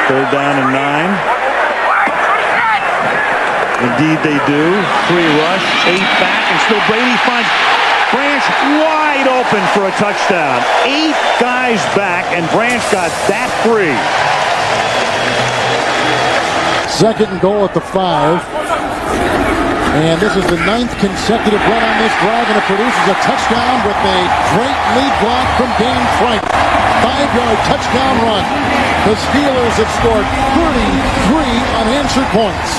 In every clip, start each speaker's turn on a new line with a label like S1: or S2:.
S1: Third down and 9. Indeed they do. 3 rush, 8 back, and still Brady finds Branch wide open for a touchdown. 8 guys back, and Branch got that free.
S2: Second and goal at the 5. And this is the 9th consecutive run on this drive, and it produces a touchdown with a great lead block from Dan Frank. 5-yard touchdown run. The Steelers have scored 33 unanswered points.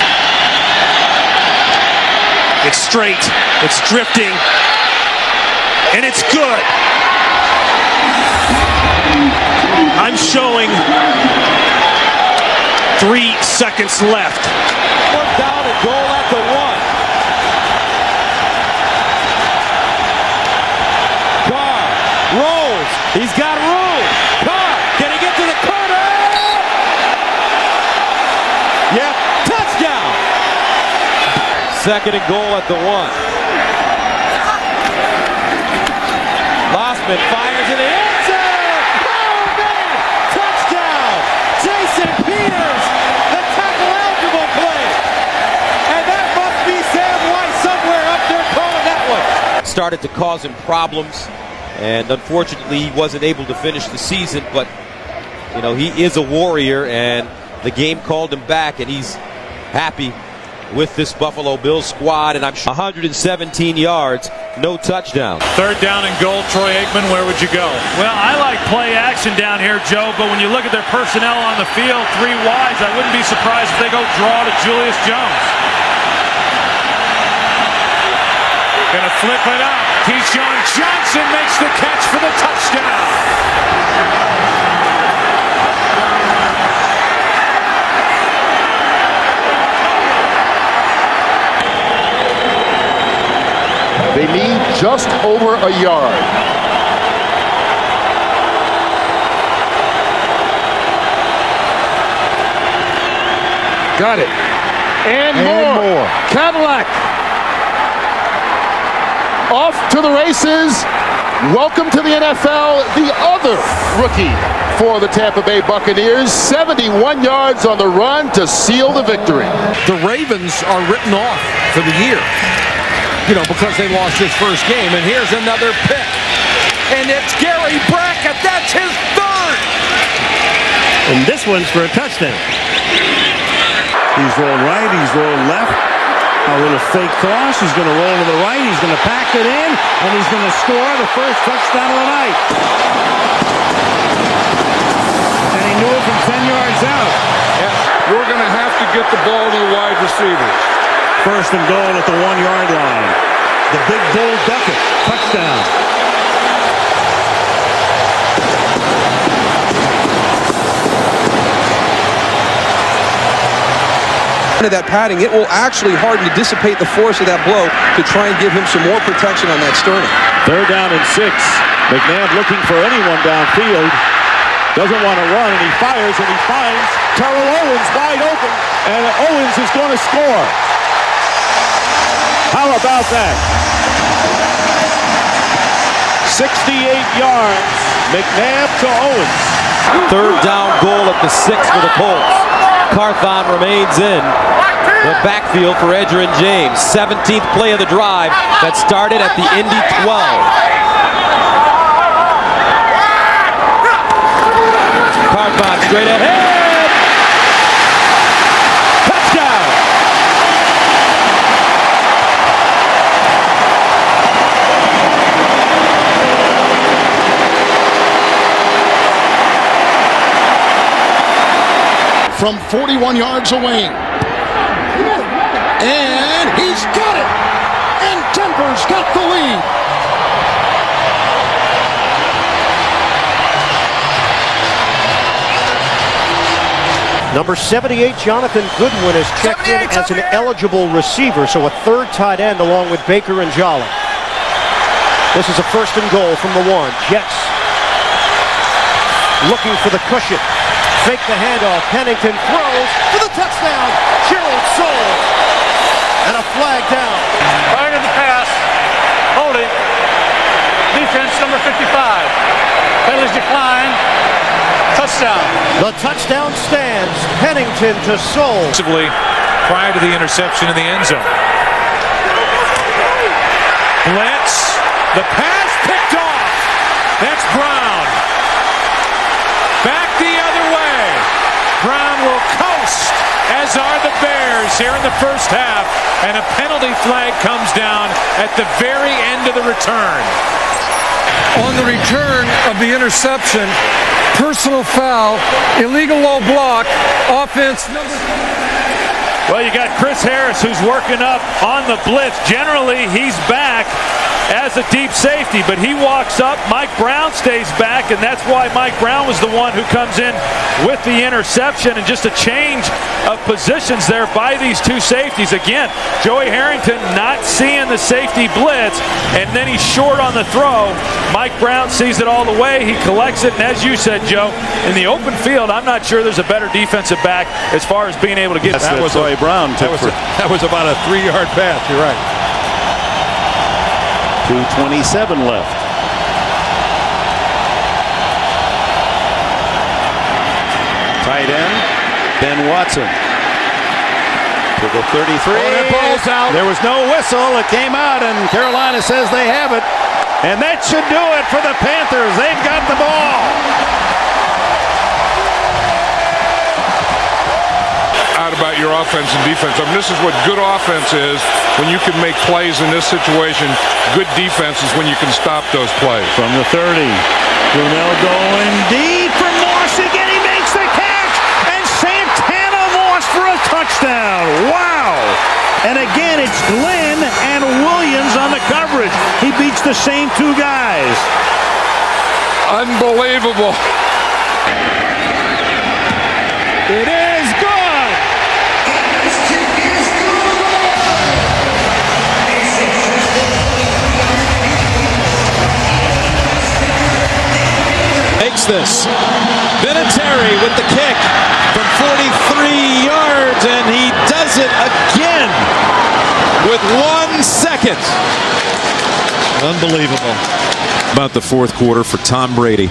S3: It's straight, it's drifting, and it's good. I'm showing 3 seconds left.
S4: 1 down and goal at the 1. Carr rolls. He's got room. Carr, can he get to the corner? Yep, touchdown. Second and goal at the 1. Lossman fires in the end zone. Oh, man! Touchdown! Jason Peters, the tackle-eligible play. And that must be Sam White somewhere up there calling that one. Started to cause him problems, and unfortunately he wasn't able to finish the season, but, you know, he is a warrior, and the game called him back, and he's happy with this Buffalo Bills squad, and I'm sure 117 yards, no touchdown.
S5: Third down and goal, Troy Aikman, where would you go?
S6: Well, I like play action down here, Joe, but when you look at their personnel on the field, 3 wides, I wouldn't be surprised if they go draw to Julius Jones.
S5: Gonna flip it up. Keyshawn Johnson makes the catch for the touchdown.
S7: They need just over a yard. Got it. And more. Cadillac. Off to the races. Welcome to the NFL, the other rookie for the Tampa Bay Buccaneers. 71 yards on the run to seal the victory.
S4: The Ravens are written off for the year, you know, because they lost his first game. And here's another pick. And it's Gary Brackett. That's his 3rd.
S1: And this one's for a touchdown. He's rolled right, he's rolled left. A little fake toss. He's going to roll to the right. He's going to pack it in, and he's going to score the first touchdown of the night. And he knew it from 10 yards out.
S7: Yes. We're going to have to get the ball to the wide receivers.
S1: First and goal at the 1-yard line. The big bull Duckett. Touchdown.
S8: Of that padding, it will actually harden to dissipate the force of that blow to try and give him some more protection on that sternum.
S1: Third down and 6. McNabb looking for anyone downfield. Doesn't want to run, and he fires, and he finds Terrell Owens wide open, and Owens is going to score. How about that? 68 yards. McNabb to Owens.
S4: Third down goal at the 6 for the Colts. Carthon remains in the backfield for Edgerrin James. 17th play of the drive that started at the Indy 12. Carthon straight ahead. Touchdown.
S2: From 41 yards away. And he's got it! And Denver's got the lead!
S9: Number 78, Jonathan Goodwin, is checked in as an eligible receiver, so a 3rd tight end along with Baker and Jolly. This is a 1st and goal from the 1. Jets looking for the cushion. Fake the handoff. Pennington throws for the touchdown. Gerald Soule. And a flag down.
S6: Prior to the pass. Holding. Defense number 55. Penalties decline. Touchdown.
S5: touchdown.
S9: The touchdown stands. Pennington to Soul.
S5: Prior to the interception in the end zone. Blitz. The pass picked off. That's Brown. Back the other way. Brown will coast, as are the Bears here in the first half. And a penalty flag comes down at the very end of the return.
S10: On the return of the interception, personal foul, illegal low block, offense number.
S6: Well, you got Chris Harris who's working up on the blitz. Generally, he's back as a deep safety, but he walks up. Mike Brown stays back, and that's why Mike Brown was the one who comes in with the interception, and just a change of positions there by these two safeties. Again, Joey Harrington not seeing the safety blitz, and then he's short on the throw. Mike Brown sees it all the way. He collects it, and as you said, Joe, in the open field, I'm not sure there's a better defensive back as far as being able to get
S1: that. Was Joey Brown.
S5: That was about a 3-yard pass. You're right.
S1: 2:27 left. Tight end, Ben Watson. To the 33.
S5: That ball's out.
S1: There was no whistle. It came out, and Carolina says they have it. And that should do it for the Panthers. They've got the ball.
S11: About your offense and defense. I mean, this is what good offense is, when you can make plays in this situation. Good defense is when you can stop those plays.
S1: From the 30, Brunell going deep for Moss again. He makes the catch, and Santana Moss for a touchdown. Wow! And again, it's Glenn and Williams on the coverage. He beats the same two guys.
S11: Unbelievable.
S1: It is good.
S12: Makes this. Vinatieri with the kick from 43 yards, and he does it again with 1 second. Unbelievable. About the fourth quarter for Tom Brady.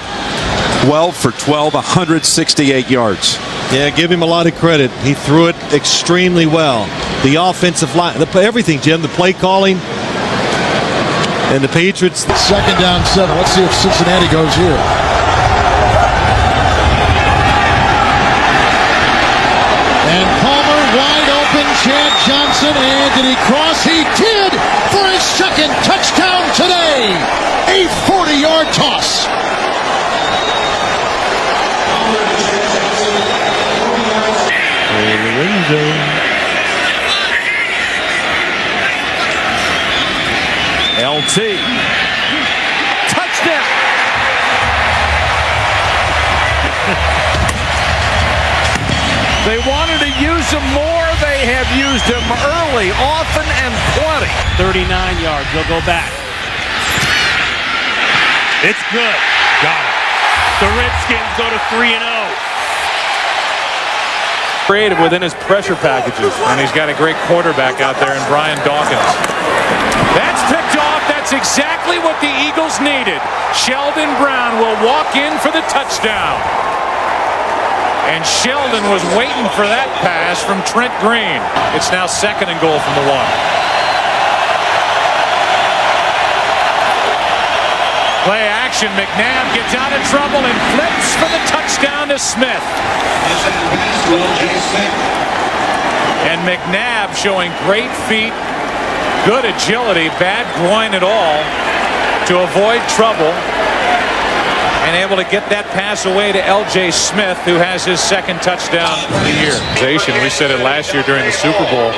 S12: 12 for 12, 168 yards.
S13: Yeah, give him a lot of credit. He threw it extremely well. The offensive line, everything, Jim, the play calling, and the Patriots.
S2: 2nd down 7. Let's see if Cincinnati goes here. And Palmer wide open, Chad Johnson, and did he cross? He did for his 2nd touchdown today. A 40-yard toss.
S6: LT. Touchdown.
S5: They wanted to use him more. They have used him early, often, and plenty.
S6: 39 yards. They'll go back. It's good. Got it. The Redskins go to 3-0.
S3: Creative within his pressure packages. And he's got a great quarterback out there in Brian Dawkins. That's picked off. That's exactly what the Eagles needed. Sheldon Brown will walk in for the touchdown. And Sheldon was waiting for that pass from Trent Green. It's now 2nd and goal from the 1. Play action. McNabb gets out of trouble and flips for the touchdown to Smith. And McNabb showing great feet, good agility, bad groin at all to avoid trouble, and able to get that pass away to L.J. Smith, who has his 2nd touchdown of the year. We said it last year during the Super Bowl.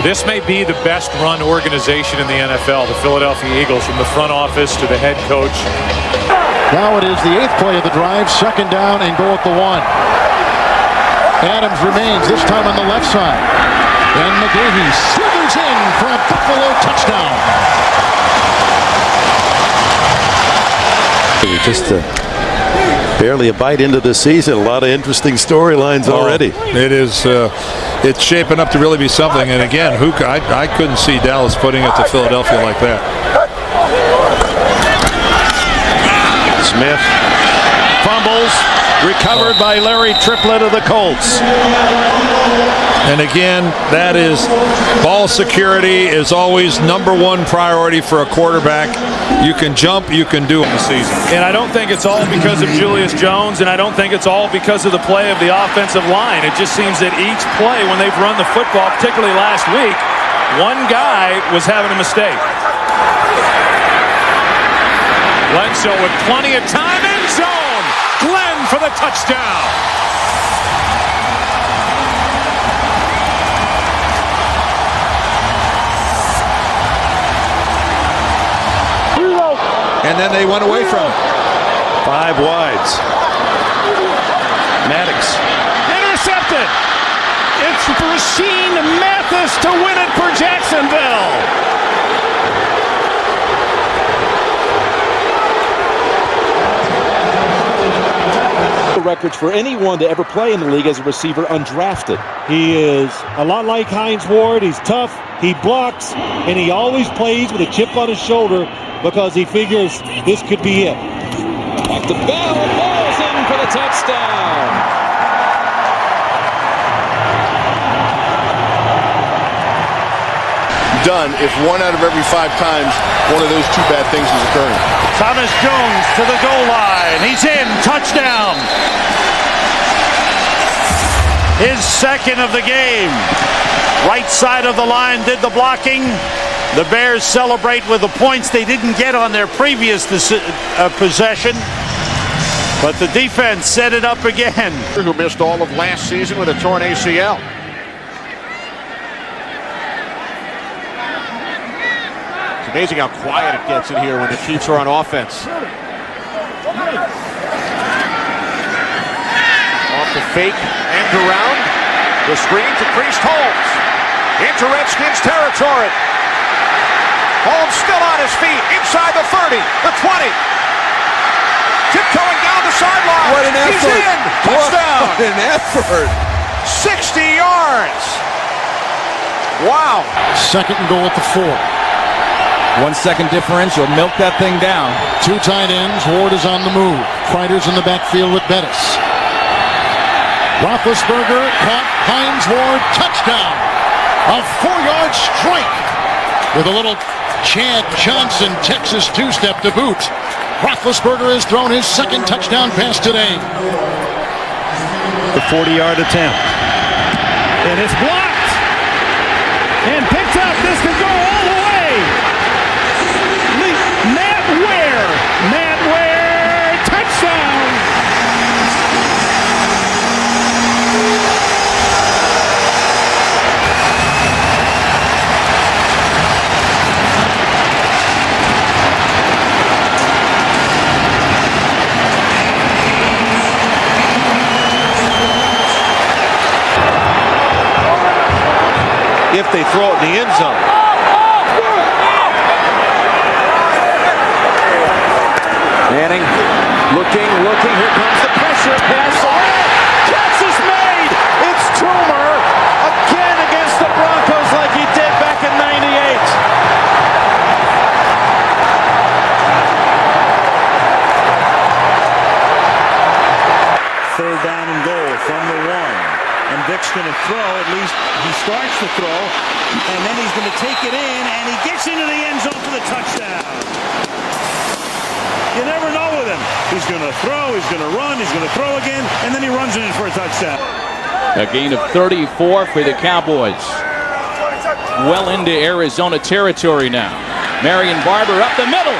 S3: This may be the best run organization in the NFL, the Philadelphia Eagles, from the front office to the head coach.
S2: Now it is the 8th play of the drive, 2nd down and goal at the 1. Adams remains, this time on the left side. And McGahee slithers in for a Buffalo touchdown.
S14: Just barely a bite into the season. A lot of interesting storylines already.
S5: It is. It's shaping up to really be something. And again, I couldn't see Dallas putting it to Philadelphia like that.
S1: Smith fumbles.
S6: Recovered by Larry Triplett of the Colts.
S5: And again, that is ball security is always #1 priority for a quarterback. You can jump, you can do it in the season.
S6: And I don't think it's all because of Julius Jones, and I don't think it's all because of the play of the offensive line. It just seems that each play when they've run the football, particularly last week, one guy was having a mistake.
S3: Bledsoe with plenty of time, end zone. Glenn for the touchdown.
S12: And then they went away from him.
S14: 5 wides. Maddox.
S6: Intercepted. It's Rasheed Mathis to win it for Jacksonville.
S15: Records for anyone to ever play in the league as a receiver undrafted.
S1: He is a lot like Hines Ward. He's tough, he blocks, and he always plays with a chip on his shoulder because he figures this could be it.
S12: Back to Bell. Ball's in for the touchdown.
S7: Done if 1 out of every 5 times one of those 2 bad things is occurring.
S9: Thomas Jones to the goal line. He's in. Touchdown. His second of the game. Right side of the line did the blocking. The Bears celebrate with the points they didn't get on their previous possession. But the defense set it up again.
S2: Who missed all of last season with a torn ACL. Amazing how quiet it gets in here when the Chiefs are on offense. Off the fake, end around. The screen to Priest Holmes. Into Redskins territory. Holmes still on his feet. Inside the 30, the 20. Tiptoeing down the sideline.
S8: What an effort.
S2: He's in. Touchdown.
S8: What an effort.
S2: 60 yards. Wow. Second and goal at the 4.
S12: 1 second differential. Milk that thing down.
S2: 2 tight ends. Ward is on the move. Kreider's in the backfield with Bettis. Roethlisberger caught Hines Ward. Touchdown. A 4-yard strike with a little Chad Johnson Texas 2-step to boot. Roethlisberger has thrown his second touchdown pass today.
S9: The 40-yard attempt.
S6: And it's blocked. And picked up. This could go all the way. Matt Ware, touchdown!
S1: If they throw it in the end zone.
S15: Manning looking. Here comes the pressure. Pass away. Catch is made. It's Toomer again against the Broncos like he did back in '98.
S1: Third down and goal from the 1. And Vic's going to throw. At least he starts to throw. And then he's going to take it in. And he gets into the end zone for the touchdown. You never know with him. He's going to throw, he's going to run, he's going to throw again, and then he runs it in for a touchdown.
S16: A gain of 34 for the Cowboys. Well into Arizona territory now. Marion Barber up the middle.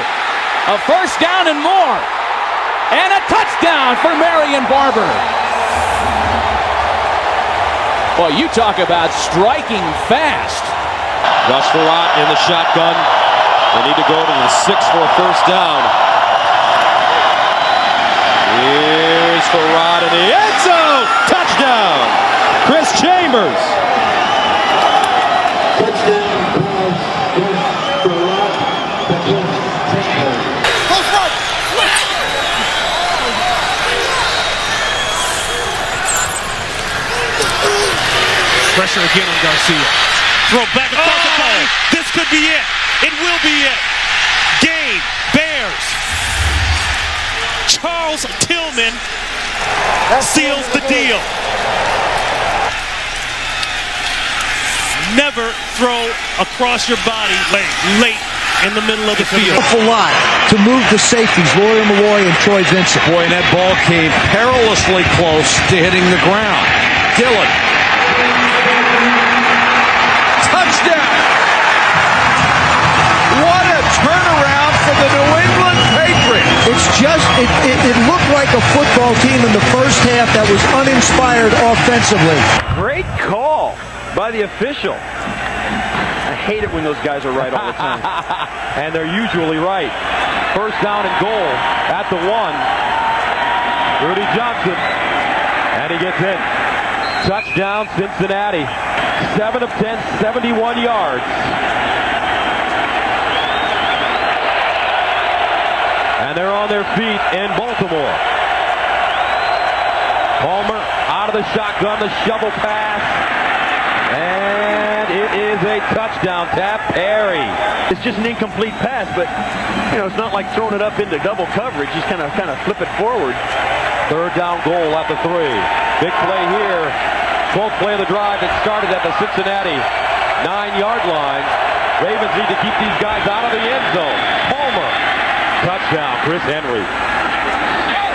S16: A first down and more. And a touchdown for Marion Barber. Boy, you talk about striking fast.
S12: Rush Farad in the shotgun. They need to go to the 6 for a first down. Here's Farad in the end zone. Touchdown. Chris Chambers.
S3: Pressure again on Garcia. Throw back across the body. This could be it. It will be it. Game. Bears. Charles Tillman
S13: seals the deal. Never throw across your body late in the middle of the field.
S17: A lot to move the safeties, Rory Malloy and Troy Vincent.
S12: Boy, and that ball came perilously close to hitting the ground. Dillon. Touchdown! What a turnaround for the New England Patriots!
S17: It's just, it looked like a football team in the first half that was uninspired offensively.
S15: Great call by the official. I hate it when those guys are right all the time. And they're usually right. First down and goal at the 1. Rudy Johnson. And he gets in. Touchdown Cincinnati. 7 of 10, 71 yards. And they're on their feet in Baltimore. Palmer out of the shotgun, the shovel pass. And it is a touchdown tap. Perry. It's just an incomplete pass, but it's not like throwing it up into double coverage. Just kind of flip it forward. Third down goal at the 3. Big play here. 12th play of the drive. It started at the Cincinnati 9-yard line. Ravens need to keep these guys out of the end zone. Palmer. Touchdown, Chris Henry.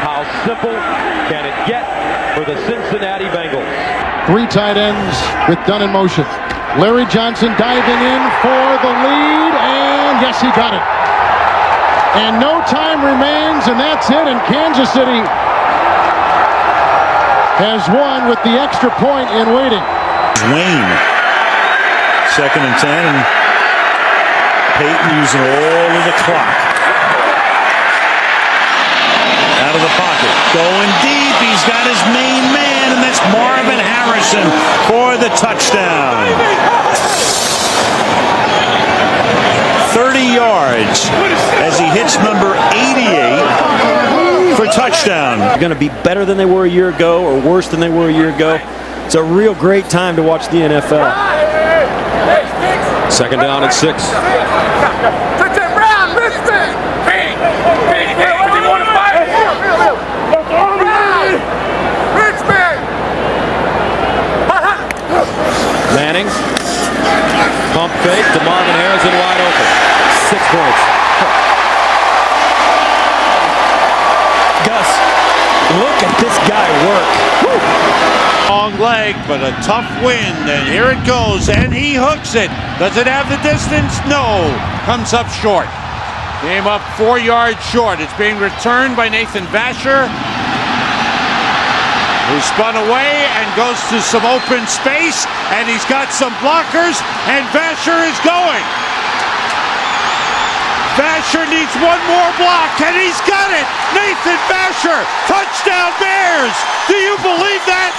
S15: How simple can it get for the Cincinnati Bengals?
S2: 3 tight ends with Dunn in motion. Larry Johnson diving in for the lead, and yes, he got it. And no time remains, and that's it, and Kansas City has won with the extra point in waiting.
S1: Wayne, 2nd and 10, and Peyton using all of the clock. Out of the pocket, going deep, he's got his main man, and that's Marvin Harrison for the touchdown. 30 yards as he hits number 88 for touchdown.
S18: They're going to be better than they were a year ago or worse than they were a year ago. It's a real great time to watch the NFL.
S8: 2nd down and 6. Manning. Pump fake to Marvin Harrison wide open. 6 points.
S18: Gus, look at this guy work.
S13: Long leg, but a tough wind, and here it goes, and he hooks it. Does it have the distance? No. Comes up short. Came up 4 yards short. It's being returned by Nathan Vasher, who spun away and goes to some open space, and he's got some blockers, and Vasher is going. Vasher needs one more block, and he's got it! Nathan Vasher, touchdown Bears! Do you believe that?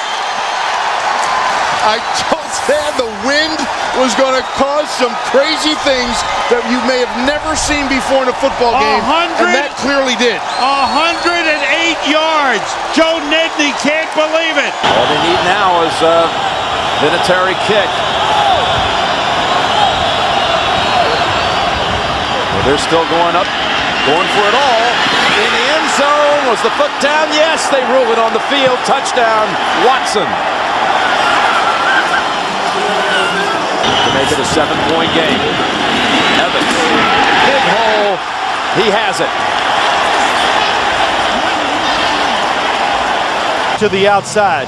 S7: I told Stan the wind was going to cause some crazy things that you may have never seen before in a football game, and that clearly did.
S13: 108 yards. Joe Nedney can't believe it.
S12: All they need now is a Vinatieri kick. Well, they're still going up, going for it all. In the end zone. Was the foot down? Yes, they rule it on the field. Touchdown, Watson. To make it a 7-point game. Evans. Big hole. He has it.
S18: To the outside.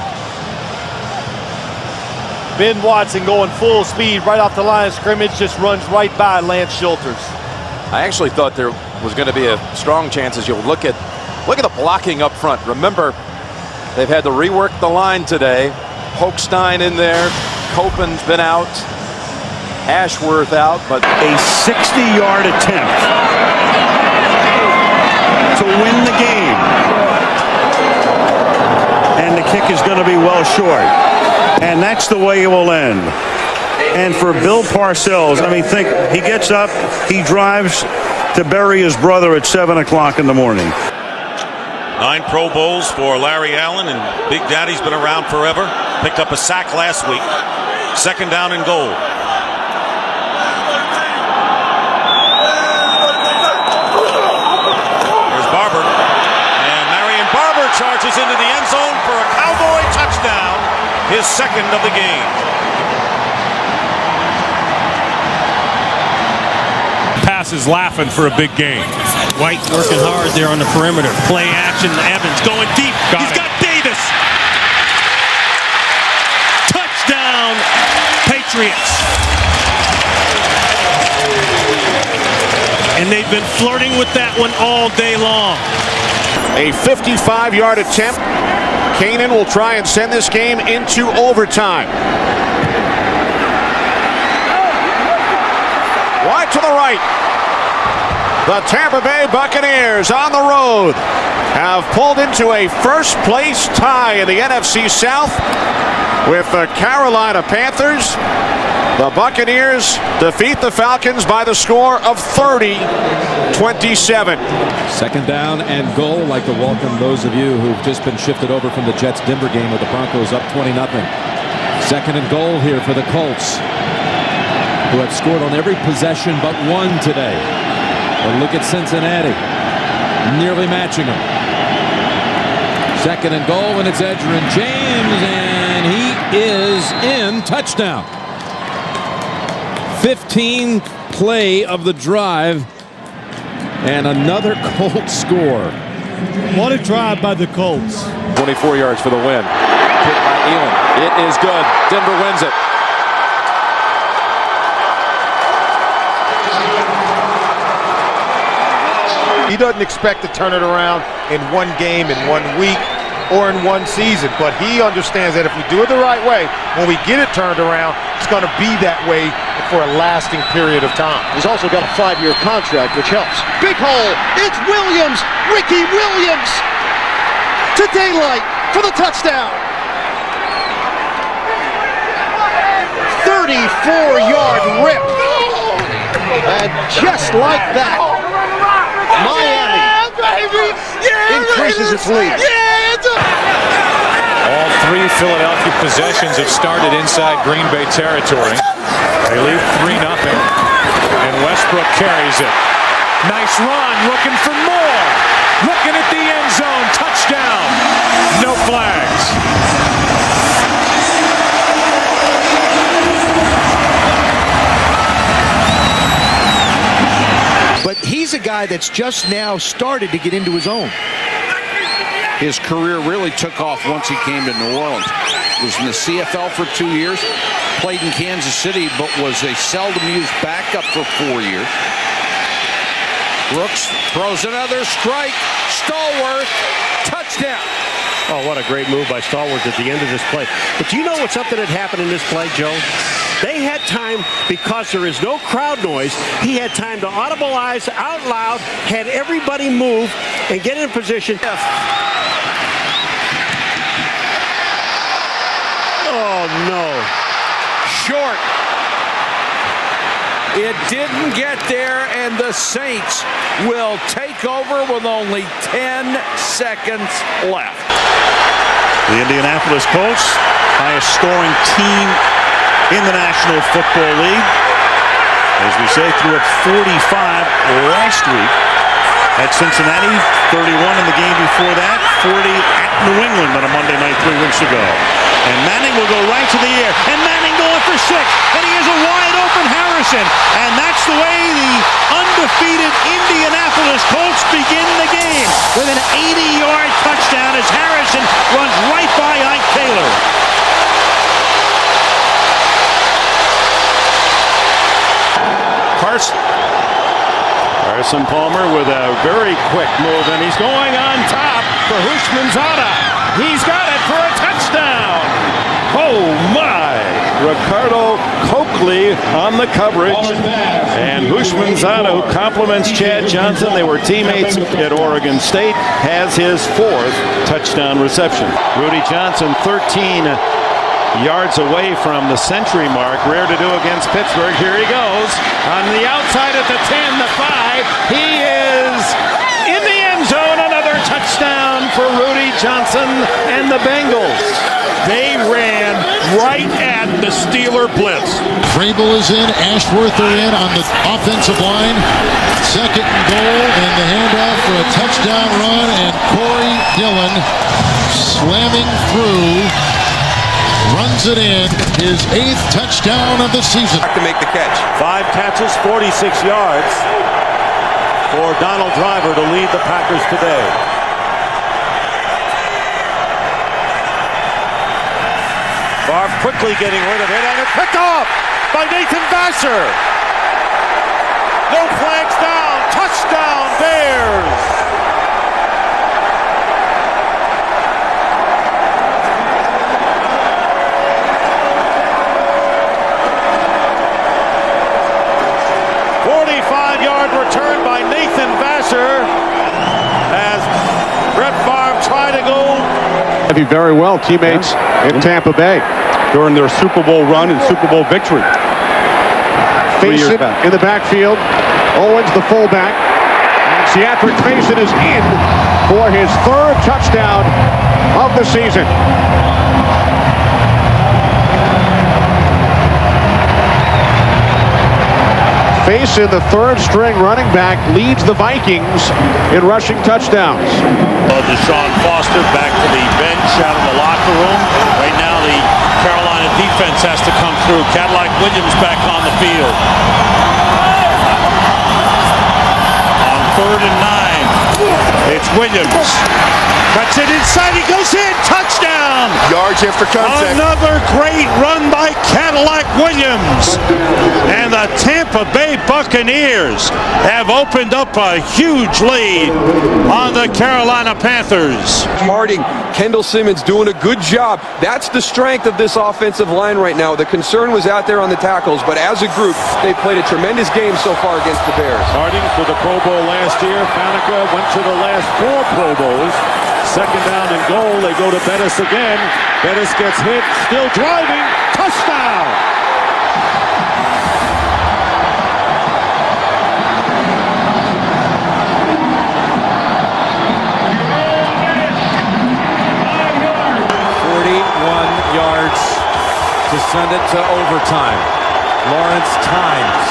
S18: Ben Watson going full speed right off the line of scrimmage, just runs right by Lance Schulters.
S12: I actually thought there was going to be a strong chance as you'll look at the blocking up front. Remember, they've had to rework the line today. Hochstein in there. Copen's been out. Ashworth out, but
S1: a 60-yard attempt to win the game. And the kick is going to be well short. And that's the way it will end. And for Bill Parcells, I mean, think, he gets up, he drives to bury his brother at 7 o'clock in the morning.
S19: 9 Pro Bowls for Larry Allen, and Big Daddy's been around forever. Picked up a sack last week. 2nd down and goal. There's Barber. And Marion Barber charges into the end zone for a his second of the game.
S5: Passes laughing for a big game.
S20: White working hard there on the perimeter. Play action. Evans going deep. He's got Davis. Touchdown, Patriots. And they've been flirting with that one all day long.
S21: A 55-yard attempt. Kanan will try and send this game into overtime. Wide to the right. The Tampa Bay Buccaneers on the road have pulled into a first-place tie in the NFC South with the Carolina Panthers. The Buccaneers defeat the Falcons by the score of 30-27.
S22: Second down and goal. I'd like to welcome those of you who've just been shifted over from the Jets-Denver game with the Broncos up 20-0. Second and goal here for the Colts, who have scored on every possession but one today. But look at Cincinnati, nearly matching them. Second and goal, and it's Edgerrin James, and he is in. Touchdown. 15th play of the drive, and another Colts score.
S23: What a drive by the Colts.
S15: 24 yards for the win. Hit by Elam. It is good. Denver wins it.
S24: He doesn't expect to turn it around in one game, in 1 week, or in one season. But he understands that if we do it the right way, when we get it turned around, it's going to be that way for a lasting period of time.
S9: He's also got a 5-year contract, which helps. Big hole. It's Williams. Ricky Williams to daylight for the touchdown. 34-yard rip. And just like that, Miami increases its lead.
S3: All three Philadelphia possessions have started inside Green Bay territory. They lead 3-0, and Westbrook carries it. Nice run, looking for more. Looking at the end zone, touchdown. No flags.
S17: But he's a guy that's just now started to get into his own.
S25: His career really took off once he came to New Orleans. Was in the CFL for 2 years, played in Kansas City, but was a seldom used backup for 4 years. Brooks throws another strike. Stallworth, touchdown.
S9: Oh, what a great move by Stallworth at the end of this play. But do you know what something had happened in this play, Joe? They had time, because there is no crowd noise, he had time to audibilize out loud, had everybody move and get in position. Oh, no.
S25: Short. It didn't get there, and the Saints will take over with only 10 seconds left.
S1: The Indianapolis Colts, highest scoring team in the National Football League. As we say, threw up 45 last week at Cincinnati, 31 in the game before that, 40 at New England on a Monday night 3 weeks ago. And Manning will go right to the air, and Manning going for 6, and he has a wide open Harrison, and that's the way the undefeated Indianapolis Colts begin the game with an 80-yard touchdown as Harrison runs right by Ike Taylor.
S14: Carson Palmer with a very quick move, and he's going on top for Hushmanzada. He's got it for a touchdown. Oh my! Ricardo Coakley on the coverage, and Hushmanzada, who compliments Chad Johnson, they were teammates at Oregon State, has his 4th touchdown reception. Rudy Johnson, 13 yards away from the century mark. Rare to do against Pittsburgh. Here he goes on the outside at the 10, the 5. He is in the end zone. Another touchdown for Rudy Johnson and the Bengals. They ran right at the Steeler blitz.
S2: Vrabel is in. Ashworth are in on the offensive line. Second and goal, and the handoff for a touchdown run, and Corey Dillon slamming through runs it in, his 8th touchdown of the season.
S12: To make the catch.
S14: 5 catches, 46 yards for Donald Driver to lead the Packers today. Favre quickly getting rid of it, and it's picked off by Nathan Vasser. No flags down. Touchdown, Bears. Return by Nathan Vasser as Brett Favre tried to go.
S21: Very well, teammates in Tampa Bay during their Super Bowl run and Super Bowl victory. Faison in the backfield. Owens, the fullback. And Seatric Faison is in for his 3rd touchdown of the season. Faison, the 3rd string running back, leads the Vikings in rushing touchdowns.
S20: Deshaun Foster back to the bench out of the locker room. Right now the Carolina defense has to come through. Cadillac Williams back on the field. On 3rd and 9, it's Williams. Cuts it inside, he goes in, touchdown!
S7: Yards after contact.
S20: Another great run by Cadillac Williams. And the Tampa Bay Buccaneers have opened up a huge lead on the Carolina Panthers.
S8: Harding, Kendall Simmons doing a good job. That's the strength of this offensive line right now. The concern was out there on the tackles, but as a group, they played a tremendous game so far against the Bears.
S14: Harding for the Pro Bowl last year. Faneca went to the last 4 Pro Bowls. 2nd down and goal. They go to Bettis again. Bettis gets hit. Still driving. Touchdown!
S22: Yards to send it to overtime. Lawrence times.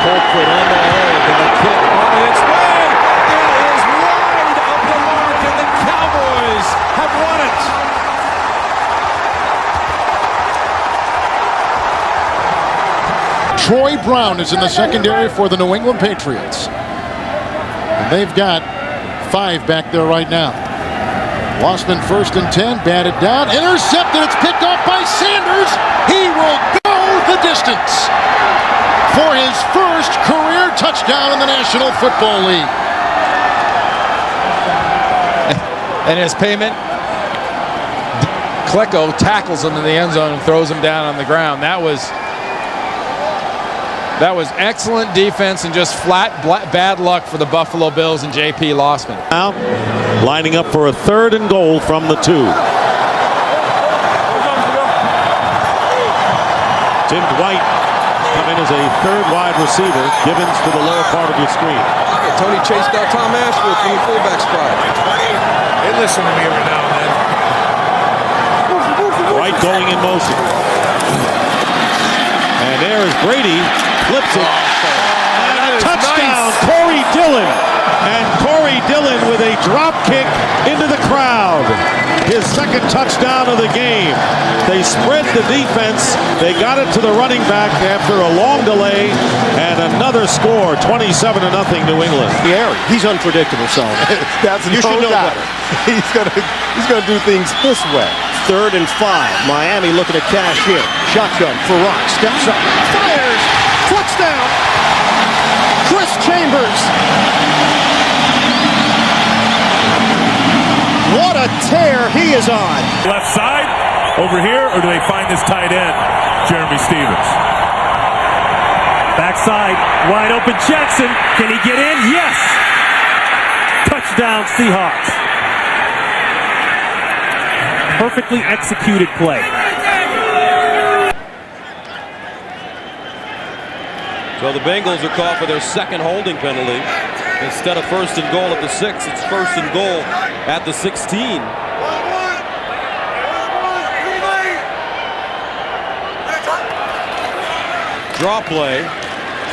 S22: Colquitt on the hold, and the kick on its way. It is wide of the mark, and the Cowboys have won it.
S2: Troy Brown is in the secondary for the New England Patriots. And they've got 5 back there right now. Lossman 1st and 10, batted down, intercepted, it's picked off by Sanders. He will go the distance for his 1st career touchdown in the National Football League.
S4: And his payment, Klecko tackles him in the end zone and throws him down on the ground. That was excellent defense and just flat bad luck for the Buffalo Bills and J.P. Lossman.
S14: Now, lining up for a 3rd and goal from the 2. Tim Dwight come in as a 3rd wide receiver. Gibbons to the lower part of your screen.
S8: Tony chased out Tom Ashworth from the fullback spot.
S5: They listen to me every now and then.
S14: Dwight going in motion. And there is Brady. Flips it. And a touchdown, nice. Corey Dillon. And Corey Dillon with a drop kick into the crowd. His 2nd touchdown of the game. They spread the defense. They got it to the running back after a long delay. And another score, 27-0 New England.
S9: He's unpredictable, so
S24: That's
S9: you should know better.
S24: He's gonna do things this way.
S9: 3rd and 5. Miami looking to cash in. Shotgun for Rock. Steps up. Fires. Touchdown. Chris Chambers. What a tear he is on.
S5: Left side, over here, or do they find this tight end, Jeremy Stevens?
S20: Backside, wide open Jackson. Can he get in? Yes. Touchdown Seahawks. Perfectly executed play.
S15: So the Bengals are called for their 2nd holding penalty. Instead of 1st and goal at the 6, it's 1st and goal at the 16. Draw play.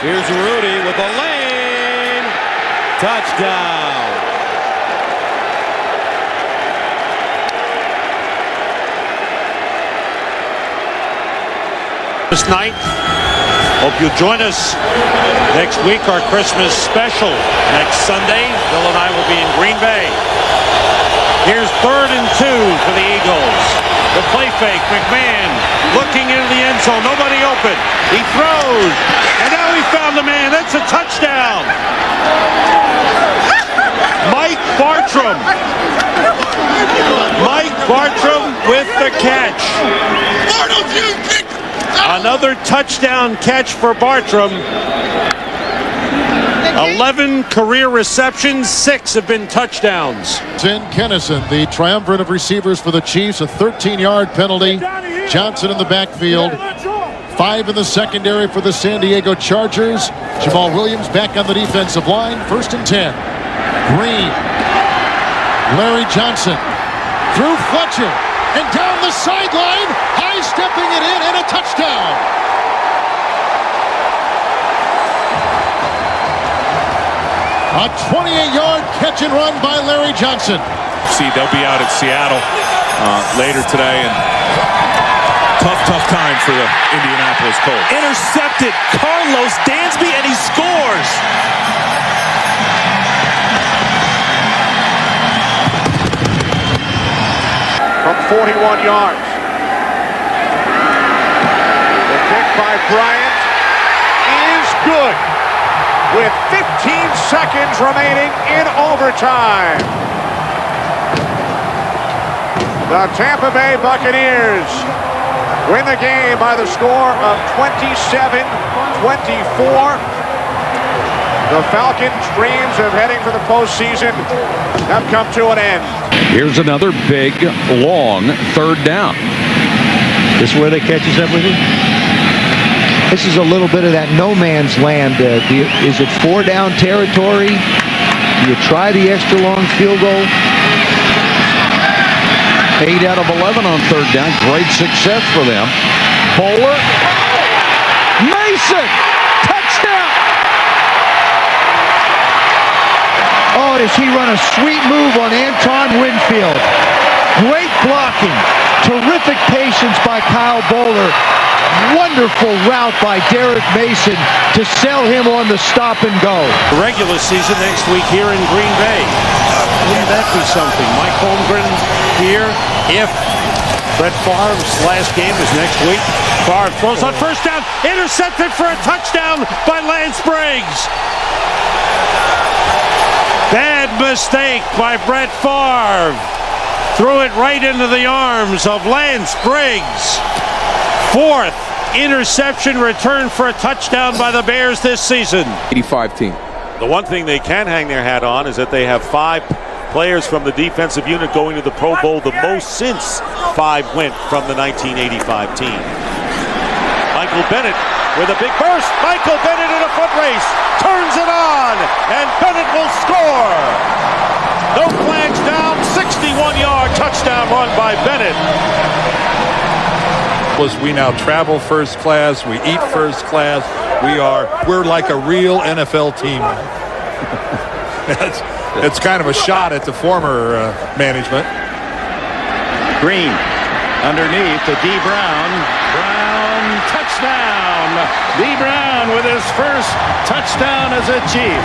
S15: Here's Rudy with a lane. Touchdown.
S20: Christmas night. Hope you'll join us next week, our Christmas special. Next Sunday, Bill and I will be in Green Bay. Here's 3rd and 2 for the Eagles. The play fake, McMahon looking into the end zone, nobody open. He throws, and now he found the man. That's a touchdown. Mike Bartram. Mike Bartram with the catch. Another touchdown catch for Bartram. 11 career receptions, 6 have been touchdowns.
S2: Tim Kennison, the triumvirate of receivers for the Chiefs, a 13-yard penalty. Johnson in the backfield. 5 in the secondary for the San Diego Chargers. Jamal Williams back on the defensive line. 1st and 10. Green. Larry Johnson. Through Fletcher. And down the sideline. High-stepping it in and a touchdown. A 28-yard catch and run by Larry Johnson.
S5: See, they'll be out at Seattle later today, and tough time for the Indianapolis Colts.
S15: Intercepted Carlos Dansby, and he scores.
S21: From 41 yards. The kick by Bryant is good, with 15 seconds remaining in overtime. The Tampa Bay Buccaneers win the game by the score of 27-24. The Falcons' dreams of heading for the postseason have come to an end.
S22: Here's another big, long 3rd down.
S17: This is where they catches up with you? This is a little bit of that no man's land. Is it 4-down territory? Do you try the extra long field goal?
S22: 8 out of 11 on 3rd down. Great success for them. Bowler. Mason. Touchdown.
S17: Oh, does he run a sweet move on Anton Winfield. Great blocking. Terrific patience by Kyle Bowler. Wonderful route by Derek Mason to sell him on the stop and go.
S20: Regular season next week here in Green Bay. Wouldn't that be something? Mike Holmgren here. If Brett Favre's last game is next week. Favre throws on 1st down. Intercepted for a touchdown by Lance Briggs. Bad mistake by Brett Favre. Threw it right into the arms of Lance Briggs. 4th interception return for a touchdown by the Bears this season.
S8: 85 team.
S5: The one thing they can hang their hat on is that they have 5 players from the defensive unit going to the Pro Bowl, the most since 5 went from the 1985 team. Michael Bennett with a big burst. Michael Bennett in a foot race. Turns it on, and Bennett will score. No flags down. 61-yard touchdown run by Bennett.
S6: We now travel first class, we eat first class, we're like a real NFL team. It's kind of a shot at the former management.
S14: Green underneath to D. Brown. Brown, touchdown. D. Brown with his first touchdown as a Chief.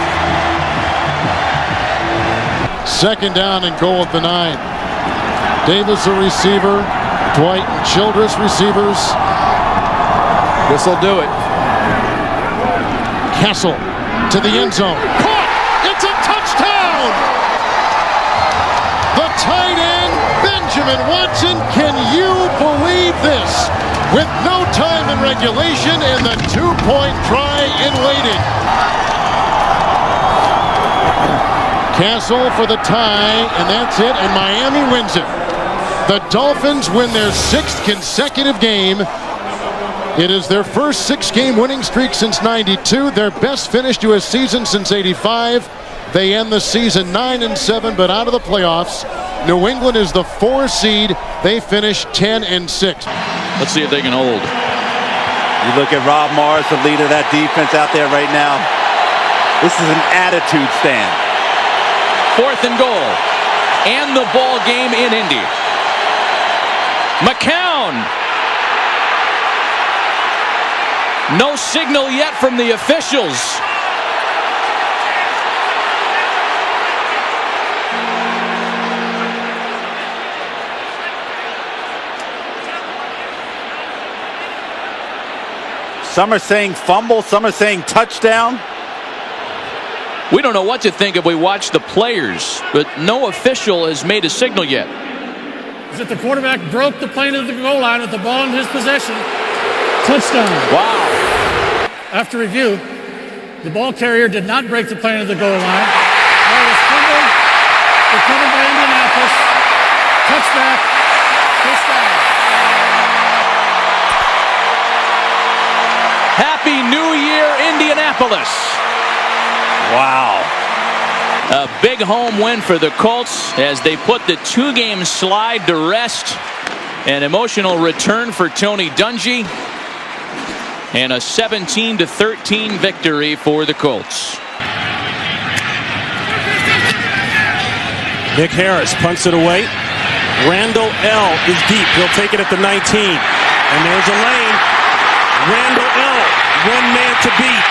S2: 2nd down and goal at the 9. Davis a receiver. Dwight and Childress receivers.
S4: This'll do it.
S2: Kessel to the end zone. Caught! It's a touchdown! The tight end, Benjamin Watson. Can you believe this? With no time in regulation and the 2-point try in waiting. Castle for the tie, and that's it, and Miami wins it. The Dolphins win their 6th consecutive game. It is their first 6-game winning streak since '92, their best finish to a season since '85. They end the season 9-7, but out of the playoffs. New England is the 4 seed. They finish 10-6.
S22: Let's see if they can hold.
S15: You look at Rob Morris, the leader of that defense out there right now. This is an attitude stand.
S4: 4th and goal. And the ball game in Indy. McCown.
S10: No signal yet from the officials.
S14: Some are saying fumble, some are saying touchdown.
S10: We don't know what to think if we watch the players, but no official has made a signal yet.
S23: Is that the quarterback broke the plane of the goal line with the ball in his possession. Touchdown.
S10: Wow.
S23: After review, the ball carrier did not break the plane of the goal line. Ball was fumbled, recovered by Indianapolis. Touchback. First down.
S10: Happy New Year, Indianapolis.
S14: Wow.
S10: A big home win for the Colts as they put the two-game slide to rest. An emotional return for Tony Dungy. And a 17-13 victory for the Colts.
S1: Nick Harris punts it away. Randall L. is deep. He'll take it at the 19. And there's a lane. Randall L. one man to beat.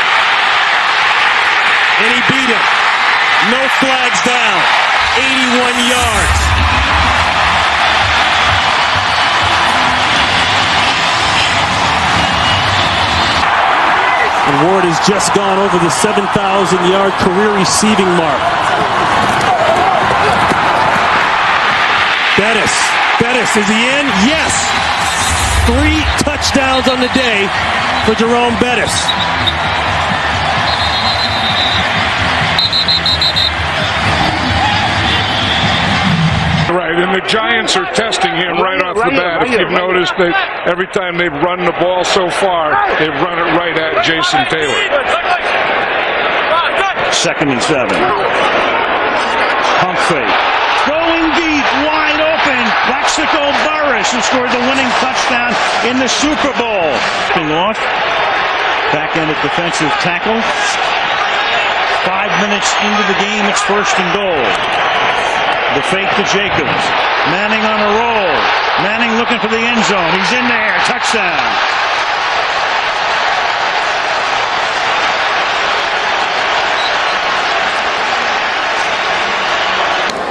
S1: And he beat him. No flags down. 81 yards. And Ward has just gone over the 7,000-yard career receiving mark. Bettis, is he in? Yes! 3 touchdowns on the day for Jerome Bettis.
S11: Right, and the Giants are testing him right off the bat. If you've noticed that every time they've run the ball so far, they've run it right at Jason Taylor.
S1: 2nd and 7. Humphrey going deep, wide open. Plaxico Burress, who scored the winning touchdown in the Super Bowl. Off. Back-ended defensive tackle. 5 minutes into the game, it's 1st and goal. The fake to Jacobs. Manning on a roll. Manning looking for the end zone. He's in there. Touchdown.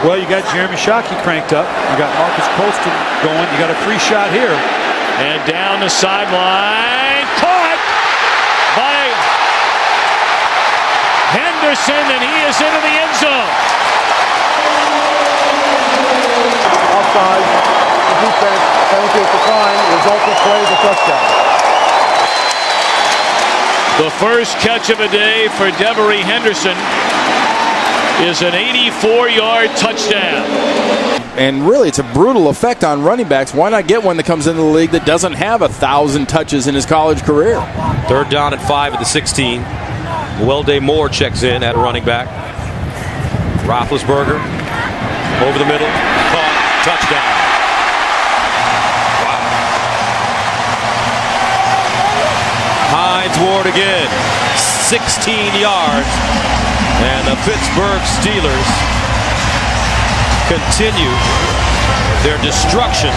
S14: Well, you got Jeremy Shockey cranked up. You got Marcus Colston going. You got a free shot here.
S13: And down the sideline. Caught by Henderson, and he is into the end zone.
S16: Offside, the defense, penalty at the time, resulting play is a touchdown.
S13: The first catch of the day for Devery Henderson is an 84-yard touchdown.
S4: And really, it's a brutal effect on running backs. Why not get one that comes into the league that doesn't have 1,000 touches in his college career?
S18: 3rd down and 5 at the 16. Welday Moore checks in at running back. Roethlisberger over the middle. Caught. Touchdown. Wow. Hines Ward again. 16 yards. And the Pittsburgh Steelers continue their destruction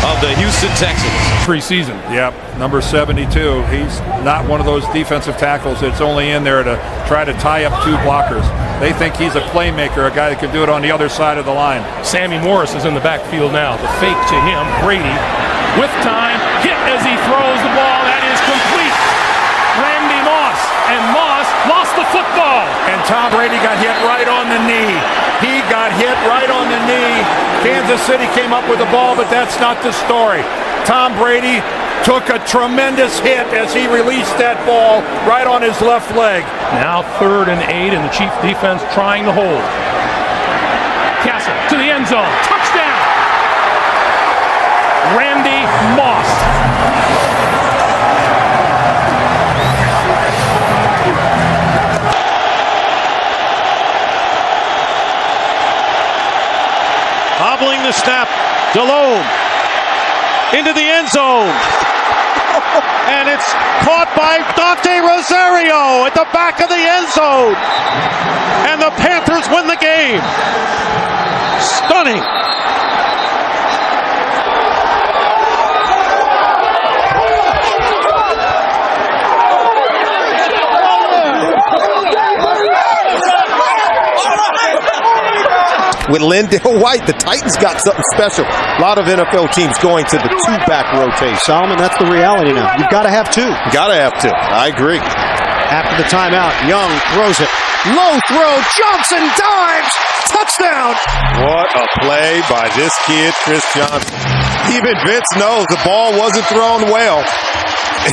S18: of the Houston Texans.
S6: Preseason. Yep. Number 72. He's not one of those defensive tackles that's only in there to try to tie up 2 blockers. They think he's a playmaker, a guy that can do it on the other side of the line.
S13: Sammy Morris is in the backfield now. The fake to him. Brady with time. Hit as he throws the ball. That is complete. Randy Moss. And Moss lost the football.
S6: And Tom Brady got hit right on the knee. He got hit right on the knee. Kansas City came up with the ball, but that's not the story. Tom Brady took a tremendous hit as he released that ball right on his left leg.
S13: Now 3rd and 8, and the Chiefs defense trying to hold. Castle to the end zone. Touchdown! Randy Moss.
S1: Hobbling the snap. Delhomme into the end zone. And it's caught by Dante Rosario at the back of the end zone. And the Panthers win the game. Stunning.
S3: with Lindell White. The Titans got something special. A lot of NFL teams going to the two-back rotation.
S9: Solomon, that's the reality now. You've got to have two.
S3: Got to have two. I agree.
S9: After the timeout, Young throws it. Low throw, Johnson dives, touchdown!
S3: What a play by this kid, Chris Johnson. Even Vince knows the ball wasn't thrown well.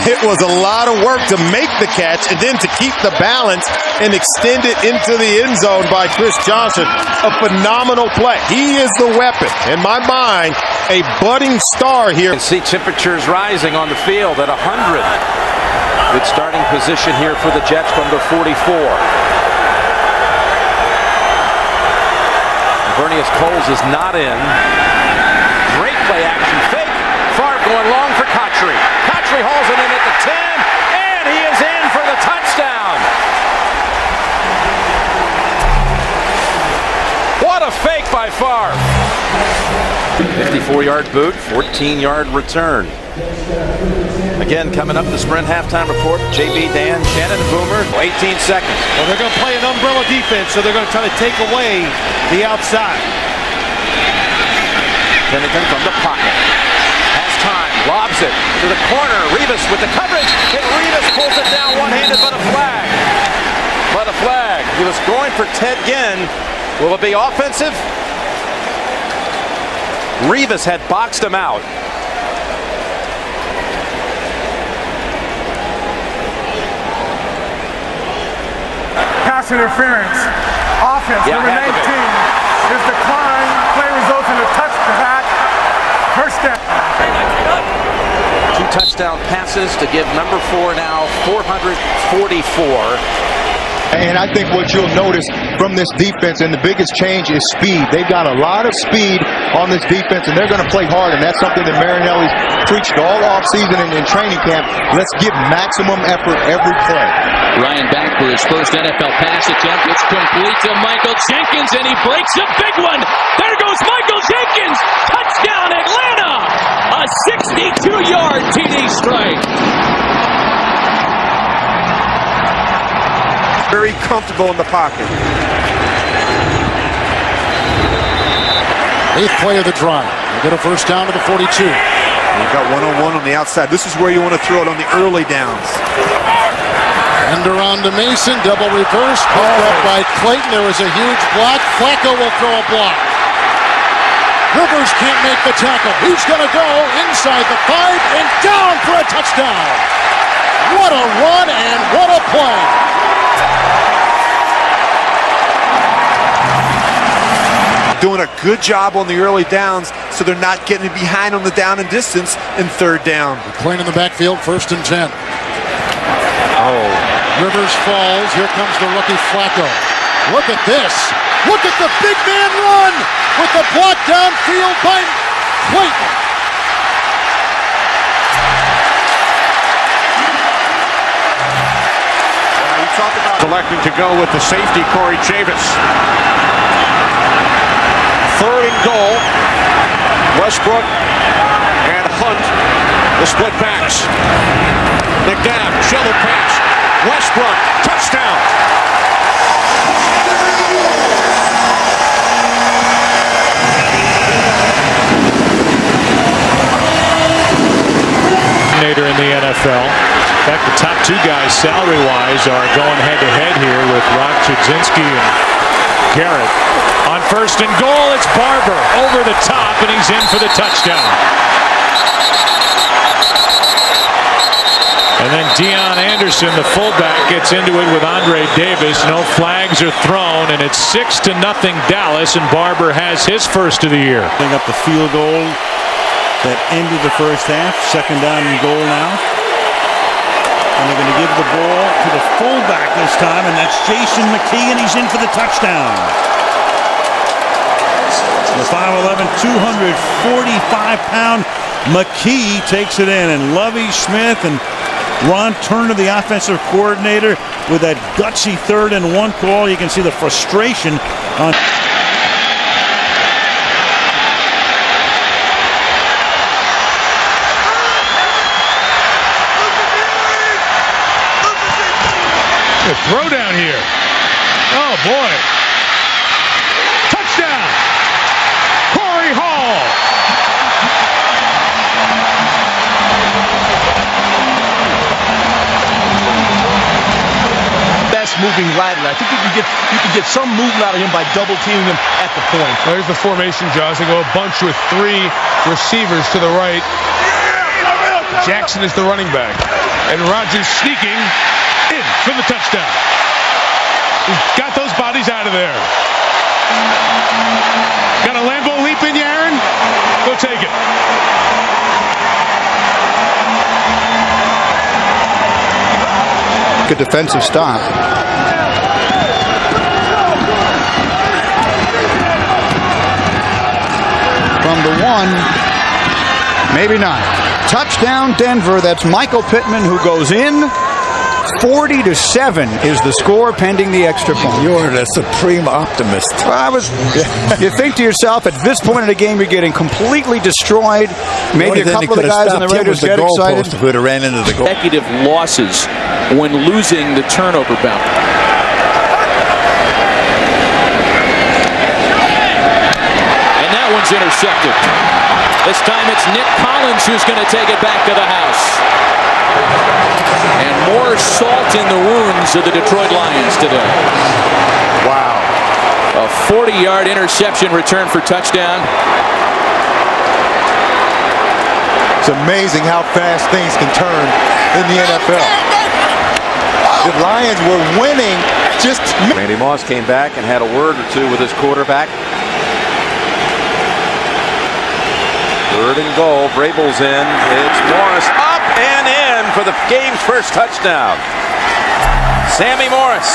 S3: It was a lot of work to make the catch and then to keep the balance and extend it into the end zone by Chris Johnson. A phenomenal play. He is the weapon. In my mind, a budding star here.
S18: You can see temperatures rising on the field at 100. Good starting position here for the Jets from the 44. Vernius Coles is not in. Great play action fake. Favre going long for Cotchery. Cotchery hauls it in at the 10, and he is in for the touchdown. What a fake by Favre. 54-yard boot, 14-yard return. Again, coming up the Sprint halftime report, JB, Dan, Shannon, and Boomer. 18 seconds.
S24: Well, they're going to play an umbrella defense, so they're going to try to take away the outside.
S18: Pennington from the pocket. Has time, lobs it to the corner. Revis with the coverage, and Revis pulls it down one-handed, but a flag. But a flag. He was going for Ted Ginn. Will it be offensive? Revis had boxed him out.
S16: Pass interference. Offense, number 19 is declined. Play results in a touchback. First down.
S18: 2 touchdown passes to give number 4 now 444.
S17: And I think what you'll notice from this defense, and the biggest change is speed. They've got a lot of speed on this defense, and they're going to play hard, and that's something that Marinelli's preached all offseason and in training camp. Let's give maximum effort every play.
S10: Ryan back for his first NFL pass attempt. It's complete to Michael Jenkins, and he breaks a big one. There goes Michael Jenkins. Touchdown, Atlanta! A 62-yard TD strike.
S24: Very comfortable in the pocket.
S2: 8th play of the drive. They get a first down to the 42.
S24: You've got one-on-one on the outside. This is where you want to throw it on the early downs.
S2: End around to Mason, double reverse, picked up by Clayton. There was a huge block. Flacco will throw a block. Rivers can't make the tackle. He's going to go inside the 5 and down for a touchdown. What a run and what a play.
S24: Doing a good job on the early downs, so they're not getting behind on the down and distance in third down.
S2: McLean in the backfield, 1st and 10.
S24: Oh.
S2: Rivers falls. Here comes the rookie Flacco. Look at this. Look at the big man run with the block downfield by Clayton.
S21: You talk about electing to go with the safety, Corey Chavis. 3rd and goal. Westbrook and Hunt, the split backs. McNabb, shovel pass. Westbrook, touchdown.
S6: In the NFL. In fact, the top 2 guys salary-wise are going head-to-head here with Rock Chudzinski and Garrett. On 1st and goal, it's Barber over the top, and he's in for the touchdown. And then Deion Anderson, the fullback, gets into it with Andre Davis. No flags are thrown, and it's 6-0 Dallas, and Barber has his first of the year.
S1: Bring up the field goal that ended the first half. 2nd down and goal now. And they're going to give the ball to the fullback this time, and that's Jason McKee, and he's in for the touchdown. The 5'11", 245-pound McKee takes it in, and Lovie Smith and Ron Turner, the offensive coordinator, with that gutsy 3rd and 1 call. You can see the frustration on.
S13: Throw down here. Oh, boy. Touchdown.
S7: moving laterally. I think you can get some movement out of him by double teaming him at the point.
S11: There's the formation, Josh. They go a bunch with 3 receivers to the right. Jackson is the running back. And Rodgers sneaking in for the touchdown. He's got those bodies out of there. Got a Lambeau leap in you, Aaron? Go take it.
S12: Good defensive stop. From the 1, maybe not. Touchdown Denver. That's Michael Pittman who goes in. 40-7 is the score pending the extra point.
S19: You're the supreme optimist.
S12: You think to yourself, at this point in the game, you're getting completely destroyed. Maybe a couple of the guys on the Raiders get excited.
S19: If we'd have ran into the goal.
S10: Consecutive losses when losing the turnover battle. And that one's intercepted. This time it's Nick Collins who's going to take it back to the house. And more salt in the wounds of the Detroit Lions today.
S24: Wow.
S10: A 40-yard interception return for touchdown.
S24: It's amazing how fast things can turn in the NFL. The Lions were winning just...
S18: Randy Moss came back and had a word or two with his quarterback. 3rd and goal. Vrabel's in. It's Morris up and in for the game's first touchdown. Sammy Morris.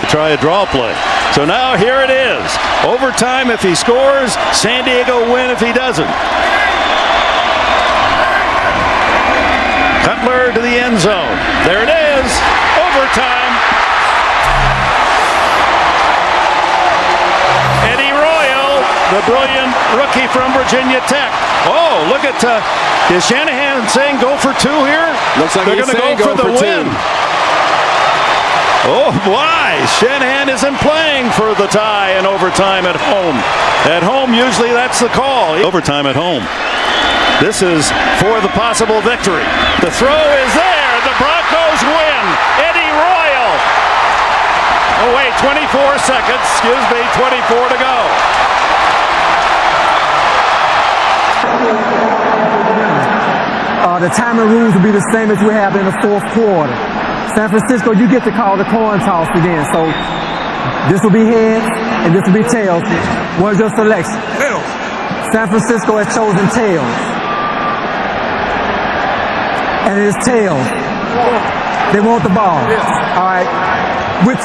S14: Try a draw play. So now here it is. Overtime if he scores. San Diego win if he doesn't. Cutler to the end zone. There it is. Overtime. Eddie Royal, the brilliant rookie from Virginia Tech. Oh, look at, is Shanahan saying go for 2 here?
S4: Looks like
S14: they're
S4: he's
S14: going to go for the win. Oh, why? Shanahan isn't playing for the tie in overtime at home. At home, usually that's the call. Overtime at home. This is for the possible victory. The throw is there. The Broncos win. Eddie Royal. Oh, wait, 24 seconds. Excuse me, 24 to go.
S20: The timing rules will be the same as we have in the 4th quarter. San Francisco, you get to call the coin toss again. So this will be heads and this will be tails. What's your selection? Tails. San Francisco has chosen tails. And it is tails. They want the ball. Yes. All right. Which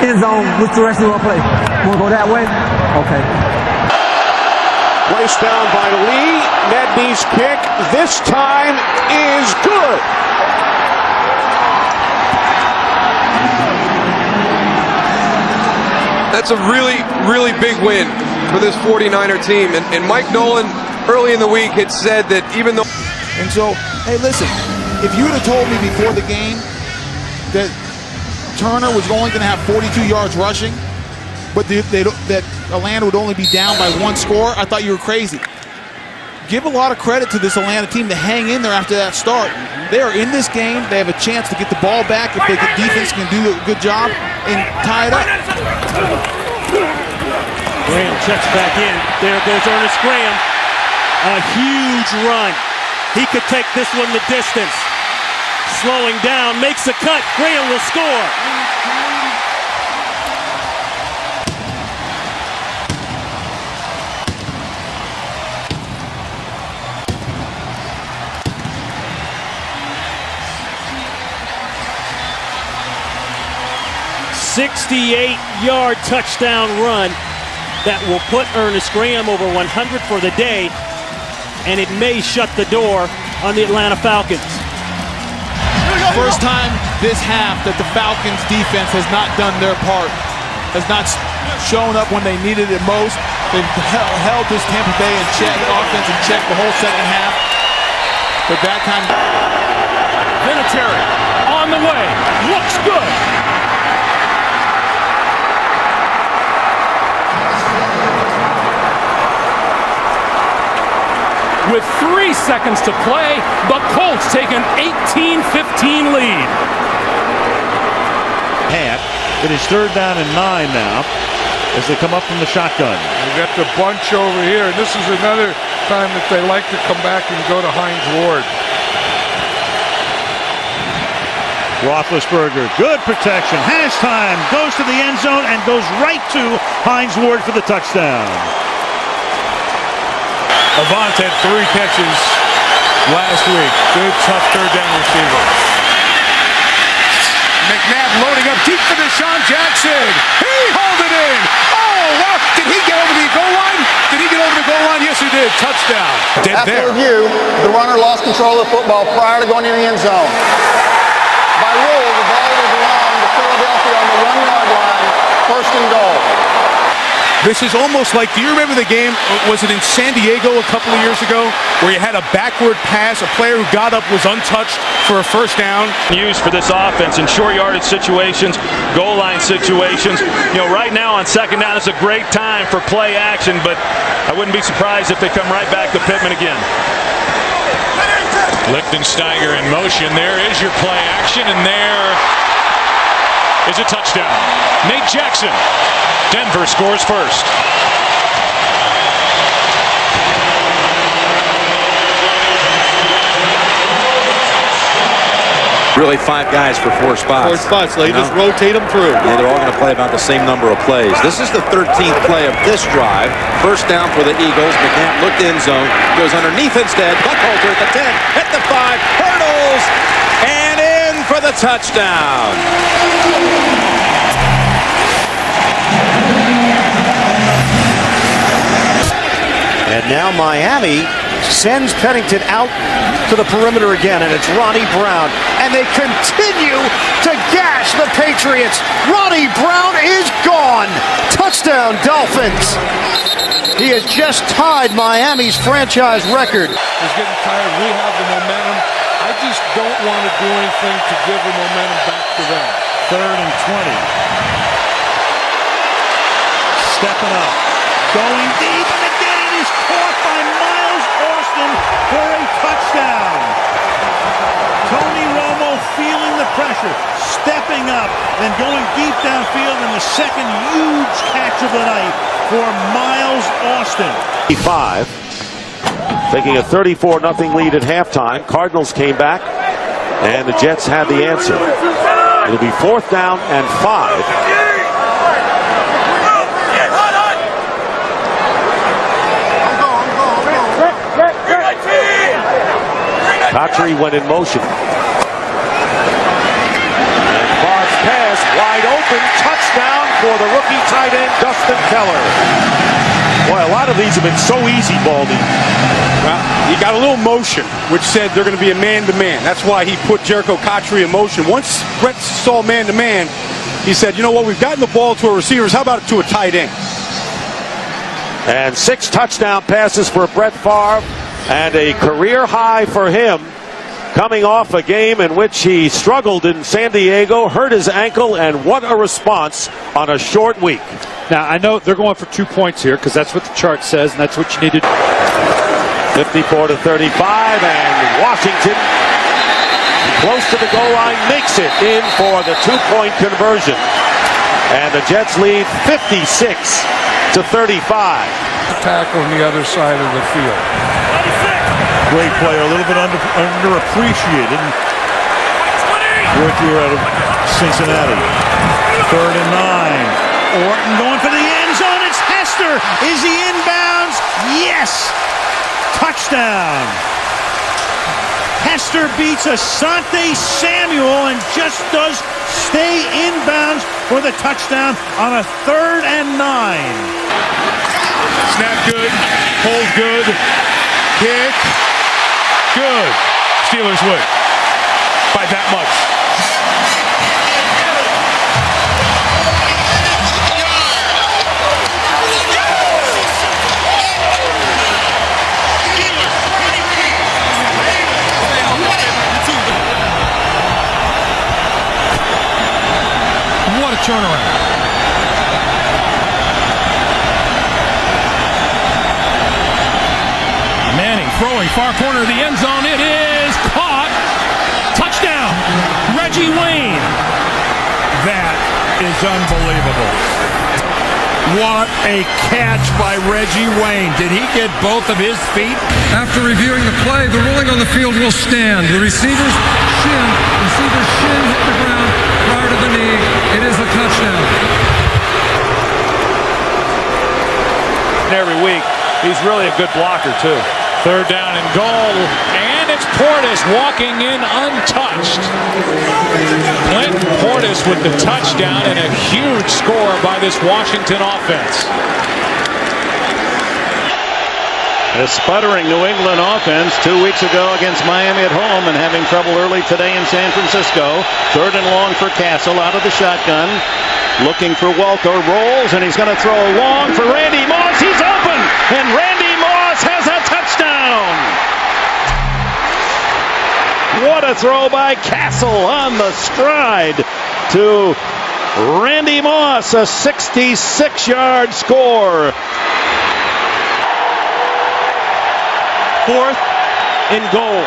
S20: end zone, which direction you want to play? Want to go that way? Okay.
S21: Placed down by Lee. Nedney's kick this time is good.
S8: That's a really, really big win for this 49er team. And Mike Nolan, early in the week, had said that even though...
S2: And so, hey, listen, if you would have told me before the game that Turner was only going to have 42 yards rushing, but that Atlanta would only be down by 1 score, I thought you were crazy. Give a lot of credit to this Atlanta team to hang in there after that start. They are in this game. They have a chance to get the ball back if the defense can do a good job and tie it up.
S25: Graham checks back in. There goes Ernest Graham. A huge run. He could take this one the distance. Slowing down, makes a cut. Graham will score. 68-yard touchdown run that will put Ernest Graham over 100 for the day, and it may shut the door on the Atlanta Falcons.
S2: First time this half that the Falcons defense has not done their part, has not shown up when they needed it most. They've held this Tampa Bay in check, offense in check the whole second half. But that time,
S13: Vinatieri on the way, looks good. with 3 seconds to play. The Colts take an 18-15 lead.
S1: It is 3rd down and 9 now as they come up from the shotgun.
S11: We got the bunch over here, and this is another time that they like to come back and go to Hines Ward.
S1: Roethlisberger, good protection, has time, goes to the end zone and goes right to Hines Ward for the touchdown.
S6: Avant had 3 catches last week. Good, tough 3rd down receiver.
S21: McNabb loading up deep for Deshaun Jackson. He hauled it in. Oh, wow. Did he get over the goal line? Did he get over the goal line? Yes, he did. Touchdown.
S5: After review, the runner lost control of the football prior to going in the end zone. By rule, the ball was along to Philadelphia on the 1-yard line, 1st and goal.
S21: This is almost like, do you remember the game, was it in San Diego a couple of years ago, where you had a backward pass, a player who got up was untouched for a 1st down?
S14: Used for this offense in short yardage situations, goal line situations. You know, right now on 2nd down, it's a great time for play action, but I wouldn't be surprised if they come right back to Pittman again.
S11: Lichtensteiger in motion. There is your play action, and there is a touchdown. Nate Jackson. Denver scores first.
S18: Really 5 guys for 4 spots.
S21: 4 spots. They just rotate them through.
S18: Yeah, they're all going to play about the same number of plays. This is the 13th play of this drive. 1st down for the Eagles. McNabb looked end zone. Goes underneath instead. Buckholzer at the 10. At the 5. Hurdles. And in for the touchdown.
S21: And now Miami sends Pennington out to the perimeter again, and it's Ronnie Brown. And they continue to gash the Patriots. Ronnie Brown is gone. Touchdown, Dolphins. He has just tied Miami's franchise record.
S11: He's getting tired. We have the momentum. I just don't want to do anything to give the momentum back to them.
S1: 3rd and 20. Stepping up. Going deep, and again it is caught by Miles Austin for a touchdown. Tony Romo feeling the pressure, stepping up, and going deep downfield, and the second huge catch of the night for Miles Austin.
S9: 5, taking a 34-0 lead at halftime. Cardinals came back, and the Jets had the answer. It'll be 4th down and 5. Patry went in motion. And Bard's pass wide open. Touchdown for the rookie tight end, Dustin Keller. Boy, a lot of these have been so easy, Baldy.
S15: Well, he got a little motion, which said they're going to be a man-to-man. That's why he put Jericho Patry in motion. Once Brett saw man-to-man, he said, you know what, we've gotten the ball to our receivers. How about to a tight end?
S9: And 6 touchdown passes for Brett Favre. And a career high for him, coming off a game in which he struggled in San Diego, hurt his ankle, and what a response on a short week.
S22: Now, I know they're going for 2 points here because that's what the chart says, and that's what you need to do.
S9: 54-35, and Washington, close to the goal line, makes it in for the 2-point conversion. And the Jets lead 56-35.
S11: Tackle on the other side of the field.
S1: Great player, a little bit underappreciated. Worked here out of Cincinnati. 3rd and 9. Orton going for the end zone. It's Hester. Is he inbounds? Yes. Touchdown. Hester beats Asante Samuel and just does stay inbounds for the touchdown on a 3rd and 9.
S6: Snap good, hold good, kick, good. Steelers win by that much.
S13: What a turnaround. throwing far corner of the end zone. It is caught. Touchdown, Reggie Wayne. That is unbelievable. What a catch by Reggie Wayne. Did he get both of his feet?
S3: After reviewing the play, the ruling on the field will stand. The receiver's shin hit the ground prior to the knee. It is a touchdown.
S7: Every week, he's really a good blocker, too.
S16: Third down and goal, and it's Portis walking in untouched. Clint Portis with the touchdown and a huge score by this Washington offense.
S9: A sputtering New England offense 2 weeks ago against Miami at home and having trouble early today in San Francisco. Third and long for Castle out of the shotgun. Looking for Welker, rolls, and he's going to throw long for Randy Moss. He's open, and Randy Moss has a touchdown. What a throw by Castle on the stride to Randy Moss, a 66-yard score. Fourth and goal.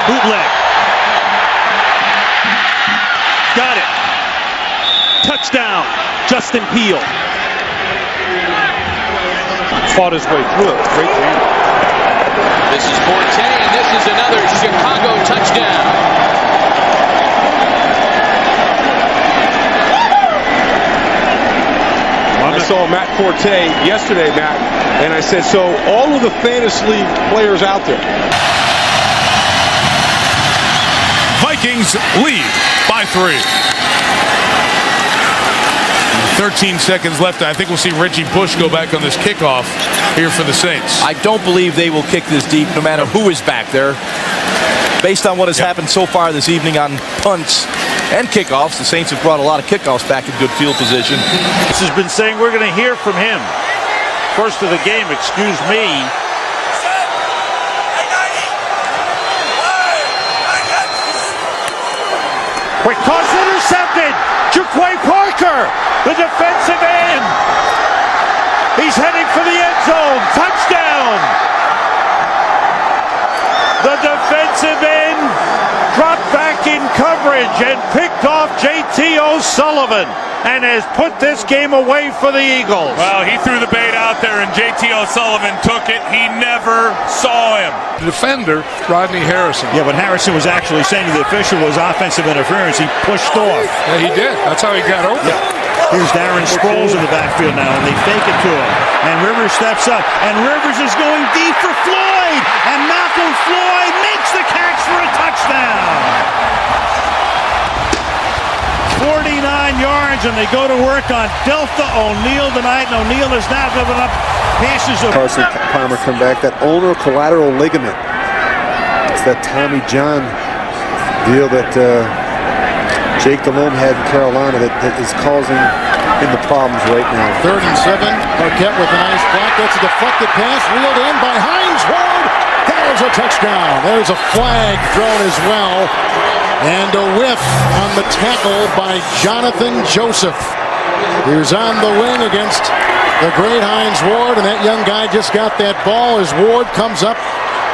S9: Bootleg. Got it. Touchdown, Justin Peele.
S22: Fought his way through it. Great game.
S10: This is Forte, and this is another Chicago touchdown.
S15: I saw Matt Forte yesterday, Matt, and I said, so all of the fantasy league players out there.
S11: Vikings lead by 3. 13 seconds left. I think we'll see Reggie Bush go back on this kickoff here for the Saints.
S17: I don't believe they will kick this deep no matter who is back there. Based on what has happened so far this evening on punts and kickoffs, the Saints have brought a lot of kickoffs back in good field position.
S9: This has been saying we're going to hear from him. First of the game, excuse me. Quick toss intercepted. Jaquay Parker, the defensive end. He's heading for the end zone. Touchdown. The defensive end dropped back in coverage and picked off J.T. O'Sullivan and has put this game away for the Eagles.
S6: Well, he threw the bait out there and J.T. O'Sullivan took it. He never saw him.
S11: The defender, Rodney Harrison.
S1: Yeah, but Harrison was actually saying to the official was offensive interference. He pushed off.
S11: Yeah, he did. That's how he got open.
S1: Yeah. Here's Darren Sproles in the backfield now, and they fake it to him. And Rivers steps up, and Rivers is going deep for Floyd, and Malcolm Floyd makes the catch for a touchdown. 49 yards, and they go to work on Delta O'Neal tonight, and O'Neal has now given up passes of...
S23: Carson Palmer come back, that ulnar collateral ligament. It's that Tommy John deal that Jake Delhomme had in Carolina that is causing him the problems right now.
S2: 3rd and 7. Marquette with a nice block. That's a deflected pass, reeled in by Hines Ward. There's a touchdown. There's a flag thrown as well. And a whiff on the tackle by Jonathan Joseph. He was on the wing against the great Hines Ward, and that young guy just got that ball as Ward comes up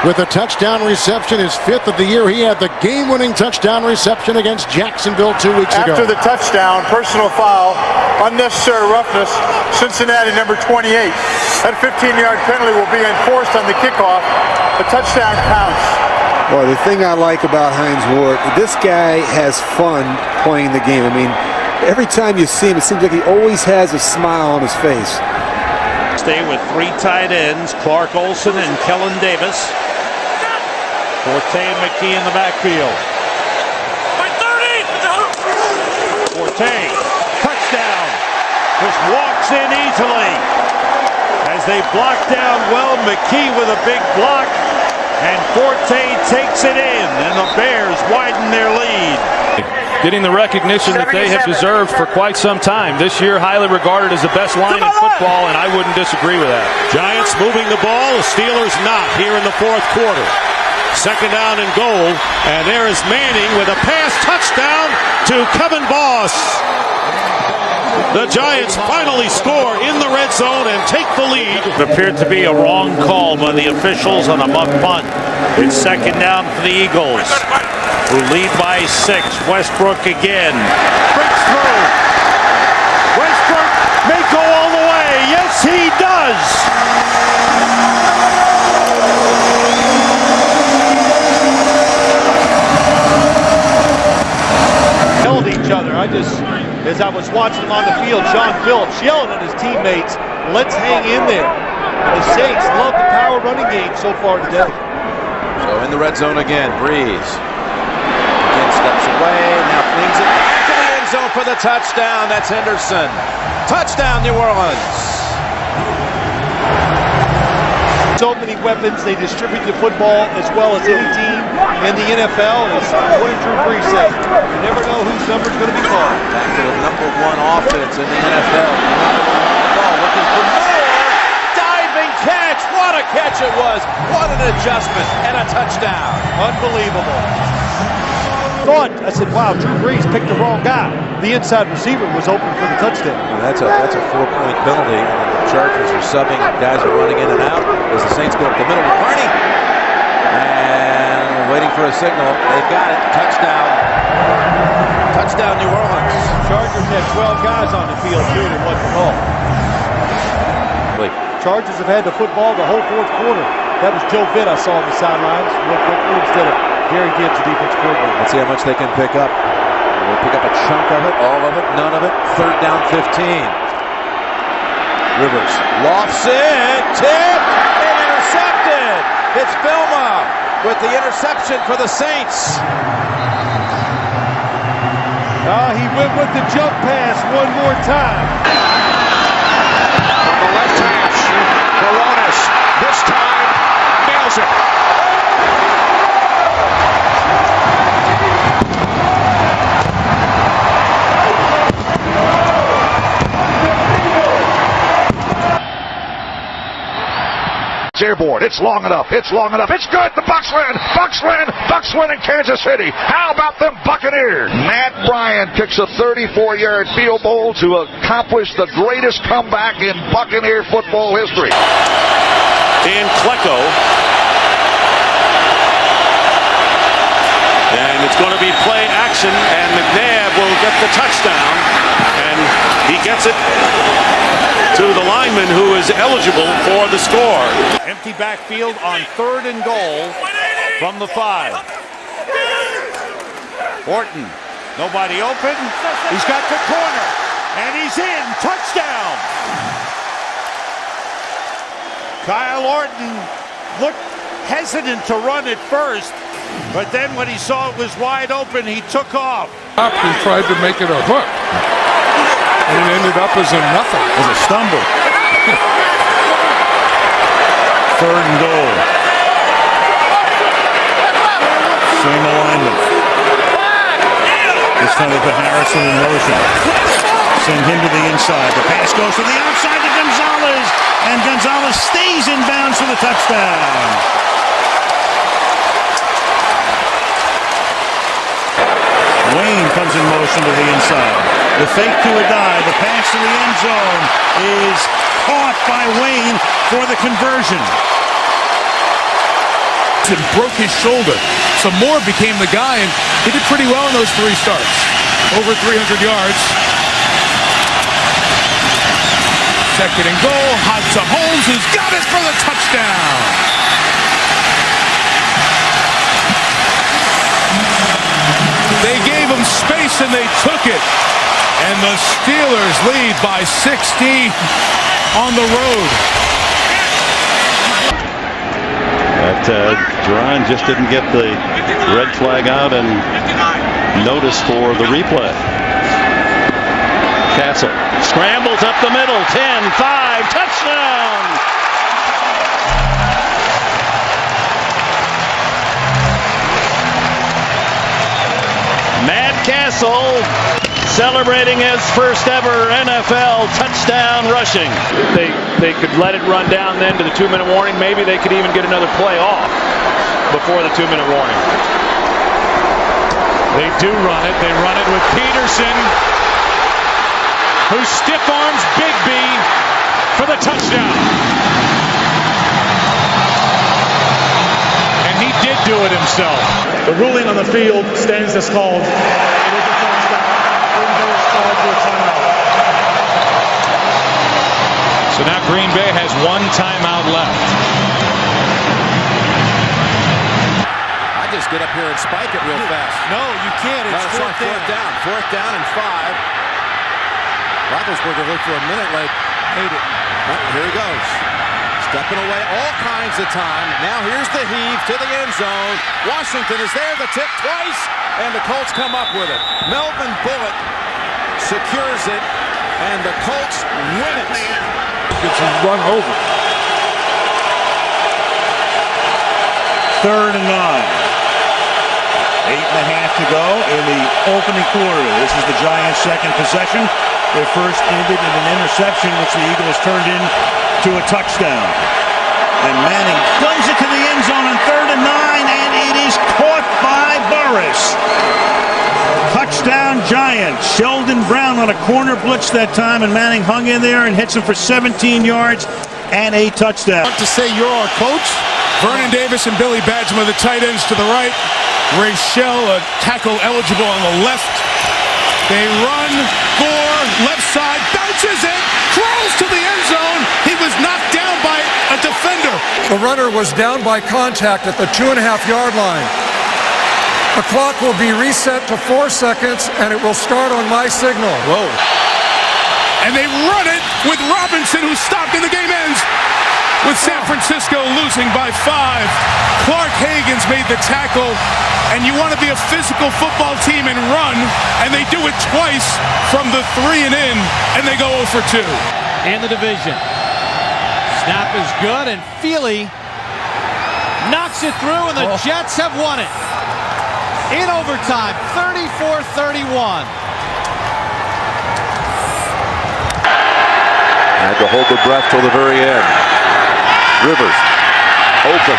S2: with a touchdown reception, his 5th of the year. He had the game-winning touchdown reception against Jacksonville 2 weeks ago.
S5: After the touchdown, personal foul, unnecessary roughness, Cincinnati number 28. That 15-yard penalty will be enforced on the kickoff. The touchdown counts.
S23: Well, the thing I like about Hines Ward, this guy has fun playing the game. I mean, every time you see him, it seems like he always has a smile on his face.
S9: Stay with 3 tight ends, Clark Olson and Kellen Davis. Forte and McKee in the backfield. Forte, touchdown. Just walks in easily. As they block down well, McKee with a big block. And Forte takes it in, and the Bears widen their lead.
S7: Getting the recognition that they have deserved for quite some time. This year, highly regarded as the best line in football, and I wouldn't disagree with that.
S9: Giants moving the ball, the Steelers not here in the 4th quarter. 2nd down and goal, and there is Manning with a pass touchdown to Kevin Boss. The Giants finally score in the red zone and take the lead.
S14: It appeared to be a wrong call by the officials on a muff punt. It's second down for the Eagles, who lead by 6. Westbrook again. Breaks through. Westbrook may go all the way. Yes, he does.
S4: Held each other. As I was watching on the field, John Phillips yelling at his teammates, let's hang in there. The Saints love the power running game so far today.
S18: So in the red zone again, Breeze. Again steps away, now flings it back to the end zone for the touchdown. That's Henderson. Touchdown, New Orleans.
S4: So many weapons, they distribute the football as well as any team in the NFL. As what did Drew Brees say? You never know whose number's going to be called.
S18: Back to the #1 offense in the NFL. Ball looking for more. Diving catch. What a catch it was. What an adjustment and a touchdown.
S4: Unbelievable. I said, wow, Drew Brees picked the wrong guy. The inside receiver was open for the touchdown.
S18: Well, that's a 4-point penalty. The Chargers are subbing. Guys are running in and out as the Saints go up the middle with Barney. And waiting for a signal. They've got it. Touchdown. Touchdown, New Orleans.
S4: Chargers had 12 guys on the field, too, and wasn't called. Chargers have had the football the whole fourth quarter. That was Joe Vitt I saw on the sidelines real quickly instead of Gary Gibbs, the defense coordinator.
S18: Let's see how much they can pick up. They'll pick up a chunk of it, all of it, none of it. Third down 15. Rivers lofts it, tipped, and intercepted. It's Filma with the interception for the Saints.
S4: He went with the jump pass one more time.
S21: From the left hash, Baronis this time nails it. Airborne. It's long enough. It's long enough. It's good. The Bucs win. Bucs win. Bucs win in Kansas City. How about them Buccaneers? Matt Bryant kicks a 34-yard field goal to accomplish the greatest comeback in Buccaneer football history.
S9: And Klecko. And it's going to be play action, and McNabb will get the touchdown. And he gets it to the lineman who is eligible for the score.
S6: Empty backfield on 3rd and goal from the 5. Horton, nobody open. He's got the corner, and he's in. Touchdown. Kyle Orton looked hesitant to run at first, but then when he saw it was wide open, he took off.
S11: Up and tried to make it a hook. And it ended up as a nothing.
S1: As a stumble. 3rd and goal. Same alignment. This time they put Harrison in motion. Send him to the inside. The pass goes to the outside to Gonzalez. And Gonzalez stays in bounds for the touchdown. Wayne comes in motion to the inside. The fake to a dive. The pass to the end zone is caught by Wayne for the conversion.
S11: And broke his shoulder. So Moore became the guy, and he did pretty well in those 3 starts. Over 300 yards. 2nd and goal. Hot to Holmes, who's got it for the touchdown. They gave him space and they took it. And the Steelers lead by 60 on the road.
S14: But Duran just didn't get the red flag out and notice for the replay. Castle scrambles up the middle. 10-5. Touchdown. Matt Castle celebrating his first ever NFL touchdown rushing.
S7: They could let it run down then to the 2-minute warning. Maybe they could even get another play off before the 2-minute warning.
S16: They do run it. They run it with Peterson. who stiff arms Bigby for the touchdown. And he did do it himself.
S4: The ruling on the field stands as called. It is a touchdown. Green Bay is called for a timeout.
S16: So now Green Bay has one timeout left.
S18: I just get up here and spike it real fast.
S4: No, you can't. It's fourth down.
S18: Fourth down and 5. Roethlisberger looked for a minute like, hate it. Oh, here he goes. Stepping away all kinds of time. Now here's the heave to the end zone. Washington is there, the tip twice, and the Colts come up with it. Melvin Bullock secures it, and the Colts win it.
S22: Gets run over.
S1: 3rd and 9. 8.5 to go in the opening quarter. This is the Giants' second possession. Their first ended in an interception, which the Eagles turned into a touchdown. And Manning guns it to the end zone on 3rd and 9, and it is caught by Burris. Touchdown Giants. Sheldon Brown on a corner blitz that time, and Manning hung in there and hits him for 17 yards and a touchdown.
S13: To say you're our coach, Vernon Davis and Billy Badgman, the tight ends to the right. Ray Shell, a tackle eligible on the left. They run, Gore, left side, bounces it, crawls to the end zone. He was knocked down by a defender.
S3: The runner was down by contact at the 2.5-yard line. The clock will be reset to 4 seconds, and it will start on my signal.
S13: Whoa. And they run it with Robinson, who stopped, and the game ends with San Francisco losing by 5. Clark Hagan's made the tackle, and you want to be a physical football team and run, and they do it twice from the 3 and in, and they go 0 for 2.
S8: In the division. Snap is good, and Feely knocks it through, and the Jets have won it. In overtime, 34-31.
S21: Had to hold the breath till the very end. Rivers, open.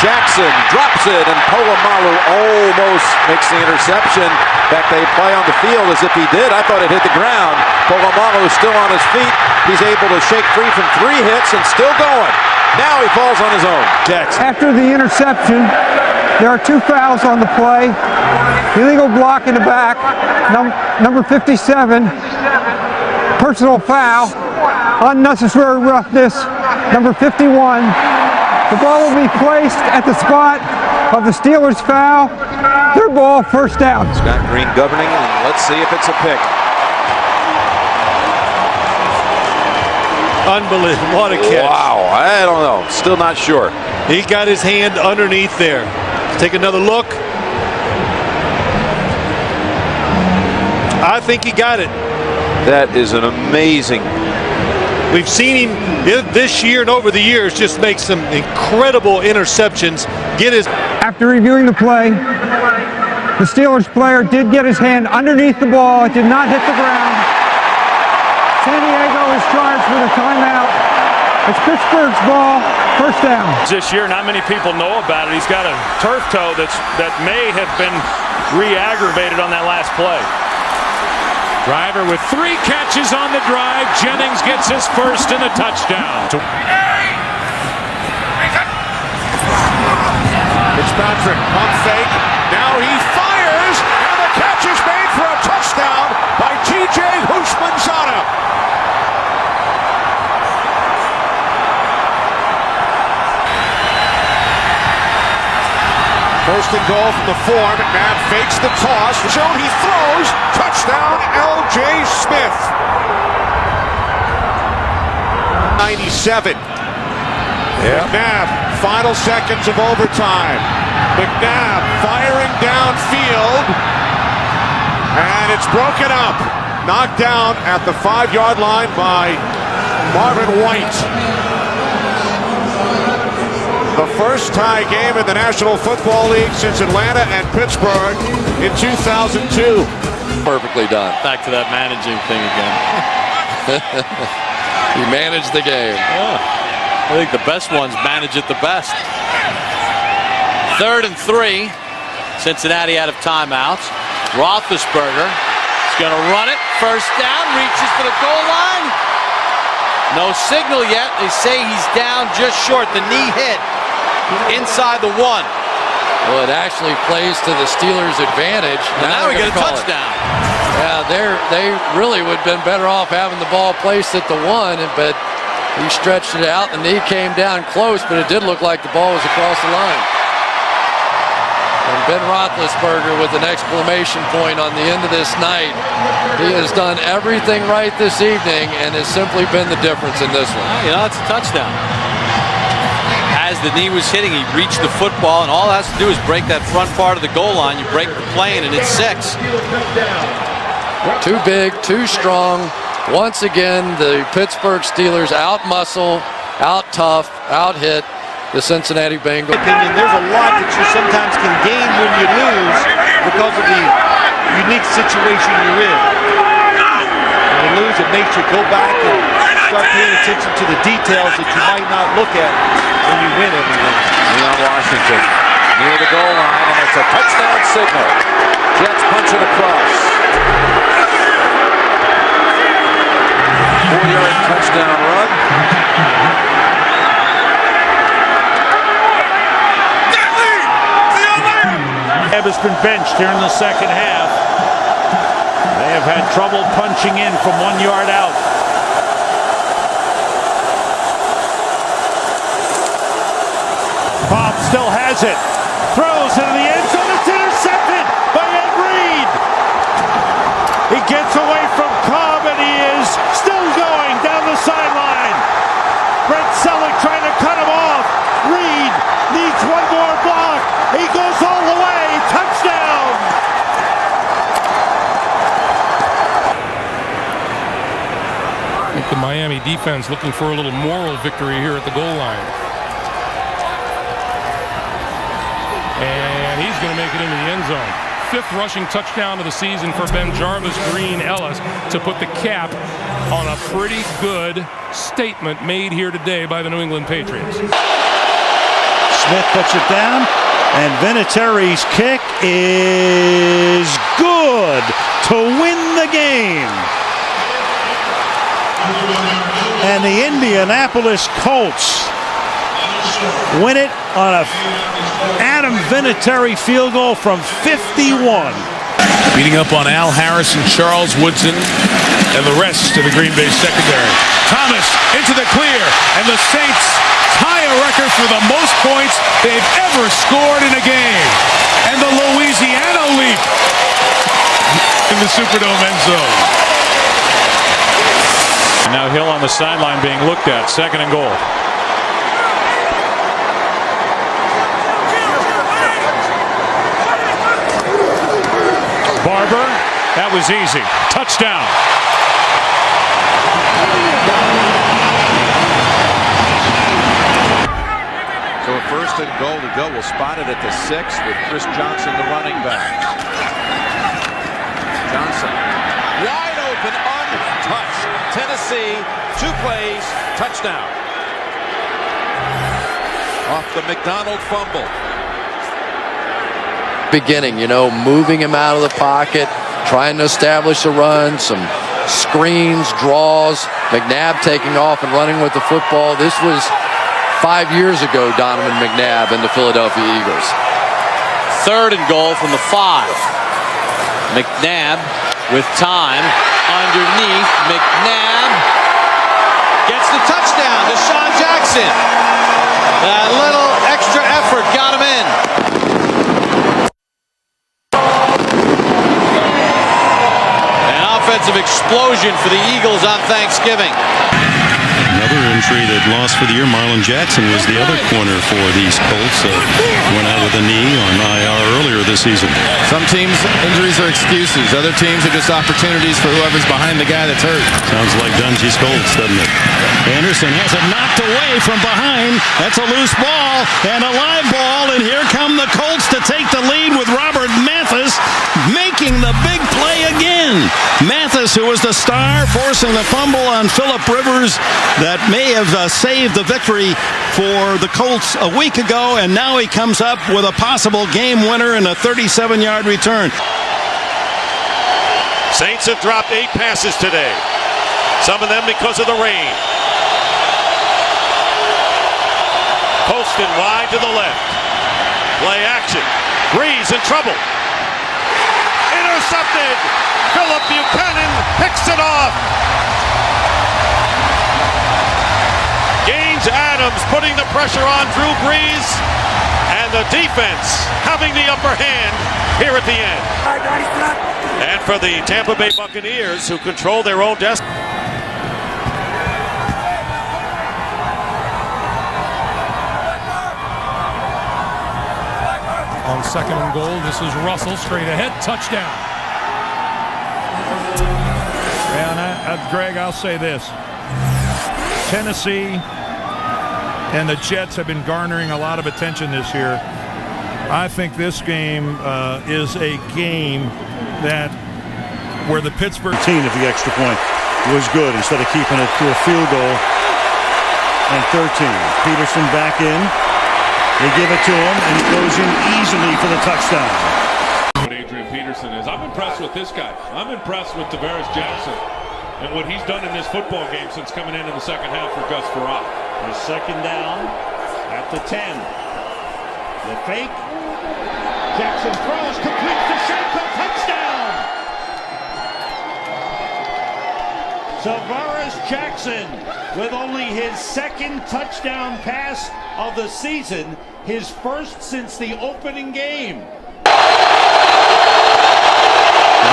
S21: Jackson drops it, and Polamalu almost makes the interception. In fact, they play on the field as if he did. I thought it hit the ground. Polamalu is still on his feet. He's able to shake free from 3 hits and still going. Now he falls on his own. Jackson.
S12: After the interception, there are 2 fouls on the play. Illegal block in the back, number 57. Personal foul. Unnecessary roughness, number 51. The ball will be placed at the spot of the Steelers' foul. Their ball, first down.
S21: Scott Green governing, and let's see if it's a pick.
S4: Unbelievable. What a catch.
S21: Wow, I don't know. Still not sure.
S4: He got his hand underneath there. Take another look. I think he got it.
S21: That is an amazing.
S4: We've seen him this year and over the years just make some incredible interceptions.
S12: After reviewing the play, the Steelers player did get his hand underneath the ball. It did not hit the ground. San Diego is charged with a timeout. It's Pittsburgh's ball, first down.
S7: This year, not many people know about it. He's got a turf toe that may have been re-aggravated on that last play.
S16: Driver with 3 catches on the drive. Jennings gets his first and a touchdown.
S21: Fitzpatrick, pump fake. Now he fires, and the catch is made for a touchdown by T.J. Houshmandzadeh. First and goal from the 4. McNabb fakes the toss. Zone, he throws. Touchdown, L.J. Smith. 97. McNabb, final seconds of overtime. McNabb firing downfield. And it's broken up. Knocked down at the 5-yard line by Marvin White. The first tie game in the National Football League since Atlanta and Pittsburgh in 2002.
S19: Perfectly done. Back to that managing thing again. He managed the game. Yeah. I think the best ones manage it the best.
S10: 3rd and 3. Cincinnati out of timeouts. Roethlisberger is going to run it.
S18: first down, reaches for the goal line. No signal yet. They say he's down just short. The knee hit inside the 1. Well, it actually plays to the Steelers' advantage. Now we get a touchdown. Yeah, they really would have been better off having the ball placed at the 1, but he stretched it out. The knee came down close, but it did look like the ball was across the line. And Ben Roethlisberger with an exclamation point on the end of this night. He has done everything right this evening and has simply been the difference in this one.
S10: You know, it's a touchdown. As the knee was hitting, he reached the football, and all it has to do is break that front part of the goal line. You break the plane, and it's 6.
S18: Too big, too strong. Once again, the Pittsburgh Steelers out-muscle, out-tough, out-hit the Cincinnati Bengals.
S4: There's a lot that you sometimes can gain when you lose because of the unique situation you're in. When you lose, it makes you go back and start paying attention to the details that you might not look at when you win everything.
S21: Leon Washington near the goal line, and it's a touchdown signal. Jets punch it across. 4-yard touchdown run.
S1: Has been benched here in the second half. They have had trouble punching in from 1 yard out. Bob still has it. Throws into the end zone. It's intercepted by Ed Reed. He gets away from Cobb, and he is still going down the sideline. Brett Selleck trying to cut him off. Reed needs one more block. He goes all the way. Touchdown!
S13: I think the Miami defense looking for a little moral victory here at the goal line. And he's going to make it into the end zone. 5th rushing touchdown of the season for Ben Jarvis Green Ellis to put the cap on a pretty good statement made here today by the New England Patriots.
S1: Smith puts it down, and Vinatieri's kick is good to win the game. And the Indianapolis Colts win it on a Adam Vinatieri field goal from 51.
S11: Beating up on Al Harrison, Charles Woodson, and the rest of the Green Bay secondary. Thomas into the clear, and the Saints tie a record for the most points they've ever scored in a game. And the Louisiana leap in the Superdome end zone.
S7: And now Hill on the sideline being looked at. 2nd and goal.
S1: Barber, that was easy. Touchdown.
S21: So a 1st and goal to go. We'll spot it at the 6 with Chris Johnson, the running back. Johnson wide open, untouched. Tennessee, 2 plays, touchdown. Off the McDonald fumble.
S18: Beginning, moving him out of the pocket, trying to establish a run, some screens, draws, McNabb taking off and running with the football. This was 5 years ago, Donovan McNabb and the Philadelphia Eagles.
S10: 3rd and goal from the 5. McNabb with time underneath. McNabb gets the touchdown. Deshaun Jackson. That little extra effort got him in. An offensive explosion for the Eagles on Thanksgiving.
S15: Another injury that lost for the year. Marlon Jackson was the other corner for these Colts. Went out with a knee on IR earlier this season.
S17: Some teams, injuries are excuses. Other teams are just opportunities for whoever's behind the guy that's hurt.
S15: Sounds like Dungy's Colts, doesn't it? Anderson has it knocked away from behind. That's a loose ball and a live ball. And here come the Colts to take the lead with Robert Mathis making the big play again. Mathis, who was the star, forcing the fumble on Phillip Rivers that may have saved the victory for the Colts a week ago, and now he comes up with a possible game winner and a 37-yard return.
S9: Saints have dropped 8 passes today. Some of them because of the rain. Poston wide to the left. Play action. Breeze in trouble. Intercepted. Philip Buchanan picks it off. Gaines Adams putting the pressure on Drew Brees. And the defense having the upper hand here at the end. And for the Tampa Bay Buccaneers, who control their own destiny.
S13: On 2nd and goal, this is Russell straight ahead, touchdown.
S6: And Greg, I'll say this. Tennessee and the Jets have been garnering a lot of attention this year. I think this game is a game that where the Pittsburgh
S1: team of the extra point was good instead of keeping it to a field goal. And 13. Peterson back in. They give it to him, and he goes in easily for the touchdown.
S2: What Adrian Peterson is. I'm impressed with this guy. I'm impressed with Tavares Jackson and what he's done in this football game since coming in the second half for Gus Farrar.
S1: The 2nd down at the 10. The fake. Jackson throws, completes the Shanko, touchdown! Tavares Jackson with only his 2nd touchdown pass of the season, his 1st since the opening game.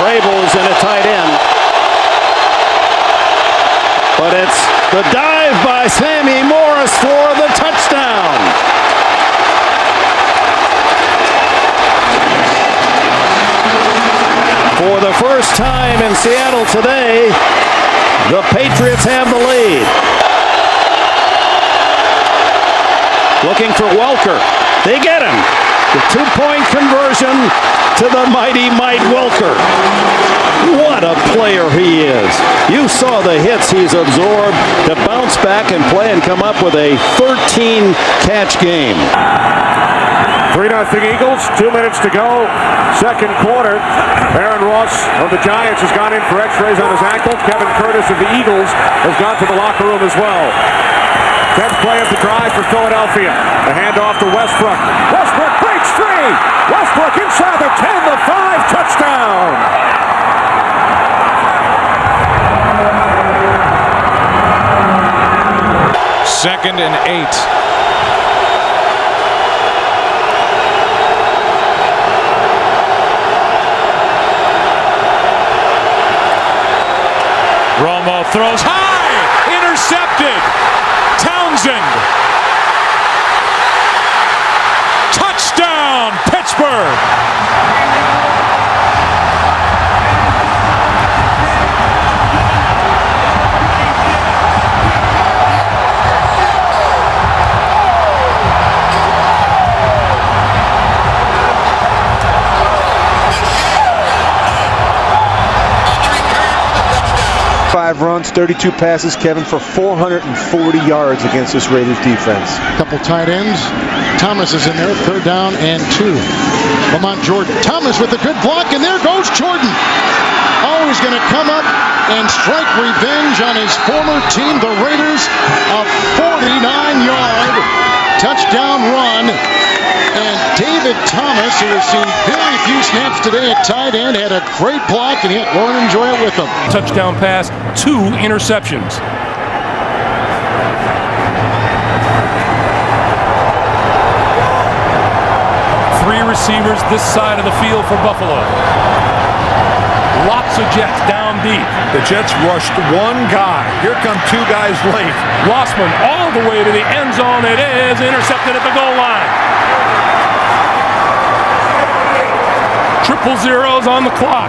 S15: Vrabel's in a tight end. But it's the dive by Sammy Morris for the touchdown. For the first time in Seattle today, the Patriots have the lead. Looking for Welker. They get him. The 2-point conversion to the mighty Mike Welker. What a player he is. You saw the hits he's absorbed to bounce back and play and come up with a 13-catch game.
S21: 3-0 Eagles, 2 minutes to go. 2nd quarter. Aaron Ross of the Giants has gone in for x-rays on his ankle. Kevin Curtis of the Eagles has gone to the locker room as well. 10th play of the drive for Philadelphia. The handoff to Westbrook. Westbrook breaks free. Westbrook inside the 10, the 5, touchdown.
S16: Second and 8. Romo throws high, intercepted. Townsend. Touchdown, Pittsburgh.
S23: Five runs, 32 passes, Kevin, for 440 yards against this Raiders defense.
S5: Couple tight ends. Thomas is in there, 3rd down and 2. Lamont Jordan. Thomas with a good block, and there goes Jordan. Oh, he's going to come up and strike revenge on his former team, the Raiders. A 49-yard touchdown run. And David Thomas, who has seen very few snaps today at tight end, had a great block, and he had Lauren enjoy it with him.
S13: Touchdown pass, 2 interceptions. Three receivers this side of the field for Buffalo. Lots of Jets down deep.
S6: The Jets rushed one guy. Here come 2 guys late.
S13: Rossman all the way to the end zone. It is intercepted at the goal line. 000 on the clock.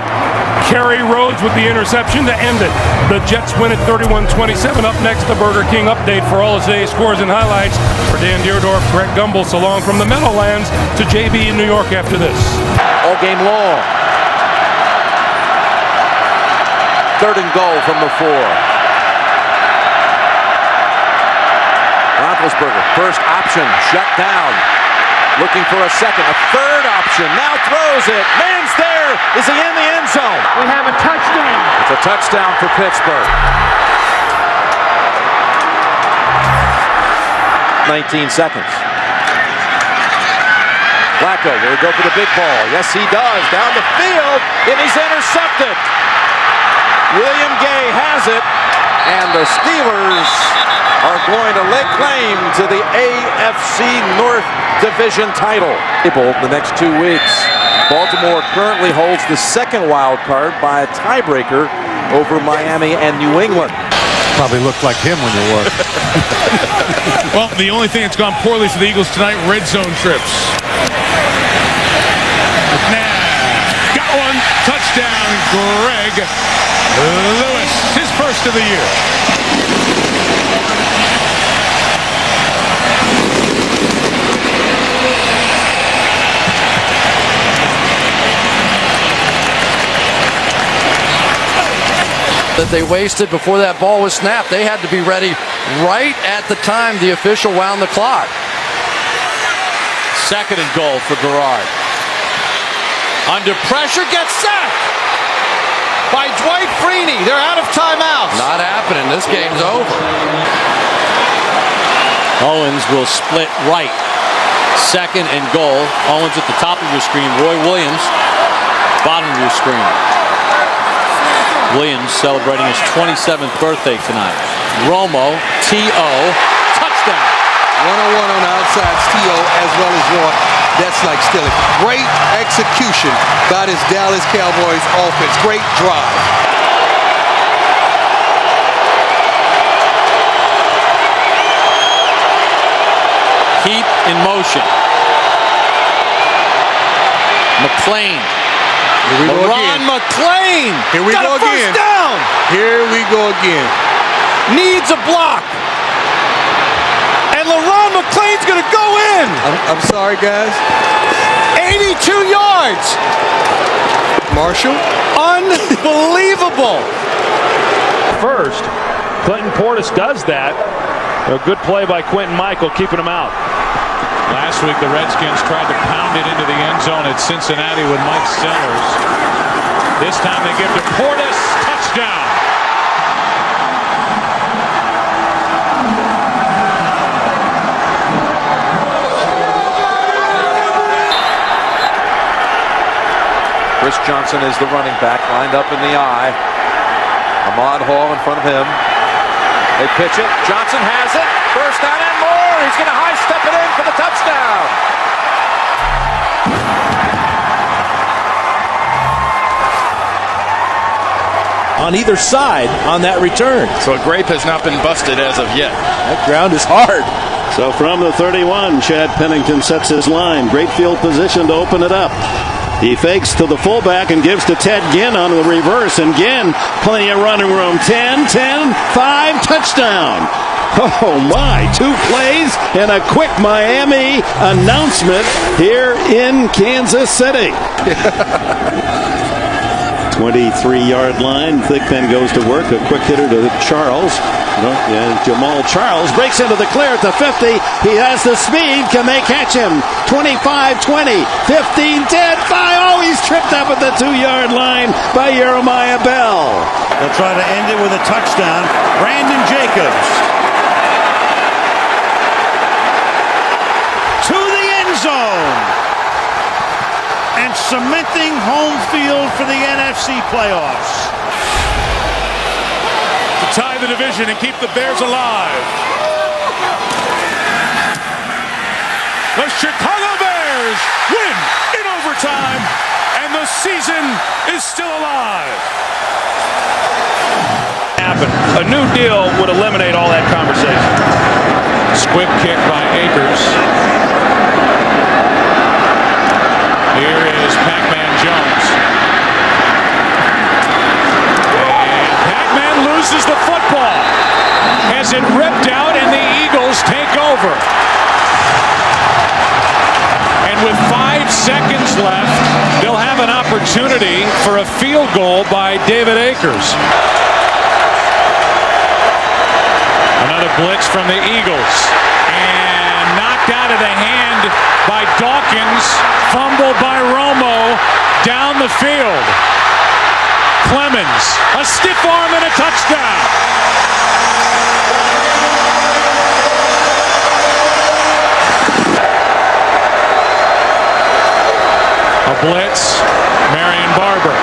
S13: Kerry Rhodes with the interception to end it. The Jets win at 31-27. Up next, the Burger King update for all of today's scores and highlights. For Dan Deerdorf, Greg Gumbel, along from the Meadowlands to JB in New York after this.
S18: All game long. 3rd and goal from the 4. Roethlisberger, first option, shut down. Looking for a second, a 3rd option, now throws it. Man's there. Is he in the end zone?
S12: We have a touchdown.
S18: touchdown for Pittsburgh. 19 seconds. Flacco will go for the big ball. Yes, he does. Down the field, and he's intercepted. William Gay has it, and the Steelers are going to lay claim to the AFC North Division title. The next 2 weeks, Baltimore currently holds the second wild card by a tiebreaker over Miami and New England.
S14: Probably looked like him when you were.
S13: Well, the only thing that's gone poorly for the Eagles tonight, red zone trips. Got one. Touchdown, Greg Lewis. His first of the year.
S20: That they wasted before that ball was snapped. They had to be ready right at the time the official wound the clock.
S10: 2nd and goal for Garrard. Under pressure, gets sacked by Dwight Freeney. They're out of timeouts.
S20: Not happening. This game's over.
S10: Owens will split right. 2nd and goal. Owens at the top of your screen. Roy Williams, bottom of your screen. Williams celebrating his 27th birthday tonight. Romo, T.O., touchdown.
S22: 101 on the outsides, T.O. as well as Roy. That's like stealing. Great execution by this Dallas Cowboys offense. Great drive.
S10: Keep in motion. McClain.
S22: Here we go again.
S10: McClain.
S22: Here we go again.
S10: Down.
S22: Here we go again.
S10: Needs a block. And LaRon McClain's going to go in.
S22: I'm sorry, guys.
S10: 82 yards.
S22: Marshall.
S10: Unbelievable.
S7: First, Clinton Portis does that. A good play by Quentin Michael, keeping him out.
S16: Last week, the Redskins tried to pound it into the end zone at Cincinnati with Mike Sellers. This time they give to Portis. Touchdown.
S18: Chris Johnson is the running back, lined up in the eye. Ahmad Hall in front of him. They pitch it. Johnson has it. First down and more. He's going to high step it in for the touchdown.
S9: On either side on that return.
S17: So a grape has not been busted as of yet.
S9: That ground is hard.
S15: So from the 31, Chad Pennington sets his line. Great field position to open it up. He fakes to the fullback and gives to Ted Ginn on the reverse. And Ginn, plenty of running room. 10, 5, touchdown. Oh my, 2 plays and a quick Miami announcement here in Kansas City. 23-yard line. Thigpen goes to work. A quick hitter to Charles. And Jamal Charles breaks into the clear at the 50. He has the speed. Can they catch him? 25, 20, 15, 10, 5. Oh, he's tripped up at the 2-yard line by Jeremiah Bell.
S1: They'll try to end it with a touchdown. Brandon Jacobs. To the end zone. And cementing home field for the NFC playoffs.
S13: To tie the division and keep the Bears alive. The Chicago Bears win in overtime, and the season is still alive.
S7: A new deal would eliminate all that conversation.
S16: Squib kick by Akers. Here is Pac-Man Jones. And Pac-Man loses the football. Has it ripped out, and the Eagles take over. And with 5 seconds left, they'll have an opportunity for a field goal by David Akers. Another blitz from the Eagles. And knocked out of the hand by Dawkins. Fumble by Romo down the field. Clemens, a stiff arm and a touchdown. A blitz. Marion Barber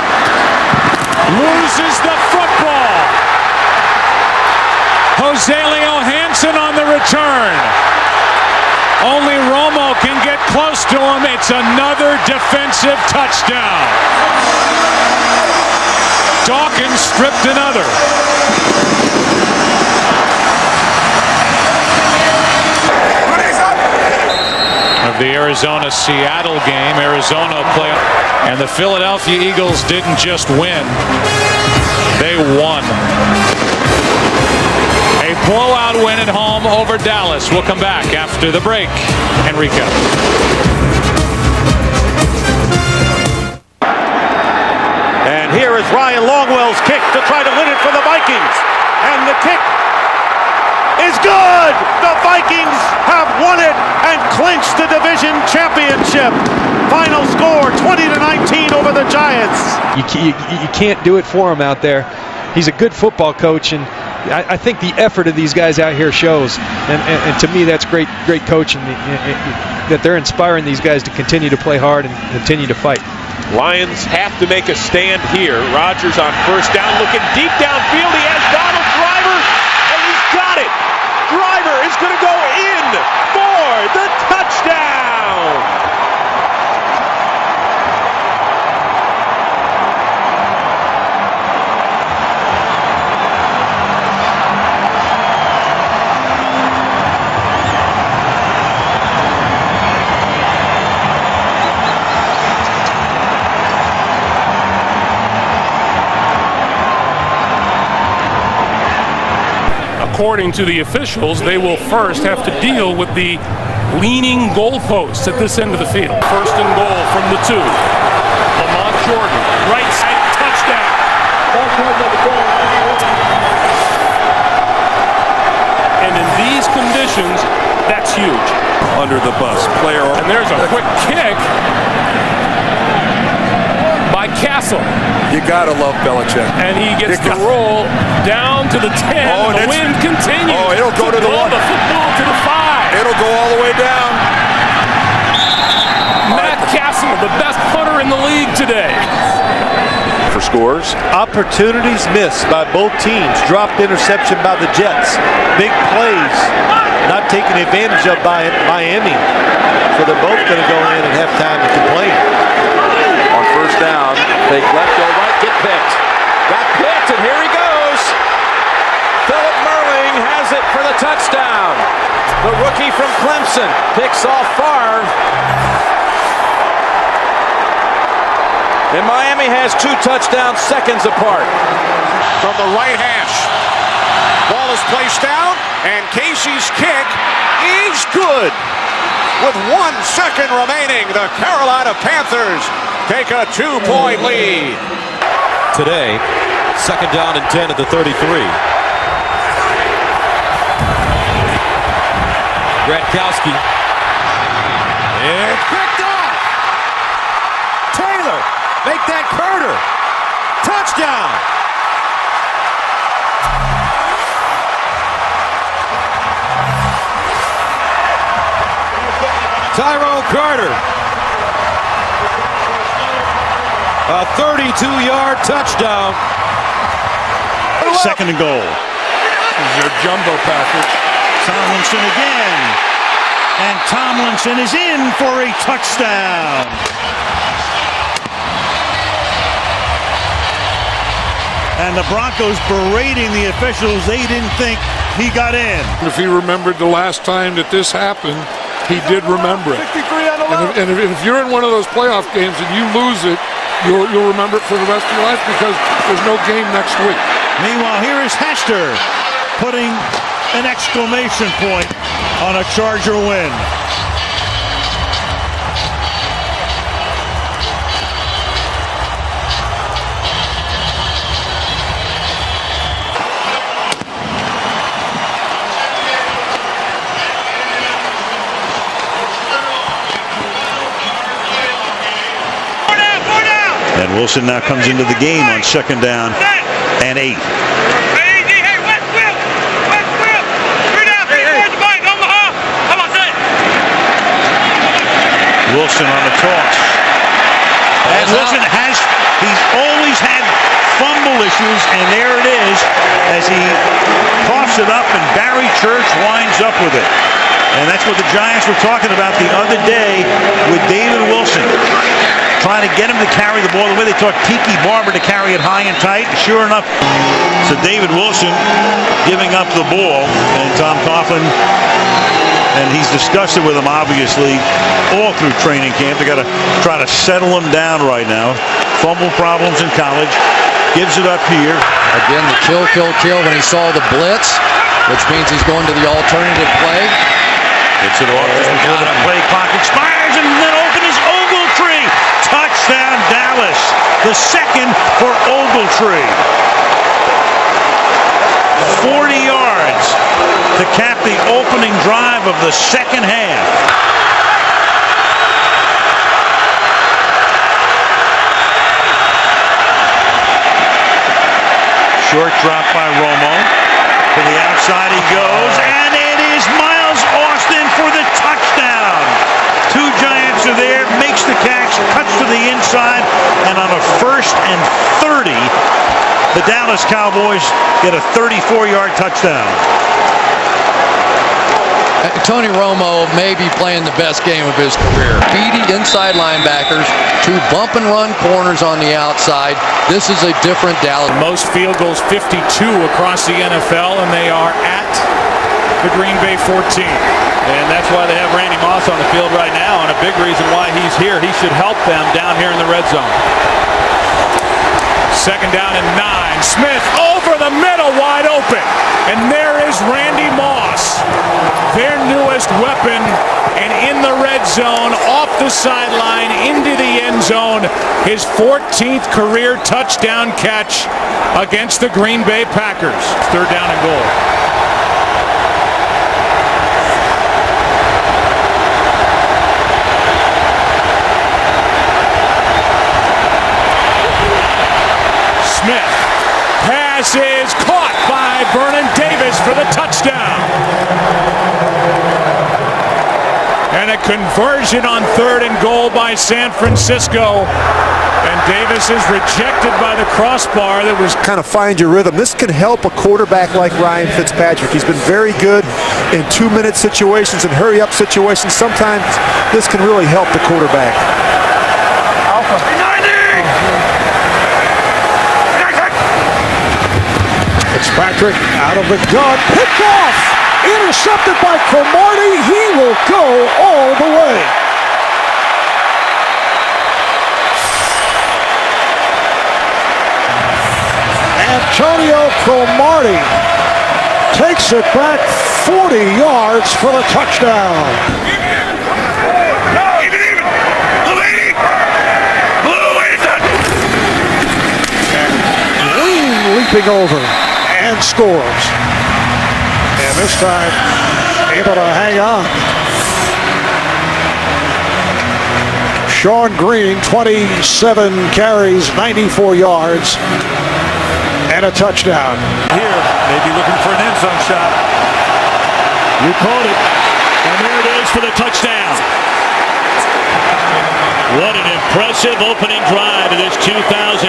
S16: loses the football. Jose Leo Hansen on the return. Only Romo can get close to him. It's another defensive touchdown. Dawkins stripped another. Of the Arizona-Seattle game, Arizona play, and the Philadelphia Eagles didn't just win, they won. A blowout win at home over Dallas. We'll come back after the break. Enrico.
S9: And here is Ryan Longwell's kick to try to win it for the Vikings. And the kick is good! The Vikings have won it and clinched the division championship. Final score 20-19 over the Giants.
S3: You can't do it for him out there. He's a good football coach, and I think the effort of these guys out here shows. And to me, that's great coaching, that they're inspiring these guys to continue to play hard and continue to fight.
S9: Lions have to make a stand here. Rodgers on first down, looking deep downfield. He has Donald Driver, and he's got it. Driver is going to go in for the touchdown.
S13: According to the officials, they will first have to deal with the leaning goalposts at this end of the field. First and goal from the 2. Lamont Jordan, right side, touchdown. And in these conditions, that's huge. Under the bus, player. And there's a quick kick by Castle.
S14: You gotta love Belichick.
S13: And he gets the roll down to the 10.
S14: Oh,
S13: the wind continues.
S14: Oh, it'll go to the 1.
S13: The football to the 5.
S14: It'll go all the way down.
S13: Matt Castle, the best punter in the league today.
S9: For scores.
S4: Opportunities missed by both teams. Dropped interception by the Jets. Big plays not taken advantage of by Miami. So they're both going to go in at halftime and complain.
S18: On first down, fake left, go right, get picked. Got picked, and here he goes. Philip Merling has it for the touchdown. The rookie from Clemson picks off Favre. And Miami has 2 touchdowns seconds apart.
S21: From the right hash. Ball is placed down, and Casey's kick is good. With 1 second remaining, the Carolina Panthers take a 2-point lead.
S18: Today, second down and 10 at the 33. Gradkowski. It's picked off. Taylor, make that Carter. Touchdown. Tyrone Carter. A 32-yard touchdown.
S1: Second and goal.
S6: This is your jumbo package.
S1: Tomlinson again. And Tomlinson is in for a touchdown. And the Broncos berating the officials. They didn't think he got in.
S8: If he remembered the last time that this happened, he did remember it. And if you're in one of those playoff games and you lose it, you'll remember it for the rest of your life because there's no game next week.
S1: Meanwhile, here is Hester putting an exclamation point on a Charger win. And Wilson now comes into the game on 2nd down and 8. Wilson on the toss. And Wilson he's always had fumble issues, and there it is as he coughs it up, and Barry Church winds up with it. And that's what the Giants were talking about the other day with David Wilson, trying to get him to carry the ball the way they taught Tiki Barber to carry it high and tight. Sure enough, so David Wilson giving up the ball, and Tom Coughlin, and he's discussed it with him obviously all through training camp. They got to try to settle him down right now. Fumble problems in college. Gives it up here.
S20: Again, the kill when he saw the blitz, which means he's going to the alternative play.
S1: Gets it off just before the play clock expires, and then open is Ogletree. Touchdown Dallas. The second for Ogletree. 40 yards to cap the opening drive of the second half. Short drop by Romo. To the outside he goes, and it is Miles Austin for the touchdown. 2 Giants are there, makes the catch, cuts to the inside, and on a 1st and 30, the Dallas Cowboys get a 34-yard touchdown.
S20: Tony Romo may be playing the best game of his career. Speedy inside linebackers, 2 bump and run corners on the outside. This is a different Dallas.
S16: Most field goals, 52 across the NFL, and they are at the Green Bay 14. And that's why they have Randy Moss on the field right now, and a big reason why he's here. He should help them down here in the red zone. 2nd down and 9. Smith over the middle, wide open. And there is Randy Moss, their newest weapon, and in the red zone, off the sideline, into the end zone, his 14th career touchdown catch against the Green Bay Packers. 3rd down and goal. Smith. Pass is caught by Vernon Davis for the touchdown. And a conversion on 3rd and goal by San Francisco. And Davis is rejected by the crossbar. That was
S23: kind of find your rhythm. This can help a quarterback like Ryan Fitzpatrick. He's been very good in 2-minute situations and hurry-up situations. Sometimes this can really help the quarterback.
S2: Fitzpatrick out of the gun, picked off, intercepted by Cromartie. He will go all the way. Antonio Cromartie takes it back 40 yards for the touchdown. Leaping over and scores. And this time able to hang on. Sean Green, 27 carries, 94 yards, and a touchdown.
S6: Here, maybe looking for an end zone shot. You called it. And there it is for the touchdown.
S11: What an impressive opening drive of this 2012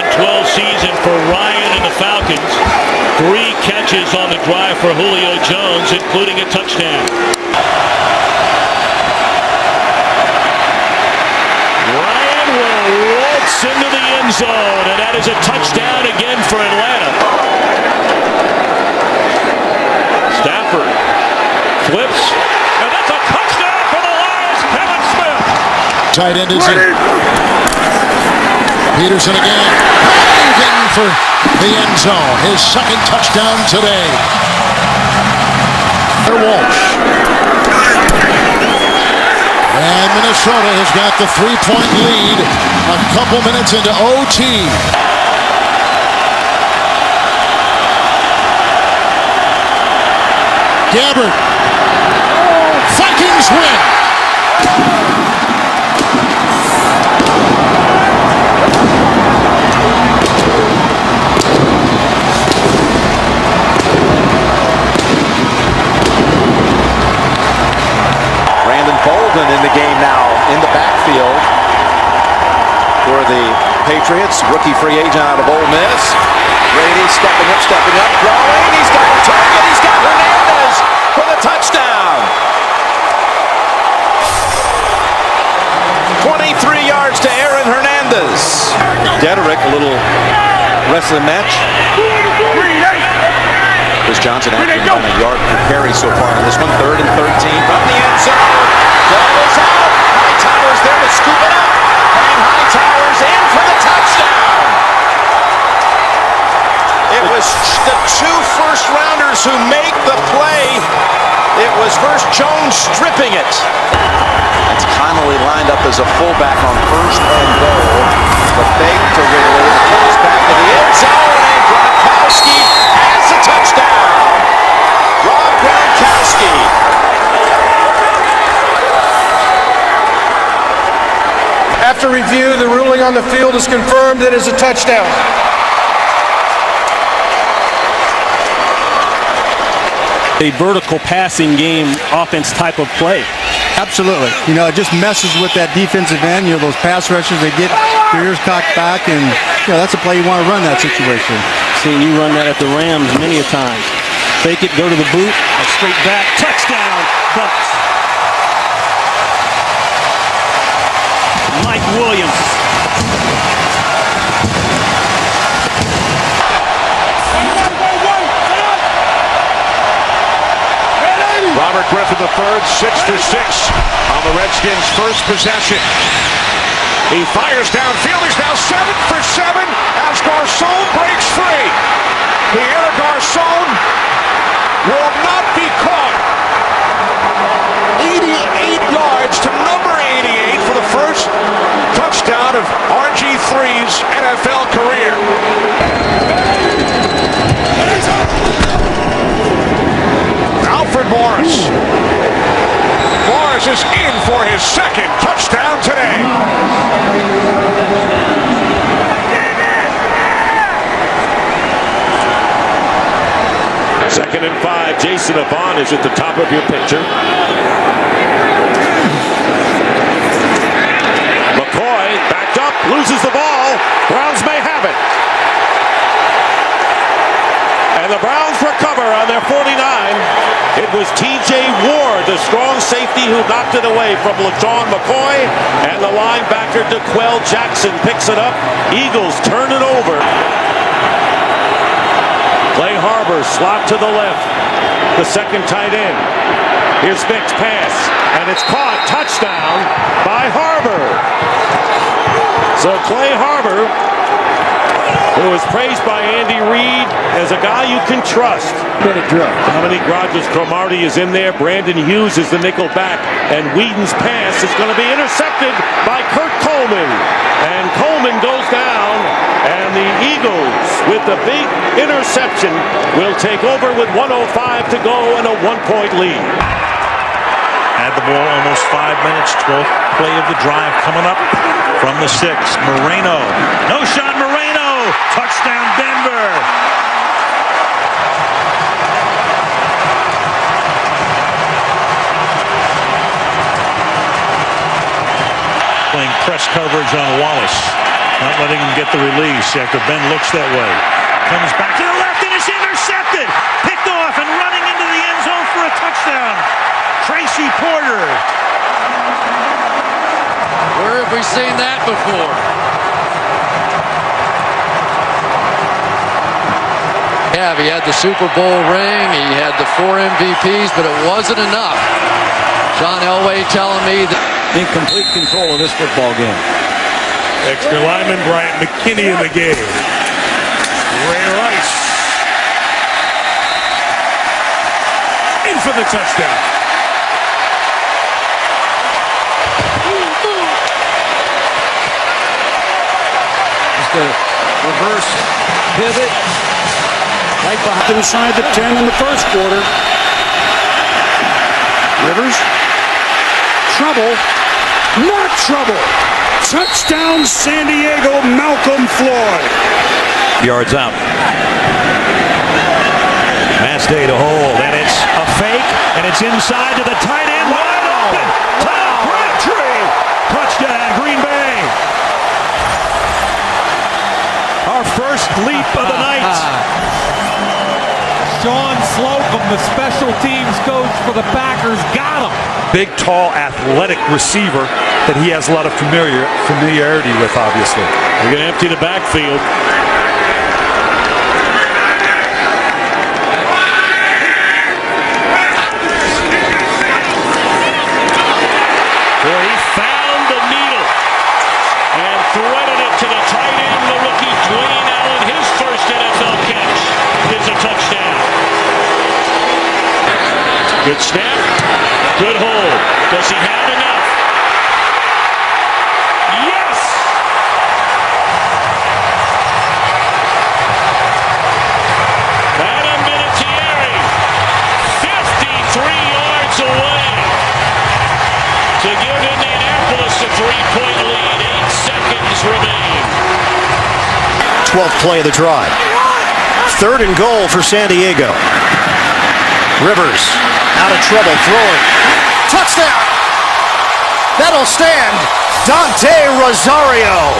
S11: season for Ryan and the Falcons. 3 catches on the drive for Julio Jones, including a touchdown. Ryan will waltz into the end zone, and that is a touchdown again for Atlanta. Stafford flips, and that's a touchdown for the Lions. Kevin Smith.
S5: Tight end is in. Peterson again. Getting for the end zone. His 2nd touchdown today. Walsh. And Minnesota has got the 3-point lead a couple minutes into OT. Gabbard. Vikings win.
S18: Patriots. Rookie free agent out of Ole Miss. Brady stepping up, throwing. He's got a target. He's got Hernandez for the touchdown. 23 yards to Aaron Hernandez. Dederick, a little rest of the match. Chris Johnson actually on a yard per carry so far on this one. 3rd and 13 from the end zone. Goes out. Hightower's there to scoop it up. And Hightower's in for the touchdown. It was the 2 first-rounders who make the play. It was first Jones stripping it. That's Connolly lined up as a fullback on 1st and goal. The fake to Ridley. It comes back to the end zone, and Gronkowski has the touchdown. Rob Gronkowski.
S12: After review, the ruling on the field is confirmed. It is a touchdown.
S19: A vertical passing game offense type of play.
S22: Absolutely. You know, it just messes with that defensive end. You know, those pass rushers, they get their ears cocked back, and, you know, that's a play you want to run that situation.
S19: Seeing you run that at the Rams many a time. Fake it, go to the boot, straight back, touchdown, Bucks. Mike Williams.
S21: Robert Griffin III, 6 for 6 on the Redskins' first possession. He fires downfield. He's now 7 for 7 as Garcon breaks free. Pierre Garcon will not be caught. 88 yards to number 88 for the first touchdown of RG3's NFL career. Alfred Morris. Morris is in for his second touchdown today. Second and 5. Jason Avant is at the top of your picture. McCoy backed up, loses the ball. Browns may have it. And the Browns recover on their 49. It was T.J. Ward, the strong safety, who knocked it away from LaShawn McCoy. And the linebacker, DeQuell Jackson, picks it up. Eagles turn it over. Clay Harbor slot to the left. The second tight end. Here's Vick's pass. And it's caught. Touchdown by Harbor. So Clay Harbor, who was praised by Andy Reid as a guy you can trust. Dominique Rodgers-Cromartie is in there. Brandon Hughes is the nickel back. And Whedon's pass is going to be intercepted by Kurt Coleman. And Coleman goes down. And the Eagles, with the big interception, will take over with 1:05 to go and a 1-point lead.
S24: Had the ball almost 5 minutes. 12th play of the drive coming up from the 6. Moreno. No shot, Moreno. Touchdown, Denver. Playing press coverage on Wallace. Not letting him get the release after Ben looks that way. Comes back to the left and is intercepted. Picked off and running into the end zone for a touchdown. Tracy Porter.
S20: Where have we seen that before? Yeah, he had the Super Bowl ring, he had the 4 MVPs, but it wasn't enough. John Elway telling me that
S24: in complete control of this football game.
S6: Extra lineman Bryant McKinney in the game. Ray Rice in for the touchdown.
S2: Just a reverse pivot right behind inside the 10 in the first quarter. Rivers. Trouble. Not trouble. Touchdown, San Diego, Malcolm Floyd.
S24: Yards out. Mass day to hold, and it's a fake, and it's inside to the tight end. Wide open. Tom Crabtree. Touchdown, Green Bay.
S1: leap of the night.
S13: Sean Slocum, the special teams coach for the Packers, got him.
S24: Big, tall, athletic receiver that he has a lot of familiarity with, obviously.
S11: They're going to empty the backfield. Boy, he found the needle and threaded it to the tight end, the rookie Dwayne Allen. His first NFL catch is a touchdown. Good snap, good hold. Does he have enough? Yes! Adam Vinatieri, 53 yards away to give Indianapolis a 3-point lead. 8 seconds remain.
S7: 12th play of the drive. 3rd and goal for San Diego. Rivers out of trouble, throwing. Touchdown! That'll stand. Dante Rosario.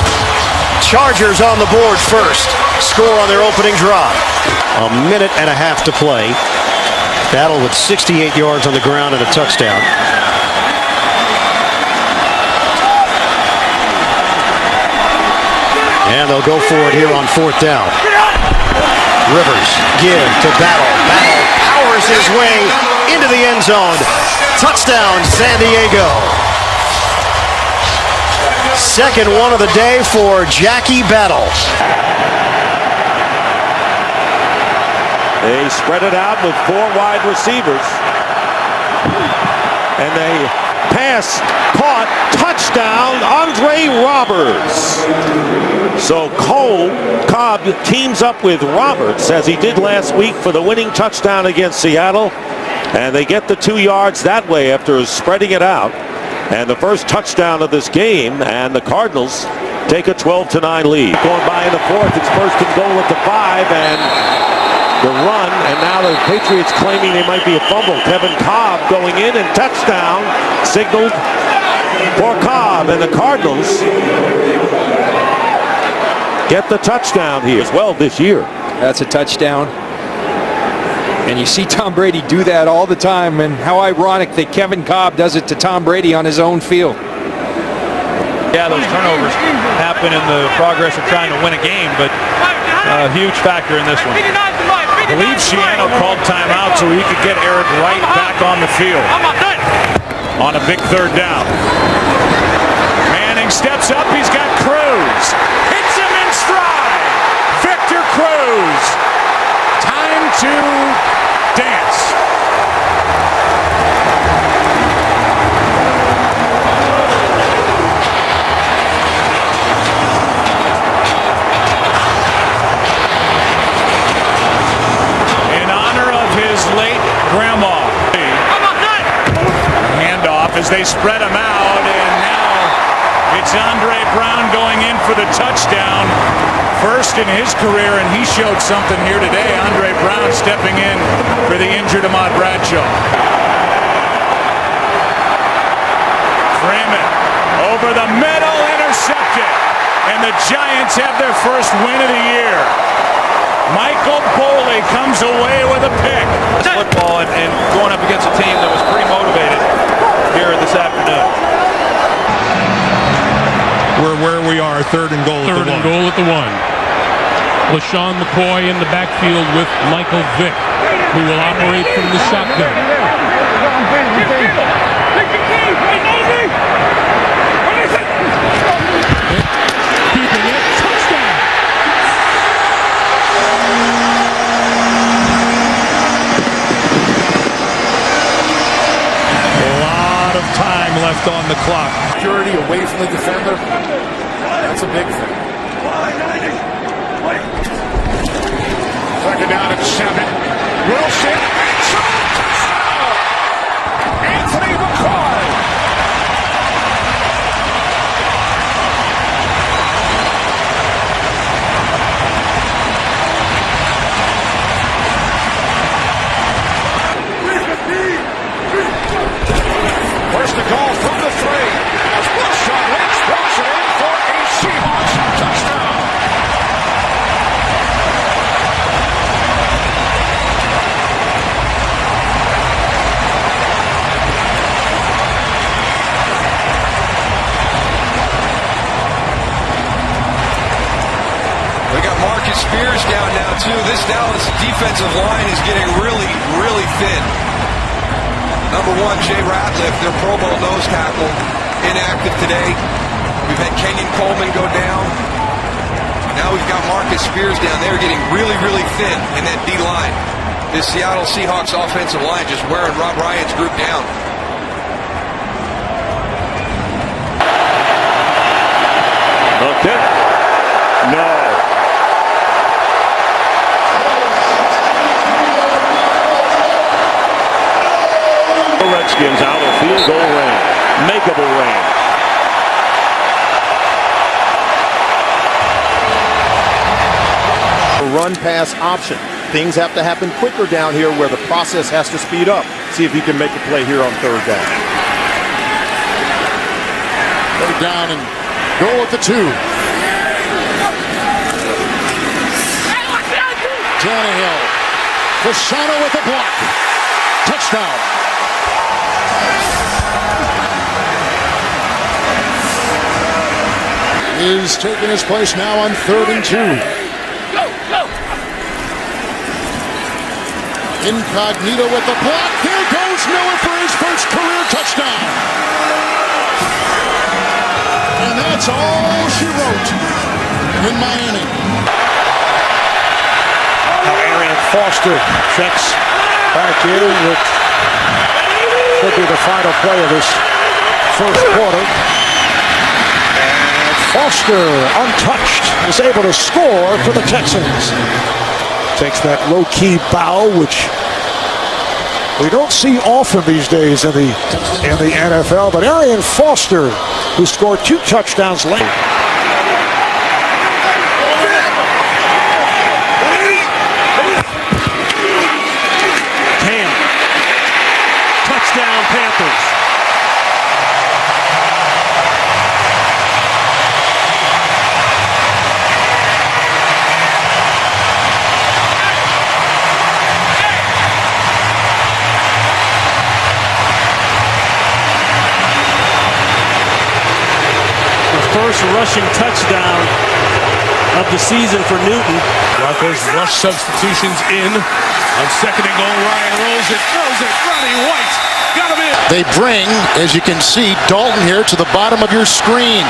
S7: Chargers on the board first. Score on their opening drive. A minute and a half to play. Battle with 68 yards on the ground and a touchdown. And they'll go for it here on 4th down. Rivers give to Battle. Battle powers his way into the end zone. Touchdown, San Diego. Second one of the day for Jackie Battle.
S9: They spread it out with 4 wide receivers. And they pass, caught, touchdown, Andre Roberts. So Cobb teams up with Roberts, as he did last week, for the winning touchdown against Seattle. And they get the 2 yards that way after spreading it out. And the first touchdown of this game, and the Cardinals take a 12-9 lead. Going by in the 4th, it's 1st and goal at the 5, and the run, and now the Patriots claiming they might be a fumble. Kevin Cobb going in, and touchdown signaled for Cobb, and the Cardinals get the touchdown here as well this year.
S10: That's a touchdown. And you see Tom Brady do that all the time, and how ironic that Kevin Cobb does it to Tom Brady on his own field.
S3: Yeah, those turnovers happen in the progress of trying to win a game, but a huge factor in this one.
S11: I believe Shiano called timeout so he could get Eric Wright back on the field on a big 3rd down. Manning steps up. He's got Cruz. Hits him in stride. Victor Cruz. Time to dance. Late grandma. Handoff as they spread him out, and now it's Andre Brown going in for the touchdown. First in his career, and he showed something here today. Andre Brown stepping in for the injured Ahmad Bradshaw. Freeman over the middle, intercepted, and the Giants have their first win of the year. Michael Boley comes away with a pick.
S3: Football and going up against a team that was pretty motivated here this afternoon.
S13: We're where we are, 3rd and goal at the 1. 3rd and goal at the 1. LaShawn McCoy in the backfield with Michael Vick, who will operate from the shotgun. Keeping it, touchdown!
S6: Time left on the clock.
S5: Security away from the defender. That's a big thing.
S6: 2nd down and 7. Wilson. Anthony McCoy. First to goal from the 3. As Wilson Lynch walks it in for a Seahawks touchdown.
S4: this Dallas defensive line is getting really, really thin. Number one, Jay Ratliff, their Pro Bowl nose tackle, inactive today. We've had Kenyon Coleman go down. Now we've got Marcus Spears down there getting really, really thin in that D-line. This Seattle Seahawks offensive line just wearing Rob Ryan's group down.
S9: Okay. No. The Redskins out of field goal range. Makeable range.
S7: Run pass option. Things have to happen quicker down here where the process has to speed up. See if he can make a play here on third down.
S5: Third down and go with the 2. Tannehill. Fasano with a block. Touchdown. Is taking his place now on 3rd and 2. Incognito with the block. There goes Miller for his first career touchdown. And that's all she wrote in Miami.
S2: Now Arian Foster checks back in with should be the final play of this first quarter. And Foster, untouched, is able to score for the Texans. Takes that low-key bow, which we don't see often these days in the NFL. But Arian Foster, who scored 2 touchdowns late.
S1: Cam. Touchdown Panthers. First rushing touchdown of the season for Newton.
S13: Broncos rush substitutions in on 2nd and goal. Ryan rolls it, throws it. Ronnie White got him in.
S5: They bring, as you can see, Dalton here to the bottom of your screen.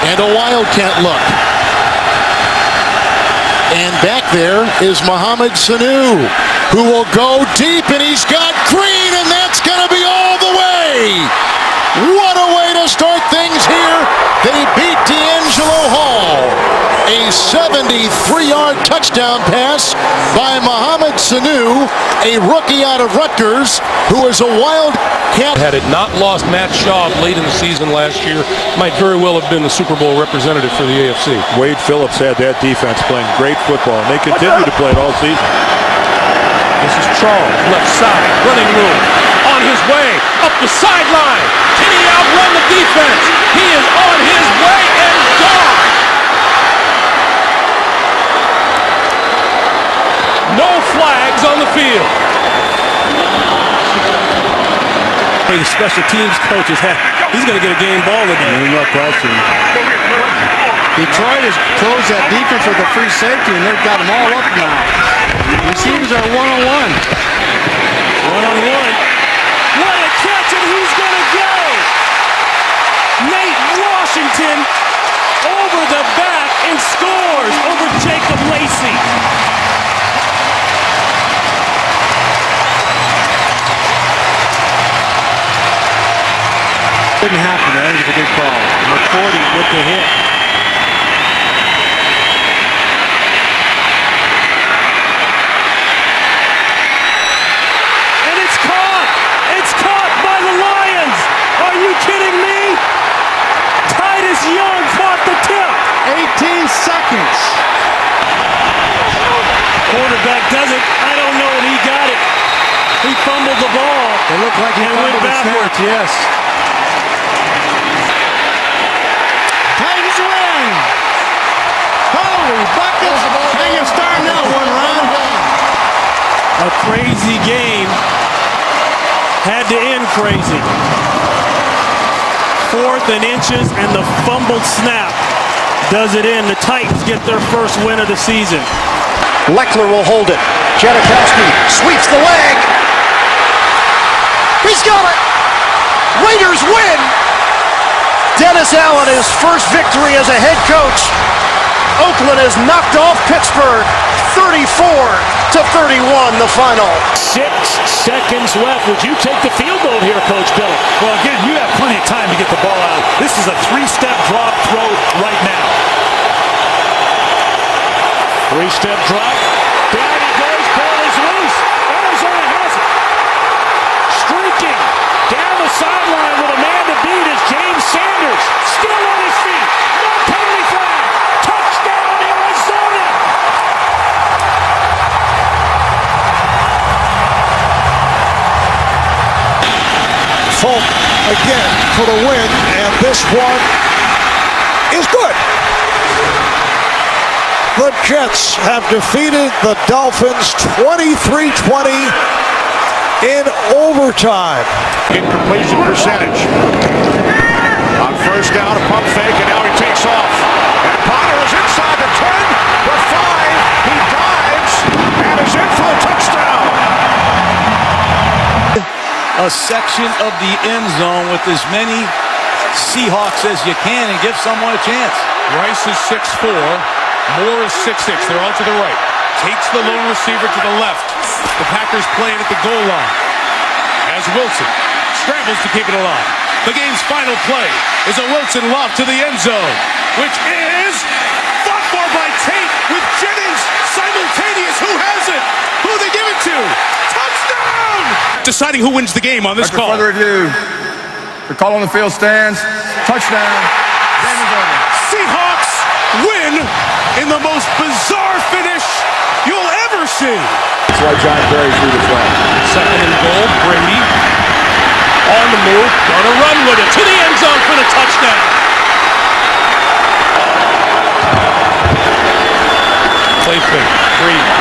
S5: And a wildcat look. And back there is Mohamed Sanu, who will go deep, and he's got Green, and that's going to be all the way. What a way to start things here. They beat D'Angelo Hall. A 73-yard touchdown pass by Mohamed Sanu, a rookie out of Rutgers, who is a wildcat.
S14: Had it not lost Matt Schaub late in the season last year, might very well have been the Super Bowl representative for the AFC.
S24: Wade Phillips had that defense playing great football, and they continue to play it all season.
S14: This is Charles, left side, running room, on his way, up the sideline. Can he outrun the defense? He is on his way and gone. No flags on the field.
S19: The special teams coaches he's going to get a game ball today.
S22: No question. Detroit has closed that defense with a free safety, and they've got them all up now. Receivers are one-on-one.
S1: One-on-one. What a catch, and he's going to go! Nate Washington over the back and scores over Jacob Lacey.
S22: Didn't happen. That was a good call. McCourty with the hit.
S1: And it's caught! It's caught by the Lions! Are you kidding me? Titus Young caught the tip!
S22: 18 seconds.
S1: Quarterback does it. I don't know if he got it. He fumbled the ball.
S22: It looked like he
S1: went backwards.
S22: Yes. Titans win. Holy buckets. How you starting that one, Ron?
S1: A crazy game. Had to end crazy. 4th and inches, and the fumbled snap does it in. The Titans get their first win of the season.
S7: Leckler will hold it. Janikowski sweeps the leg. He's got it. Raiders win. Dennis Allen, his first victory as a head coach. Oakland has knocked off Pittsburgh 34-31 the final.
S14: 6 seconds left. Would you take the field goal here, Coach Bill?
S6: Well, again, you have plenty of time to get the ball out. This is a 3-step drop throw right now.
S14: 3-step drop. Down he goes. Ball is loose. Arizona has it. Streaking down the sideline with a man to beat is James Sanders. Still on his feet. No penalty flag. Touchdown, Arizona.
S2: Folk again for the win, and this one is good. The Jets have defeated the Dolphins 23-20 in overtime.
S21: Incompletion percentage. On first down, a pump fake, and now he takes off. And Potter is inside the 10, the 5. He dives and is in for a touchdown.
S8: A section of the end zone with as many Seahawks as you can and give someone a chance.
S11: Rice is 6'4". Moore is 6'6". They're all to the right. Takes the lone receiver to the left. The Packers play it at the goal line. As Wilson scrambles to keep it alive. The game's final play is a Wilson lob to the end zone, which is fought for by Tate with Jennings simultaneous. Who has it? Who they give it to? Touchdown! Deciding who wins the game on this call.
S15: Further review. The call on the field stands. Touchdown. Game is over.
S11: Seahawks win in the most bizarre finish you'll ever see.
S15: That's why John Barry threw the flag.
S14: Second and goal. Brady on the move. Gonna run with it to the end zone for the touchdown. Play fake. Brady.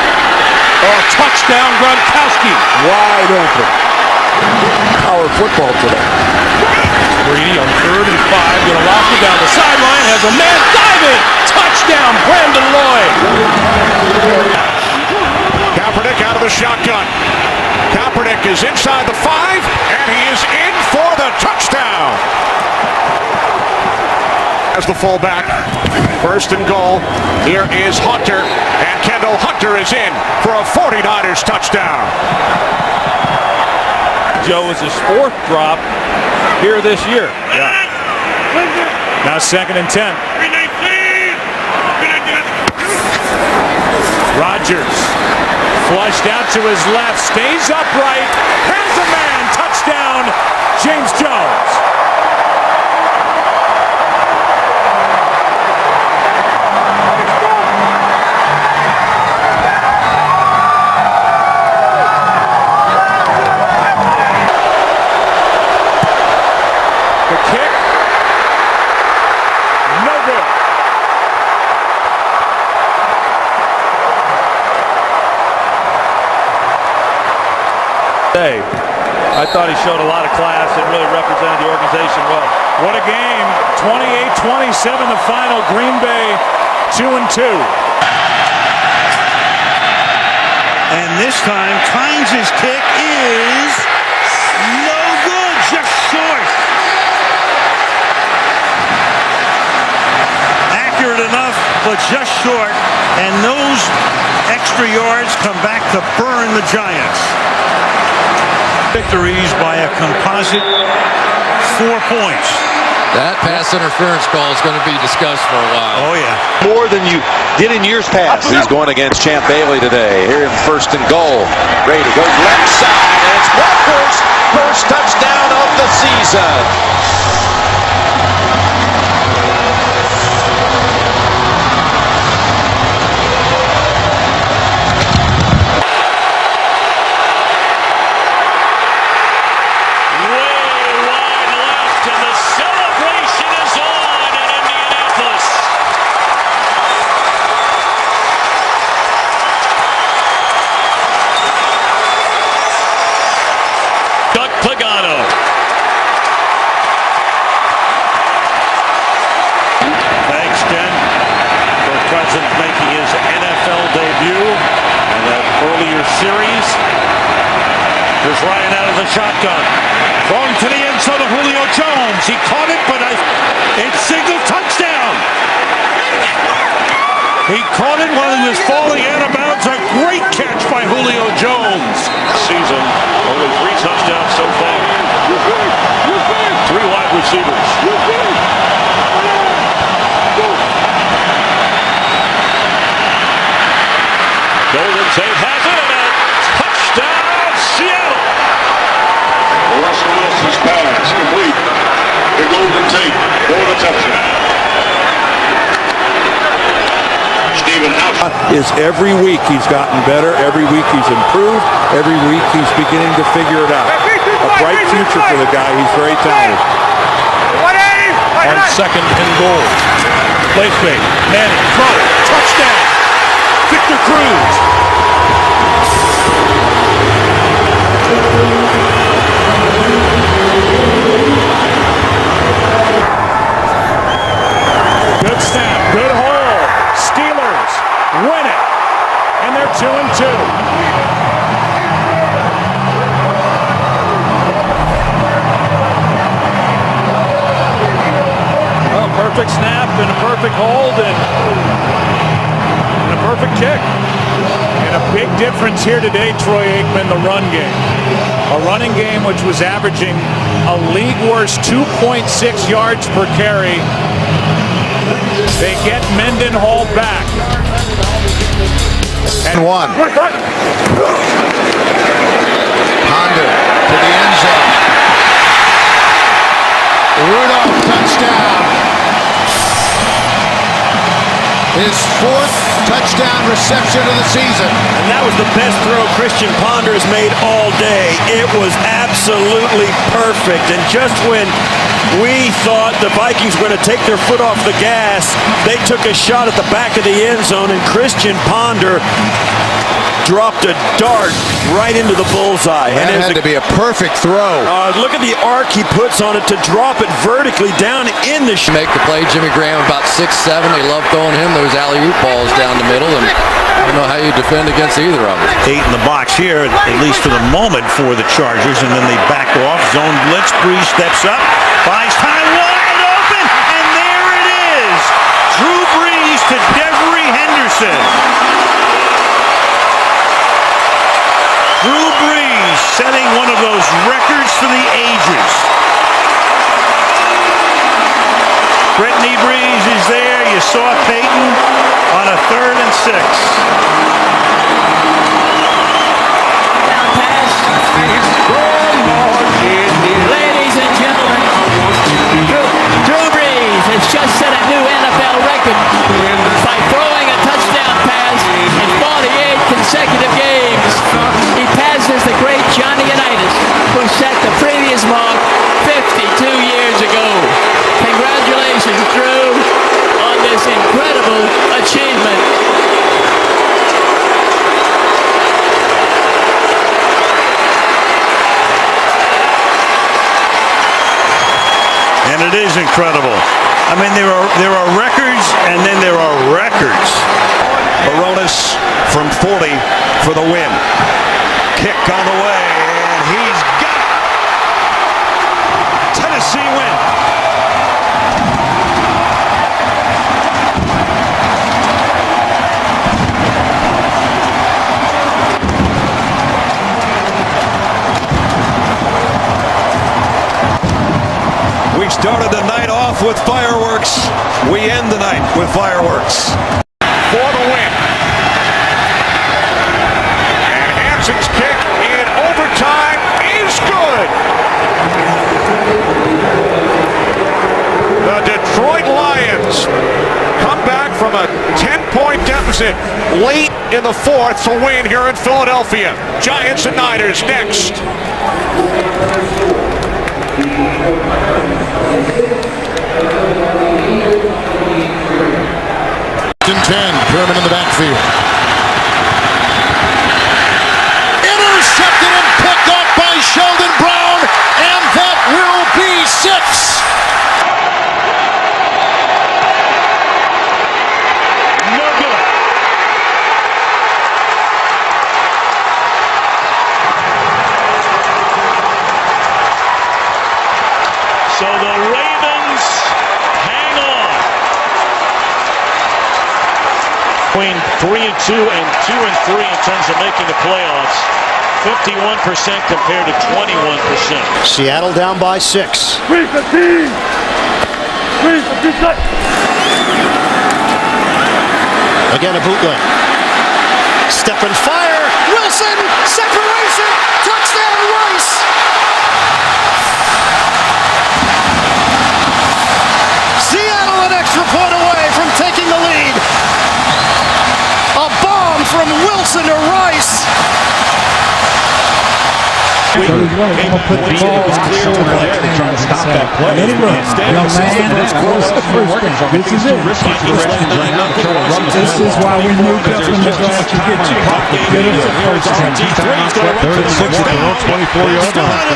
S14: Oh, touchdown, Gronkowski.
S15: Wide open. Power football today.
S14: Brady on 3rd and 5. Gonna lock it down the sideline. Has a man diving. Touchdown, Brandon Lloyd.
S21: Kaepernick out of the shotgun. Kaepernick is inside the 5, and he is in for the touchdown. As the fullback, 1st and goal. Here is Hunter, and Kendall Hunter is in for a 49ers touchdown.
S14: Joe is his 4th drop here this year.
S11: Now 2nd and 10. Rodgers flushed out to his left, stays upright, has a man, touchdown, James Jones. The kick, no good.
S14: I thought he showed a lot of class and really represented the organization well.
S11: What a game. 28-27 the final. Green Bay 2-2.
S1: And this time, Tynes' kick is no good, just short. Accurate enough, but just short. And those extra yards come back to burn the Giants. Victories by a composite 4 points.
S20: That pass interference call is going to be discussed for a while.
S1: Oh, yeah.
S7: More than you did in years past. He's going against Champ Bailey today. Here in 1st and goal. Brady goes left side, and it's Walker's first touchdown of the season.
S24: Ryan out of the shotgun. Throwing to the end zone of Julio Jones. He caught it, but it's signaled touchdown. He caught it while he was falling out of bounds. A great catch by Julio Jones. Season, only 3 touchdowns so far. 3 wide receivers. Golden Tate has it, and a touchdown, Seattle.
S16: Russell Wilson's pass complete to Golden Tate for the touchdown.
S17: Is every week he's gotten better, every week he's improved, every week he's beginning to figure it out. A bright future for the guy, he's very talented.
S14: On 2nd and goal. Play fake. Manning, throw, touchdown. Victor Cruz.
S6: Good snap, good hold. Steelers win it, and they're 2-2. Well, perfect snap and a perfect hold and a perfect kick. And a big difference here today, Troy Aikman, the run game. A running game which was averaging a league worst 2.6 yards per carry. They get Mendenhall back.
S5: And 1. Honda to the end zone. Rudolph, touchdown. His 4th touchdown reception of the season.
S18: And that was the best throw Christian Ponder has made all day. It was absolutely perfect. And just when we thought the Vikings were going to take their foot off the gas, they took a shot at the back of the end zone, and Christian Ponder dropped a dart right into the bullseye.
S5: That had to be a perfect throw.
S18: Look at the arc he puts on it to drop it vertically down in the
S20: Make the play. Jimmy Graham about 6'7". They love throwing him those alley-oop balls down the middle, and I don't know how you defend against either of them.
S24: 8 in the box here, at least for the moment, for the Chargers, and then they back off. Zone blitz. Breeze steps up, buys time, wide open, and there it is. Drew Brees to Devery Henderson. Drew Brees setting one of those records for the ages. Brittany Brees is there. You saw Peyton on a 3rd and 6.
S23: Ladies and gentlemen, Drew Brees has just set a new NFL record by throwing a touchdown pass in 48 consecutive games. He passes the great Johnny Unitas, who set the previous mark 52 years ago. Congratulations, Drew, on this incredible achievement.
S24: And it is incredible. I mean, there are records, and then there are records.
S2: Baronis from 40 for the win. Kick on the way, and he's got it. Tennessee win. We started the night off with fireworks. We end the night with fireworks. For the win. And Hanson's kick in overtime is good. The Detroit Lions come back from a 10-point deficit late in the 4th to win here in Philadelphia. Giants and Niners next.
S5: 10, Kerman in the backfield. Intercepted and picked up by Sheldon Brown, and that will be 6.
S24: No good. 3-2 and 2-3 in terms of making the playoffs. 51% compared to 21%.
S7: Seattle down by 6.
S16: 3-15. 3-15.
S7: Again, a bootleg. Step and fire. Wilson, separation, touchdown, Rice. Seattle an extra point away from taking the lead. A bomb from Wilson to Rice.
S14: It was clear to the player to try to stop that play. Instead, this is it. This is why we moved up from the draft to get you. Get us a first down.
S2: Third and 6 at their own 24-yard line.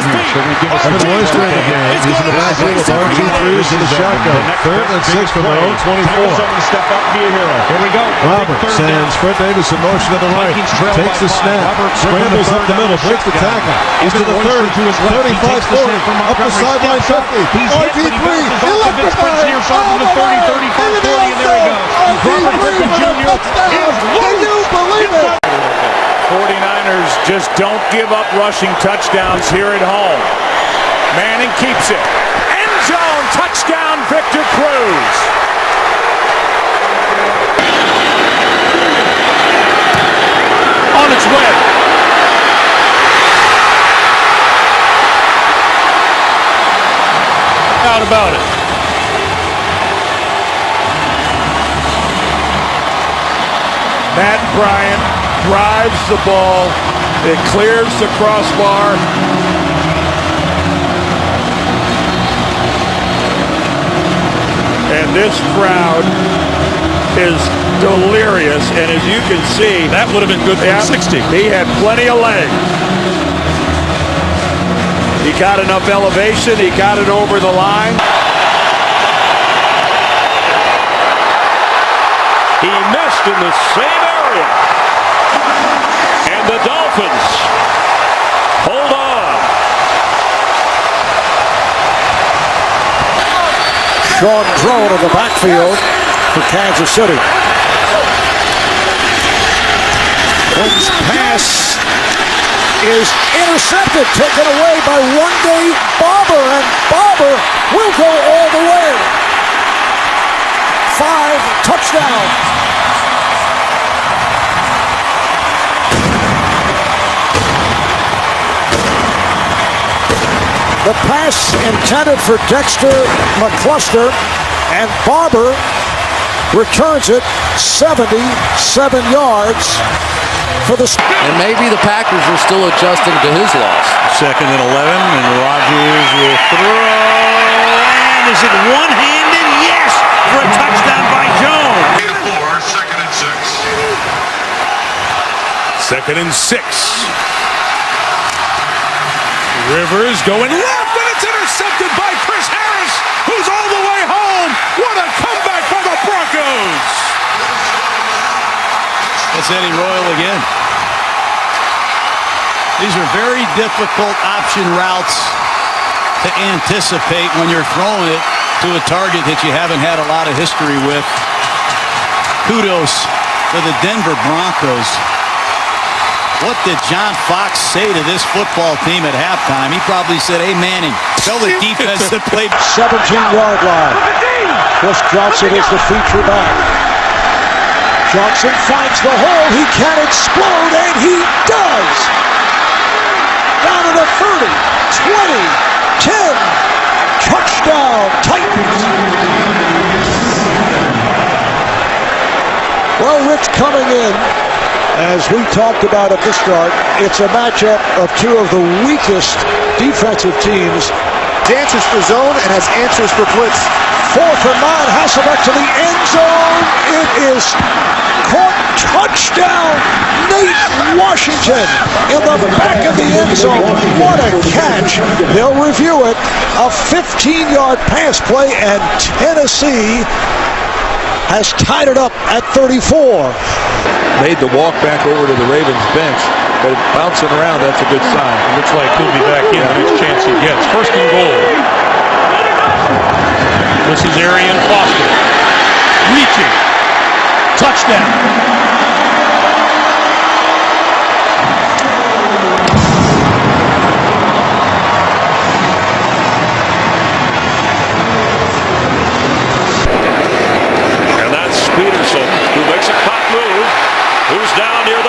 S2: Evan Western again. He's in the backfield with RG3s in the shotgun. Third and 6 from their own 24.
S14: Here we go.
S2: Roberts sends Fred Davis in motion to the right. Takes the snap. Scrambles up the middle. Breaks the tackle. Into the 30. 35-40. Up the sideline 50. RG3. He left the 30. From the 30, 35, 40, and there he goes. Robert Griffin Jr. Can you believe it?
S11: 49ers just don't give up rushing touchdowns here at home. Manning keeps it. End zone touchdown, Victor Cruz. On its way. Out about it. Matt Bryant drives the ball. It clears the crossbar. And this crowd is delirious. And as you can see,
S14: That would have been good for 60.
S11: he had plenty of leg. He got enough elevation. He got it over the line.
S24: He missed in the same area. And the Dolphins hold on.
S2: Sean Drone in the backfield for Kansas City. Holmes' pass is intercepted, taken away by one-day Barber, and Barber will go all the way. 5 touchdowns. The pass intended for Dexter McCluster, and Barber returns it 77 yards for the...
S20: And maybe the Packers are still adjusting to his loss.
S24: 2nd and 11, and Rodgers will throw. And is it one-handed? Yes, for a touchdown by Jones.
S16: 2nd and 6.
S11: 2nd and 6. Rivers going left, and it's intercepted by Chris Harris, who's all the way home. What a comeback by the Broncos.
S8: That's Eddie Royal again. These are very difficult option routes to anticipate when you're throwing it to a target that you haven't had a lot of history with. Kudos to the Denver Broncos. What did John Fox say to this football team at halftime? He probably said, "Hey, Manning, tell the defense to play."
S2: 17-yard line. Chris Johnson is the feature back. Johnson finds the hole. He can explode, and he does. Down to the 30, 20, 10. Touchdown, Titans. Well, Rich, coming in, as we talked about at the start, it's a matchup of two of the weakest defensive teams.
S21: Answers for zone and has answers for blitz.
S2: 4th and 9, Hasselbeck to the end zone. It is caught. Touchdown, Nate Washington in the back of the end zone. What a catch. They'll review it. A 15-yard pass play, and Tennessee has tied it up at 34.
S17: Made the walk back over to the Ravens bench, but bouncing around, that's a good sign.
S24: It looks like he'll be back in the next chance he gets. 1st and goal. This is Arian Foster. Reaching. Touchdown.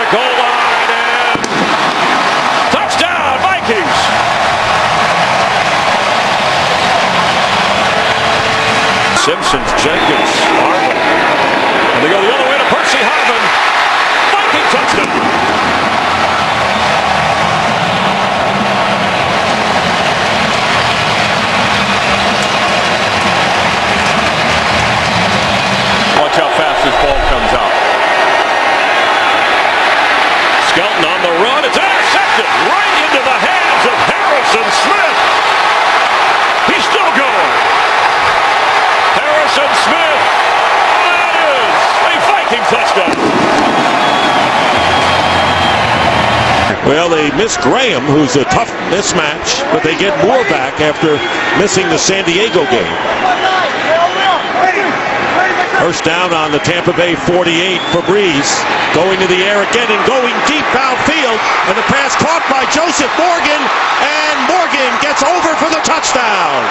S14: the goal line and touchdown, Vikings. Simpsons, Jenkins, Harvin. And they go the other way to Percy Harvin. Viking touchdown. Watch how fast this ball comes out. Skelton on the run. It's intercepted right into the hands of Harrison Smith. He's still going. Harrison Smith. That is a Viking touchdown.
S9: Well, they miss Graham, who's a tough mismatch, but they get Moore back after missing the San Diego game. First down on the Tampa Bay 48 for Breeze. Going to the air again and going deep downfield. And the pass caught by Joseph Morgan. And Morgan gets over for the touchdown.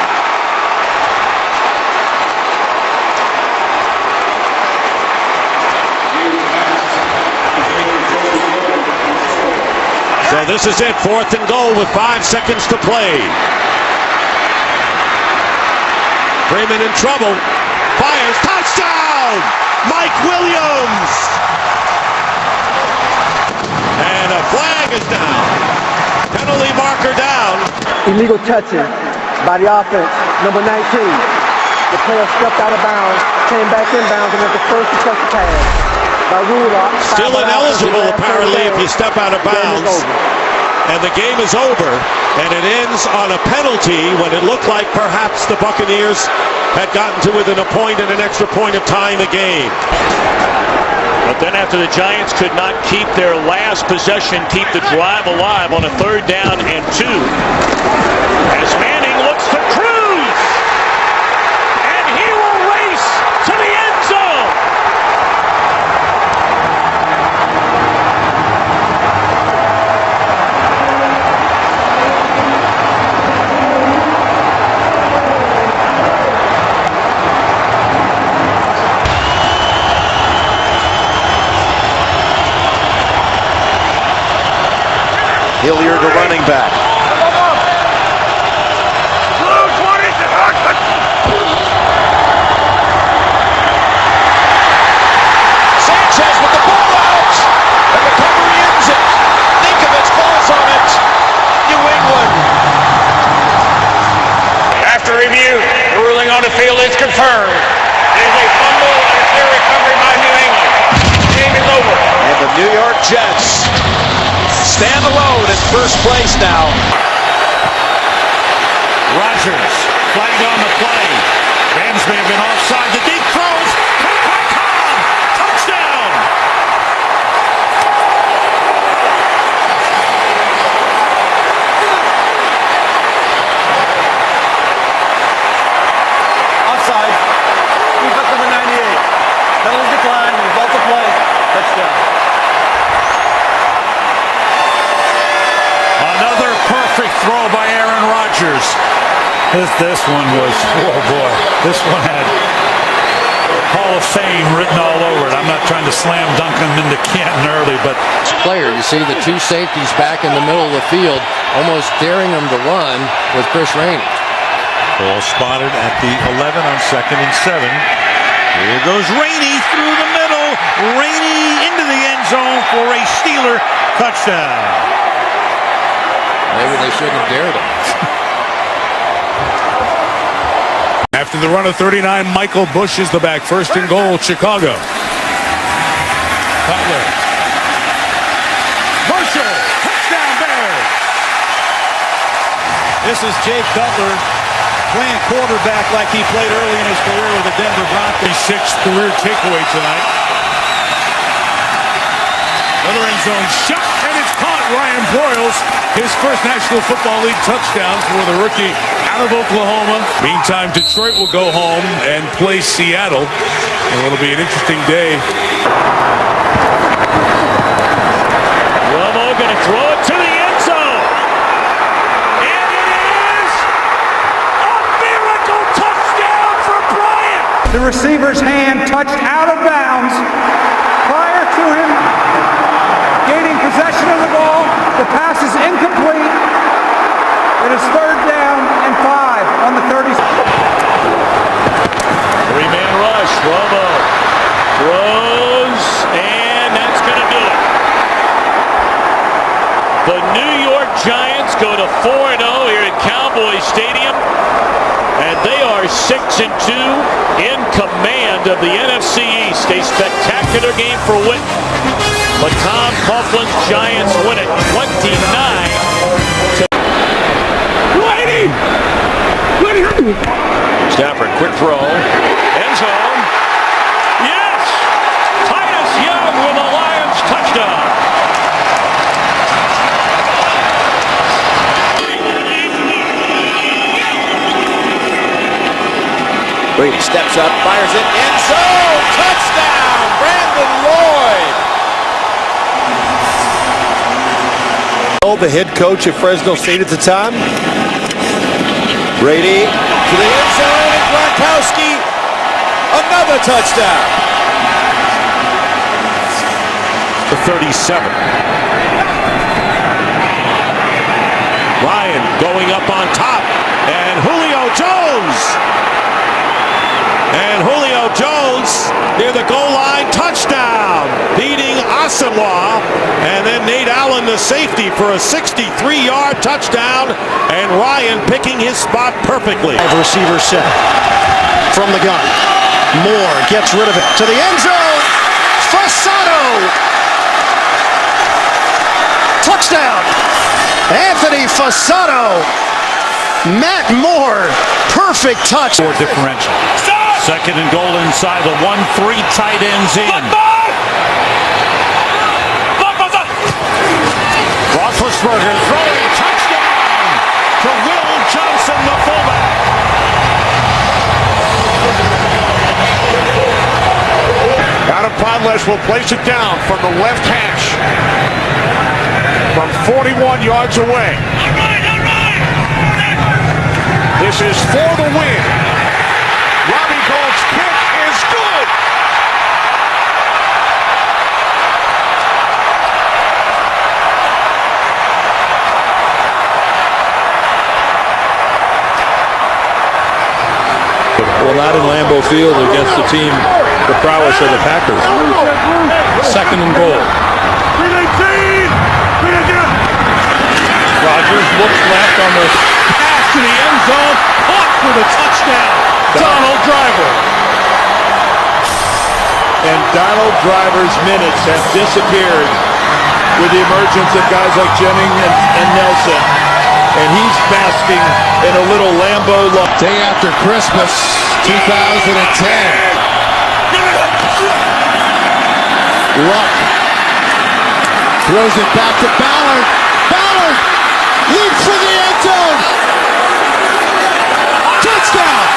S9: So this is it, 4th and goal with 5 seconds to play. Freeman in trouble. Fires, touchdown! Mike Williams! And a flag is down. Penalty marker down.
S3: Illegal touching by the offense, number 19. The player stepped out of bounds, came back in bounds, and was the first to touch the pass. By rule,
S9: still ineligible apparently if you step out of bounds. And the game is over, and it ends on a penalty when it looked like perhaps the Buccaneers had gotten to within a point and an extra point of tying the game.
S14: But then after the Giants could not keep their last possession, keep the drive alive on a 3rd down and 2. As Manning looks to cruise, and he will race to the end zone.
S7: Hilliard, the running back.
S21: Sanchez with the ball out. And recovery ends it. Ninkovich falls on it. New England.
S4: After review, the ruling on the field is confirmed. It is a fumble and a clear recovery by New England. The game is over.
S21: And the New York Jets stand alone in first place now.
S6: Rodgers flagged on the play. Rams may have been offside. The deep throws. Touchdown.
S3: Offside. Defense number 98. Penalty decline. Result of play. Touchdown.
S6: Another perfect throw by Aaron Rodgers. This one was, oh boy, this one had Hall of Fame written all over it. I'm not trying to slam dunk him into Canton early, but...
S20: Player, you see the 2 safeties back in the middle of the field, almost daring him to run with Chris Rainey.
S24: Ball spotted at the 11 on 2nd and 7. Here goes Rainey through the middle. Rainey into the end zone for a Steeler touchdown.
S20: Maybe they shouldn't have dared him.
S11: After the run of 39, Michael Bush is the back. 1st and goal, Chicago.
S6: Cutler. Marshall. Touchdown Bears.
S8: This is Jake Cutler playing quarterback like he played early in his career with the Denver Broncos.
S11: 6th career takeaway tonight. Another end zone shot, and it's caught. Ryan Broyles, his first National Football League touchdown for the rookie out of Oklahoma. Meantime, Detroit will go home and play Seattle. And it'll be an interesting day.
S14: Romo going to throw it to the end zone. And it is a miracle touchdown for Bryant.
S10: The receiver's hand touched out of bounds prior to him
S14: The New York Giants go to 4-0 here at Cowboy Stadium, and they are 6-2 in command of the NFC East. A spectacular game for Witten, but Tom Coughlin's Giants win it 29.
S21: Stafford, quick throw, end zone.
S14: Yes! Titus Young with a Lions touchdown.
S21: Brady steps up, fires it, end zone, touchdown, Brandon Lloyd. The head coach at Fresno State at the time. Brady to the end zone, and Gronkowski, another touchdown. The 37. Ryan going up on top, and Julio Jones. And Julio Jones near the goal line, touchdown, beating Asamoah. And then Nate Allen, the safety, for a 63-yard touchdown. And Ryan picking his spot perfectly. Receiver set from the gun. Moore gets rid of it to the end zone. Fasano. Touchdown. Anthony Fasano. Matt Moore. Perfect touch.
S24: Or differential. Second and goal inside the 1-3 tight ends in. Roethlisberger throwing touchdown to Will Johnson, the fullback.
S21: Adam Podlesh will place it down from the left hash from 41 yards away. This is for the win. Robbie Gould's kick is good.
S17: Well, not in Lambeau Field against the team, the prowess of the Packers. Second and goal. Rodgers looks left on the pass to the end zone, caught for the touchdown. Donald Driver. And Donald Driver's minutes have disappeared with the emergence of guys like Jennings and Nelson. And he's basking in a little Lambeau look.
S10: Day after Christmas, 2010. Luck throws it back to Ballard. Ballard leaps for the end zone. Touchdown.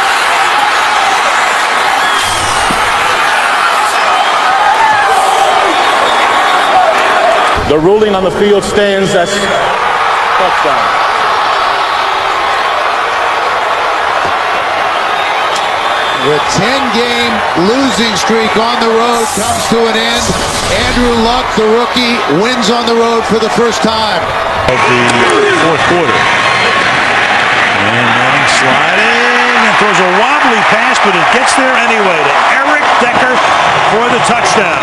S17: The ruling on the field stands. That's touchdown.
S10: The 10-game losing streak on the road comes to an end. Andrew Luck, the rookie, wins on the road for the first time.
S24: Of the fourth quarter. And Manning sliding and throws a wobbly pass, but it gets there anyway to Eric Decker for the touchdown.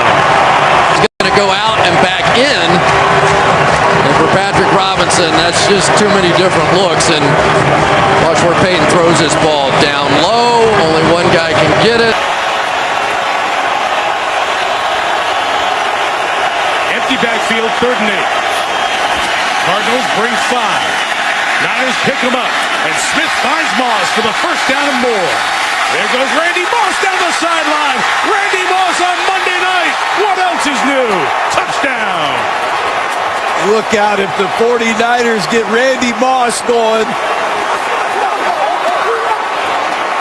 S20: He's going to go out and back in. And for Patrick Robinson, that's just too many different looks. And watch where Peyton throws his ball down low. Only one guy can get it.
S11: Empty backfield, 3rd and 8. Cardinals bring 5. Niners pick him up. And Smith finds Moss for the first down and more. There goes Randy Moss down the sideline. Randy Moss on Monday night. What else is new? Touchdown.
S10: Look out if the 49ers get Randy Moss going.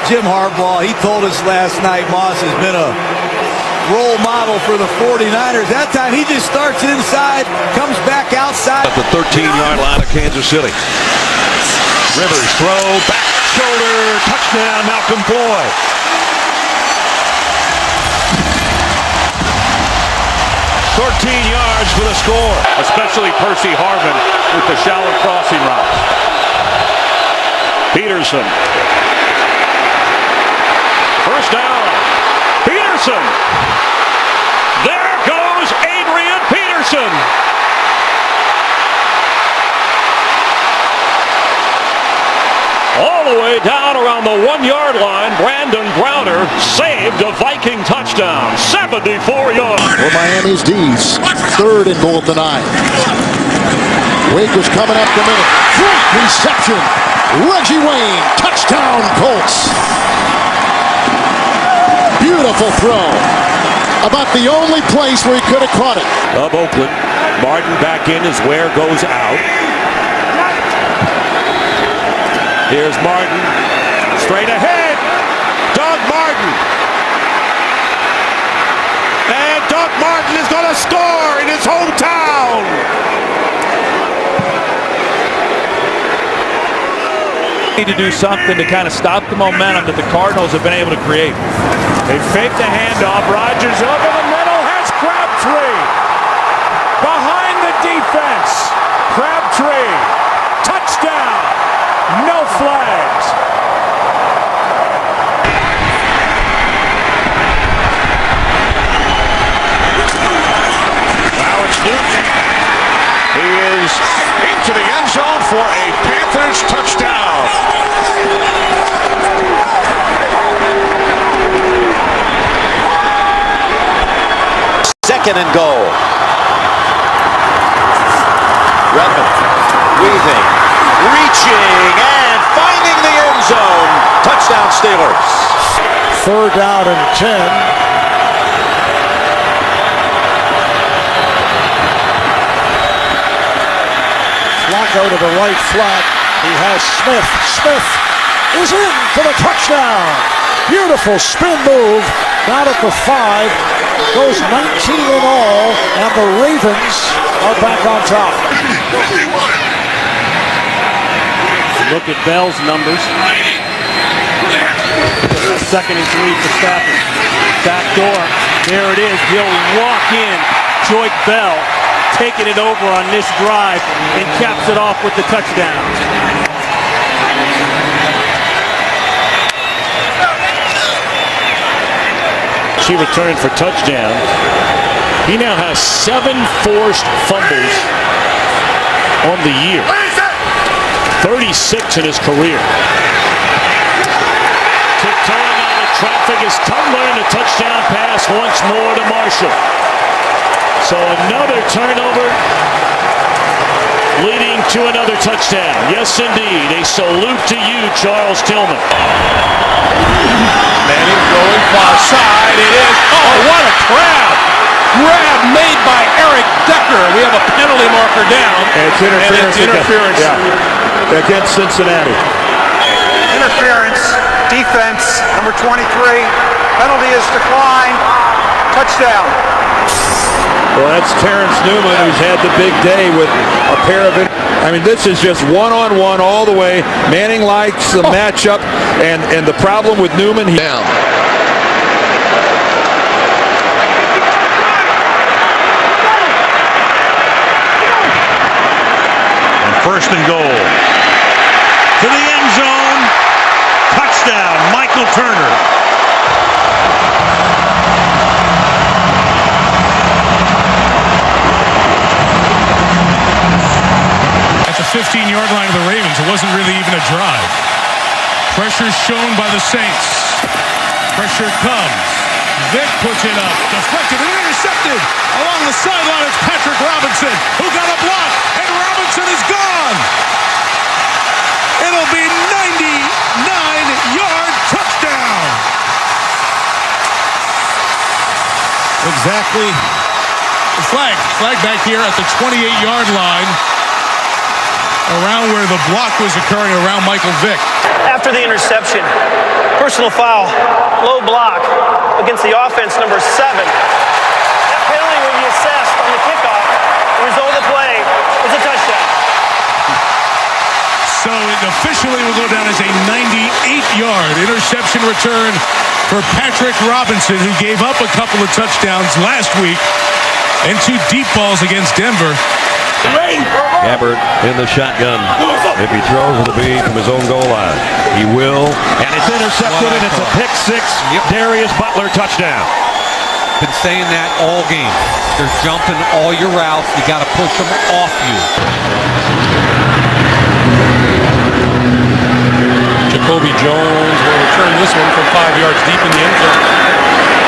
S10: Jim Harbaugh, he told us last night Moss has been a role model for the 49ers. That time he just starts inside, comes back outside.
S21: At the 13-yard line of Kansas City. Rivers throw, back shoulder, touchdown, Malcolm Floyd. Yards for the score.
S11: Especially Percy Harvin with the shallow crossing route. Peterson. First down. Peterson. There goes Adrian Peterson.
S14: way down around the 1-yard line, Brandon Browner saved a Viking touchdown. 74 yards.
S5: For Miami's D's. 3rd and goal at the 9. Wake is coming up the middle. Great reception. Reggie Wayne. Touchdown Colts. Beautiful throw. About the only place where he could have caught it.
S9: Of Oakland. Martin back in as Ware goes out. Here's Martin. Straight ahead. Doug Martin. And Doug Martin is going to score in his hometown.
S11: Need to do something to kind of stop the momentum that the Cardinals have been able to create. They fake the handoff. Rodgers over the middle has Crabtree. Behind the defense. Crabtree. Touchdown. No flags.
S21: Now it's Newton. He is into the end zone for a Panthers touchdown.
S7: 2nd and goal. Redmond weaving, reaching, and finding the end zone. Touchdown Steelers.
S2: 3rd down and 10. Flacco to the right flat. He has Smith. Smith is in for the touchdown. Beautiful spin move. Down at the 5. Goes 19 in all. And the Ravens are back on top.
S1: Look at Bell's numbers. 2nd and 3 for Stafford. Back door. There it is. He'll walk in. Joyce Bell taking it over on this drive and caps it off with the touchdown.
S14: She returned for touchdown. He now has 7 forced fumbles on the year. 36 in his career. Tiptoeing out of traffic is Cutler, and a touchdown pass once more to Marshall. So another turnover leading to another touchdown. Yes, indeed. A salute to you, Charles Tillman.
S21: Manning going far side. It is. Oh, what a grab! Grab made by Eric Decker. We have a penalty marker down.
S17: And it's interference.
S21: And it's interference.
S17: Against Cincinnati.
S3: Interference. Defense. Number 23. Penalty is declined. Touchdown.
S17: Well, that's Terrence Newman, who's had the big day with a pair of. I mean, this is just one-on-one all the way. Manning likes the matchup, and the problem with Newman.
S20: Down.
S24: And 1st and goal. To the end zone. Touchdown, Michael Turner.
S11: At the 15-yard line of the Ravens, it wasn't really even a drive. Pressure shown by the Saints. Pressure comes. Vick puts it up. Deflected and intercepted. Along the sideline, it's Patrick Robinson, who got a block, and Robinson is gone. It'll be 99-yard touchdown. Exactly. Flag back here at the 28-yard line, around where the block was occurring, around Michael Vick.
S3: After the interception, personal foul, low block against the offense, number 7. That penalty will be assessed on the kickoff. The result of the play is a touchdown.
S11: So it officially will go down as a 98-yard interception return for Patrick Robinson, who gave up a couple of touchdowns last week and 2 deep balls against Denver.
S12: Gabbard in the shotgun. If he throws, it'll be from his own goal line. He will.
S1: And it's intercepted, and it's a pick 6. Darius Butler touchdown.
S13: Been saying that all game. They're jumping all your routes. You got to push them off you.
S15: Jacoby Jones will return this one from 5 yards deep in the end zone.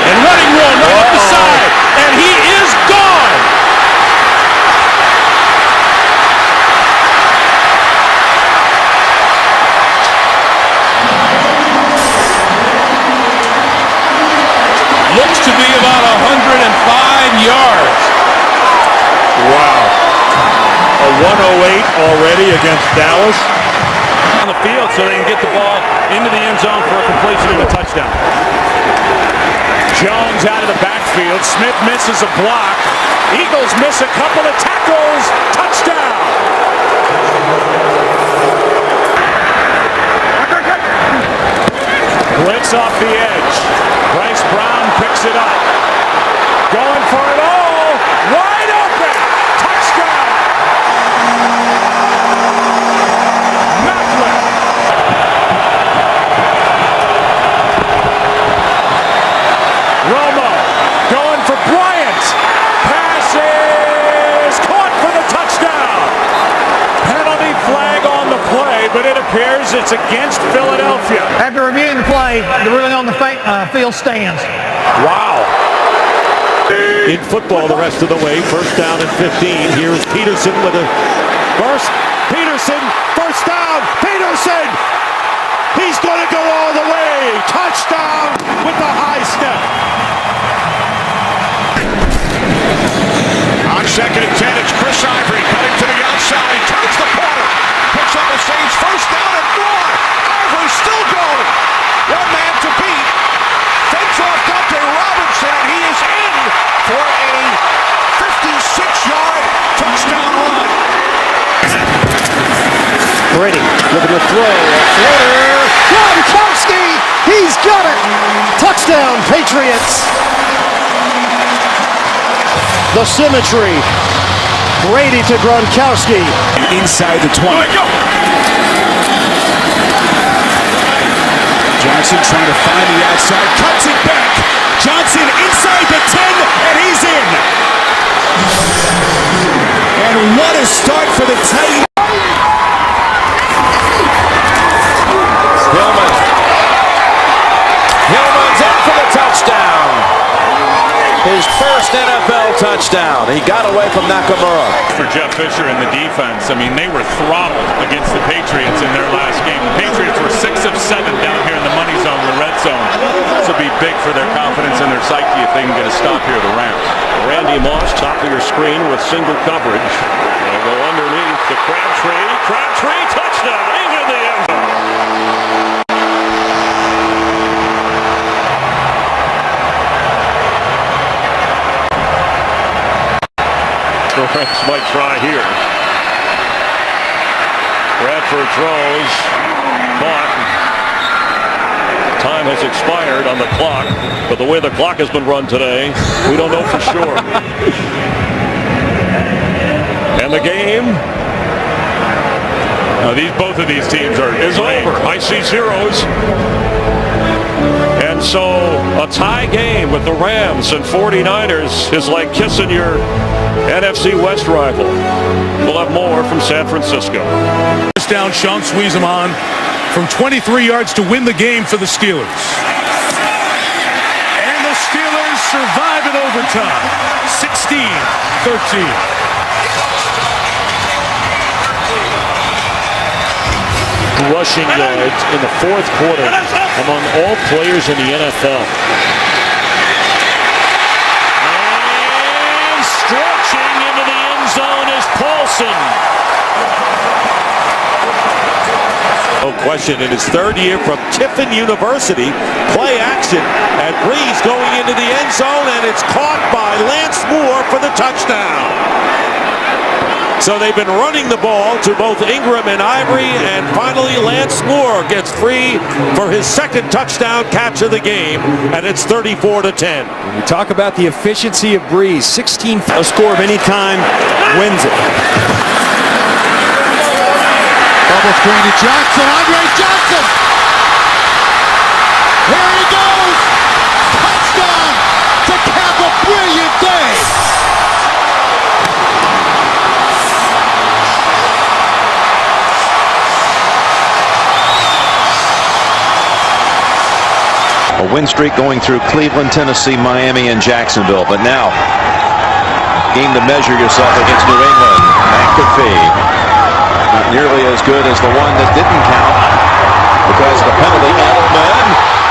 S15: And running room right up the side, and he is gone. Looks to be about 105 yards.
S17: Wow. A 108 already against Dallas.
S24: On the field so they can get the ball into the end zone for a completion and a touchdown. Jones out of the backfield. Smith misses a block. Eagles miss a couple of tackles. Touchdown. Blitz off the edge. Bryce Brown picks it up. Going for it all. Wide open. Touchdown. Macklin. Romo going for Bryant. Passes caught for the touchdown. Penalty flag on the play, but it appears it's against Philadelphia.
S18: After reviewing the play, the ruling on the field stands.
S9: Wow. In football the rest of the way. First down and 15. Here's Peterson with a burst. Peterson, first down. Peterson. He's going to go all the way. Touchdown with the high step.
S21: On second and 10, it's Chris Ivory cutting to the outside. Turns the corner. Picks up the Saints first down and more. Ivory still going. One man to beat. Fakes off Dante Robinson, and he is in for a 56-yard touchdown run.
S7: Brady looking to throw. A floater. Gronkowski! He's got it! Touchdown, Patriots! The symmetry. Brady to Gronkowski.
S10: Inside the 20. Johnson trying to find the outside. Cuts it back. Johnson inside the 10, and he's in. And what a start for the Titans.
S7: Hillman's in for the touchdown. His first NFL touchdown. He got away from Nakamura.
S11: For Jeff Fisher and the defense, I mean, they were throttled against the Patriots in their last game. The Patriots were 6 of 7 down here in the money zone, the red zone. This will be big for their confidence and their psyche if they can get a stop here, the Rams.
S9: Randy Moss, top of your screen with single coverage. They'll go underneath to Crabtree. Crabtree, touchdown. He's in the end zone. The Rams might try here. Bradford throws. Caught. Time has expired on the clock, but the way the clock has been run today, we don't know for sure. And the game
S11: Both of these teams
S9: is over. I see zeros. And so a tie game with the Rams and 49ers is like kissing your NFC West rival. We'll have more from San Francisco.
S6: First down, Sean squeeze him on from 23 yards to win the game for the Steelers. And the Steelers survive in overtime. 16-13.
S1: Rushing yards in the fourth quarter among all players in the NFL. And stretching into the end zone is Paulson.
S9: No question, in his third year from Tiffin University, play action, and Breeze going into the end zone, and it's caught by Lance Moore for the touchdown. So they've been running the ball to both Ingram and Ivory, and finally Lance Moore gets free for his second touchdown catch of the game, and it's 34-10.
S10: We talk about the efficiency of Breeze. 16, a score of any kind wins it.
S5: Bubble screen to Johnson. Andre Johnson. Here he goes. Touchdown to cap a brilliant day.
S16: win streak going through Cleveland, Tennessee, Miami, and Jacksonville. But now, game to measure yourself against New England. McAfee, not nearly as good as the one that didn't count because of the penalty. Edelman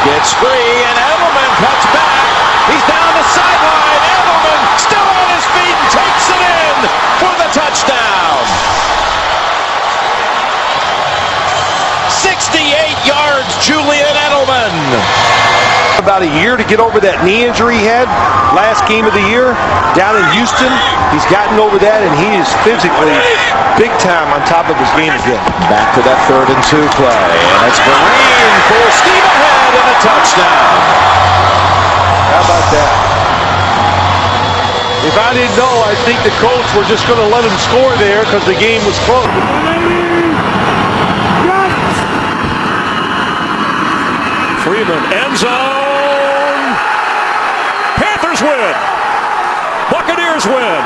S16: gets free, and Edelman cuts back. He's down the sideline. Edelman still on his feet and takes it in for the touchdown. 68 yards, Julian Edelman.
S17: About a year to get over that knee injury he had last game of the year down in Houston. He's gotten over that, and he is physically big time on top of his game again.
S16: Back to that 3rd and 2 play, and it's Vereen full steam ahead and a touchdown.
S17: How about that? If I didn't know, I think the Colts were just going to let him score there because the game was close.
S14: Freeman, end zone. Panthers win. Buccaneers win.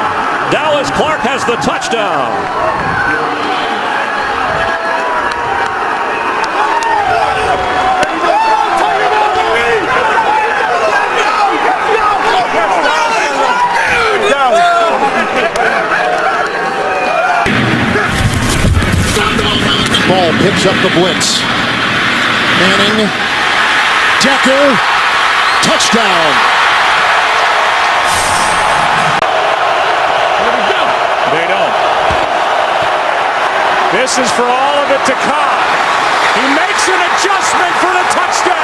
S14: Dallas Clark has the touchdown.
S5: Ball picks up the blitz. Manning. Decker, touchdown.
S14: They don't. This is for all of it to come. He makes an adjustment for the touchdown.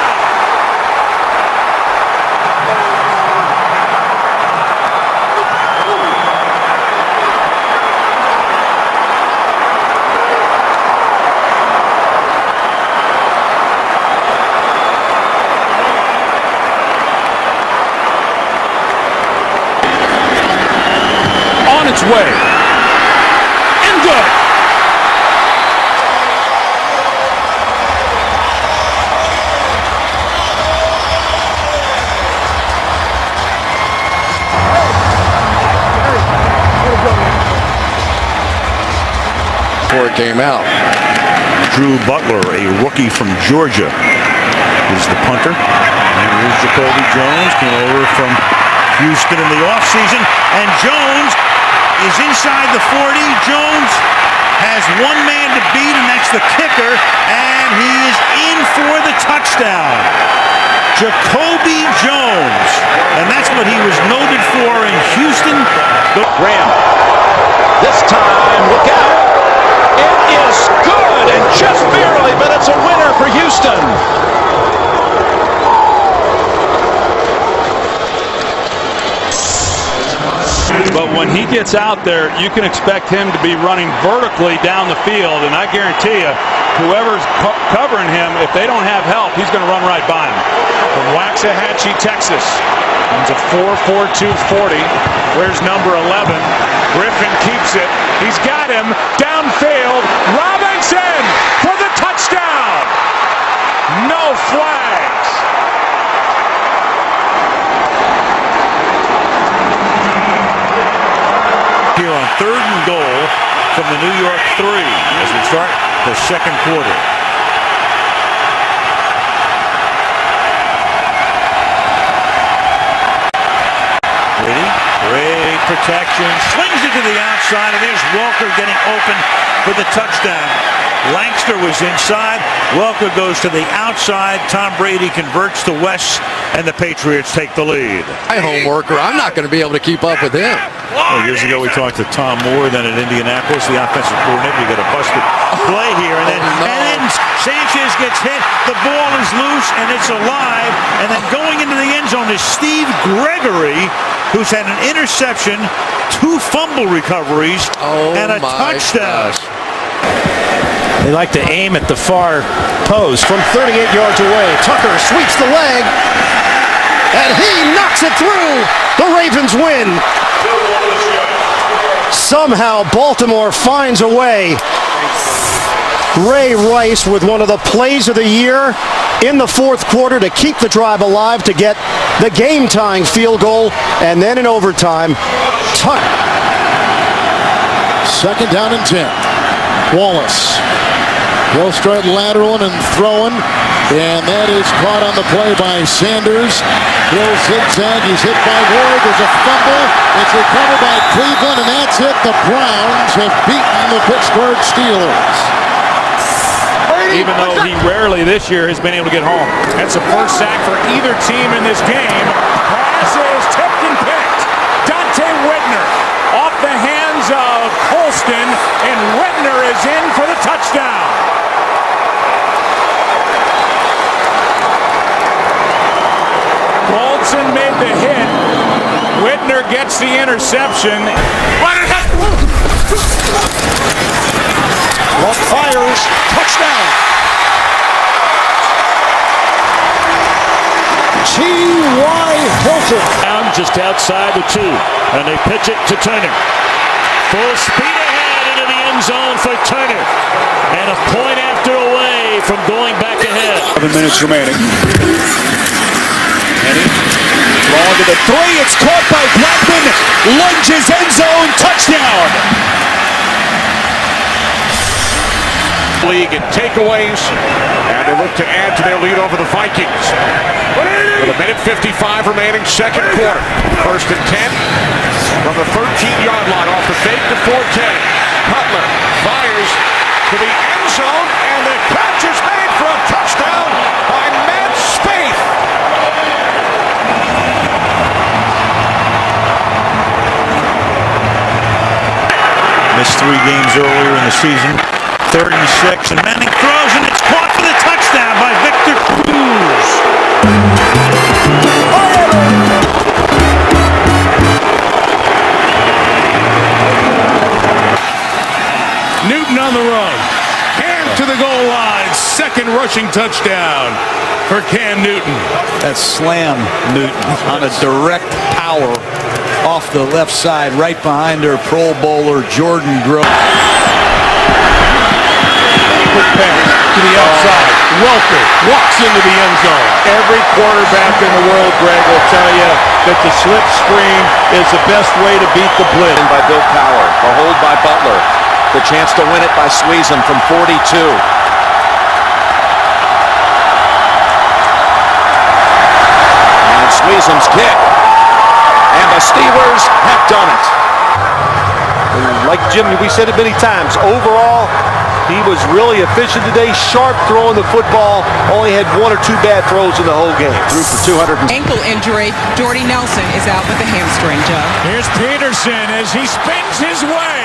S14: Its way and good.
S20: Before it came out,
S1: Drew Butler, a rookie from Georgia, is the punter. And here's Jacoby Jones, came over from Houston in the offseason, and Jones is inside the 40. Jones has one man to beat, and that's the kicker, and he is in for the touchdown. Jacoby Jones, and that's what he was noted for in Houston.
S16: Graham, this time, look out. It is good, and just barely, but it's a winner for Houston.
S17: But when he gets out there, you can expect him to be running vertically down the field, and I guarantee you, whoever's covering him, if they don't have help, he's going to run right by him.
S14: From Waxahachie, Texas, comes a 4.42 40. Where's number 11? Griffin keeps it. He's got him downfield. Robinson for the touchdown. No flags.
S1: Here on 3rd and goal from the New York 3 as we start the second quarter. Great protection, slings it to the outside, and there's Welker getting open for the touchdown. Langston was inside. Welker goes to the outside. Tom Brady converts to West, and the Patriots take the lead.
S20: My home worker, I'm not going to be able to keep up with him.
S1: Well, years ago we talked to Tom Moore, then at Indianapolis, the offensive coordinator. We got a busted play here, and then Sanchez gets hit. The ball is loose, and it's alive. And then going into the end zone is Steve Gregory, who's had an interception, 2 fumble recoveries, and a touchdown.
S7: They like to aim at the far post from 38 yards away. Tucker sweeps the leg, and he knocks it through. The Ravens win. Somehow Baltimore finds a way. Ray Rice with one of the plays of the year in the 4th quarter to keep the drive alive, to get the game-tying field goal, and then in overtime, Tucker.
S5: 2nd down and 10. Wallace They'll start lateraling and throwing, and that is caught on the play by Sanders. He'll zigzag. He's hit by Ward. There's a fumble. It's recovered by Cleveland, and that's it. The Browns have beaten the Pittsburgh Steelers.
S11: Even though he rarely this year has been able to get home. That's the first sack for either team in this game. Pass is tipped and picked. Dante Whitner off the hands of Colston, and Whitner is in for the touchdown. Colston made the hit. Whitner gets the interception.
S2: Luck fires. Touchdown. T.Y. Hilton.
S24: Down just outside the 2. And they pitch it to Turner. Full speed ahead into the end zone for Turner. And a point after away from going back ahead.
S17: 7 minutes remaining. Henny. Long to the 3. It's caught by Blackman. Lunges end zone. Touchdown.
S21: League in takeaways, and they look to add to their lead over the Vikings. With a minute 55 remaining, second quarter. First and 10 from the 13-yard line off the fake to Forte. Cutler fires to the end zone, and the catch is made for a touchdown by Matt Spaeth.
S24: Missed 3 games earlier in the season. 3rd and 6, and Manning throws, and it's caught for the touchdown by Victor Cruz.
S11: Newton on the run. Cam to the goal line. Second rushing touchdown for Cam Newton.
S10: That slam, Newton, on a direct power off the left side, right behind their Pro Bowler, Jordan Grove.
S17: Quick pass to the outside. Welker walks into the end zone. Every quarterback in the world, Greg, will tell you that the slip screen is the best way to beat the blitz.
S16: By Bill Cowher, the hold by Butler, the chance to win it by Sweezum from 42. And Sweezum's kick, and the Steelers have done it. And like Jim, we said it many times, overall, he was really efficient today, sharp throwing the football, only had 1 or 2 bad throws in the whole game. Threw for 200.
S4: Ankle injury. Jordy Nelson is out with a hamstring, Joe.
S11: Here's Peterson as he spins his way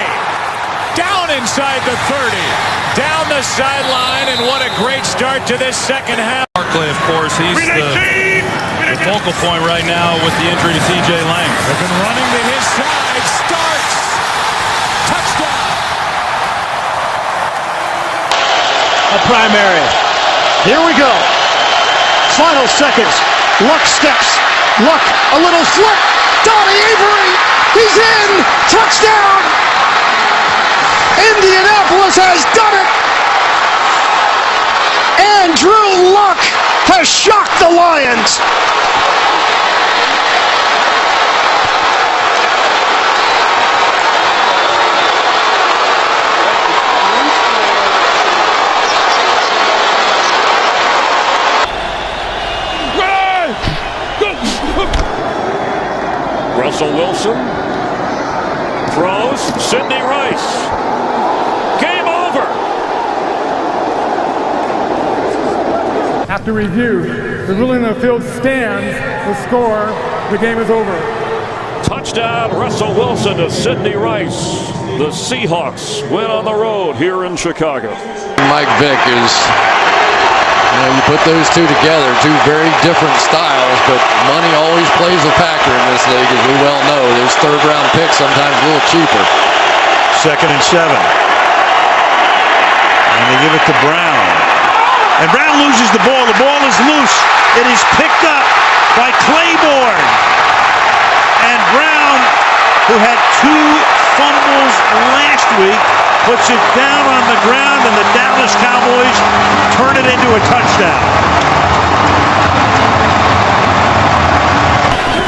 S11: down inside the 30, down the sideline, and what a great start to this second half.
S12: Barkley, of course, he's the focal point right now with the injury to C.J. Lang.
S11: They've been running to his side, starts, touchdown.
S2: A primary. Here we go. Final seconds. Luck steps. Luck, a little flip. Donnie Avery. He's in. Touchdown. Indianapolis has done it. And Drew Luck has shocked the Lions.
S24: Russell Wilson throws. Sidney Rice. Game over.
S19: After review, the ruling on the field stands. The score, the game is over.
S24: Touchdown, Russell Wilson to Sidney Rice. The Seahawks win on the road here in Chicago.
S20: Mike Vick is, you put those two together, two very different styles, but money always plays a factor in this league, as we well know. Those third-round picks sometimes a little cheaper.
S24: 2nd and 7. And they give it to Brown. And Brown loses the ball. The ball is loose. It is picked up by Claiborne. And Brown, who had 2 fumbles last week, puts it down on the ground, and the Dallas Cowboys turn it into a touchdown.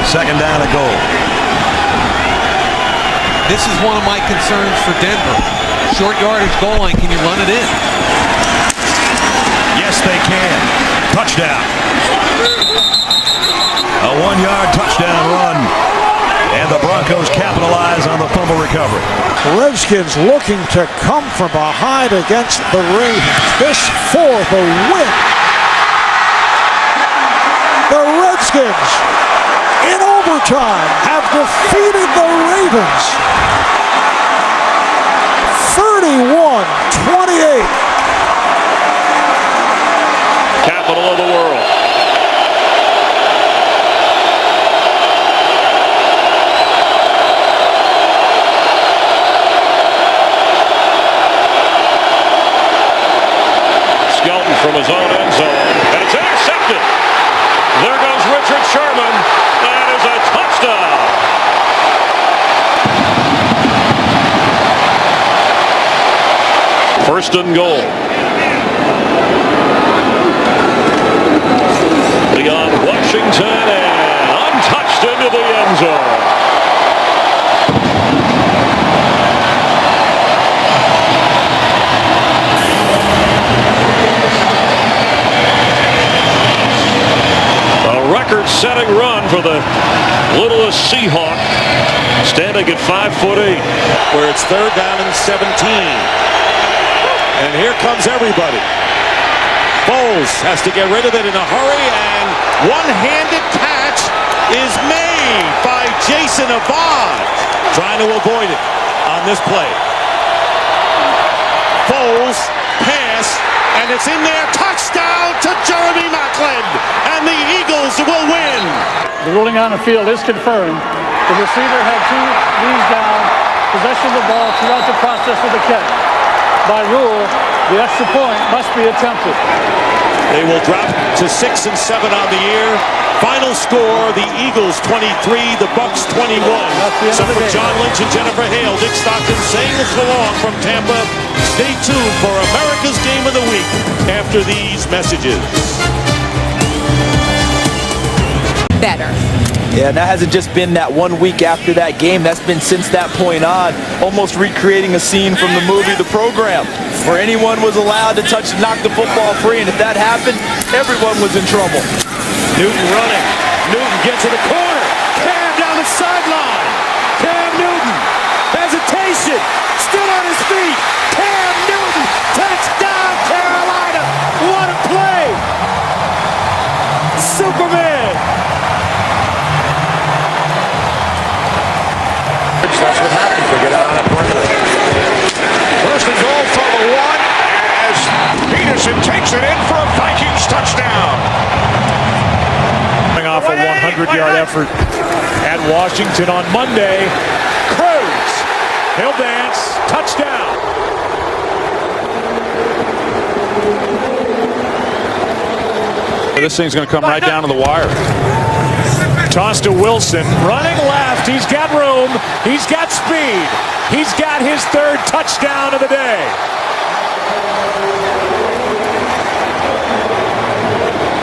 S12: 2nd down and goal.
S13: This is one of my concerns for Denver. Short yardage goal line, can you run it in?
S12: Yes, they can. Touchdown. A 1-yard touchdown run. And the Broncos capitalize on the fumble recovery.
S2: Redskins looking to come from behind against the Ravens. This for the win. The Redskins, in overtime, have defeated the Ravens 31-28.
S14: Capital of the world. Skelton from his own end zone, and it's intercepted. There goes Richard Sherman. That is a touchdown. First and goal. Beyond Washington and untouched into the end zone. Record-setting run for the littlest Seahawk, standing at 5'8",
S9: where it's 3rd down and 17. And here comes everybody. Foles has to get rid of it in a hurry, and one-handed catch is made by Jason Abad, trying to avoid it on this play. Foles pass, and it's in there. Touchdown to Jeremy Maclin, and the Eagles will win.
S19: The ruling on the field is confirmed. The receiver had 2 knees down, possession of the ball throughout the process of the catch. By rule, the extra point must be attempted.
S9: They will drop to 6 and 7 on the year. Final score, the Eagles 23, the Bucks 21. So for John Lynch and Jennifer Hale, Dick Stockton saying so long from Tampa. Stay tuned for America's Game of the Week after these messages.
S4: Better.
S10: Yeah, and that hasn't just been that 1 week after that game. That's been since that point on, almost recreating a scene from the movie The Program, where anyone was allowed to knock the football free, and if that happened, everyone was in trouble.
S1: Newton running. Newton gets to the corner. Cam down the sideline. Cam Newton. Hesitation. Still on his feet. Cam Newton. Touchdown, Carolina. What a play. Superman.
S21: That's what happens. They get out on a perimeter. First and goal for the 1 as Peterson takes it in for a Vikings touchdown.
S14: Coming off a 100-yard effort at Washington on Monday. Cruz. He'll dance. Touchdown.
S17: This thing's going to come right down to the wire.
S14: Toss to Wilson, running left. He's got room. He's got speed. He's got his 3rd touchdown of the day.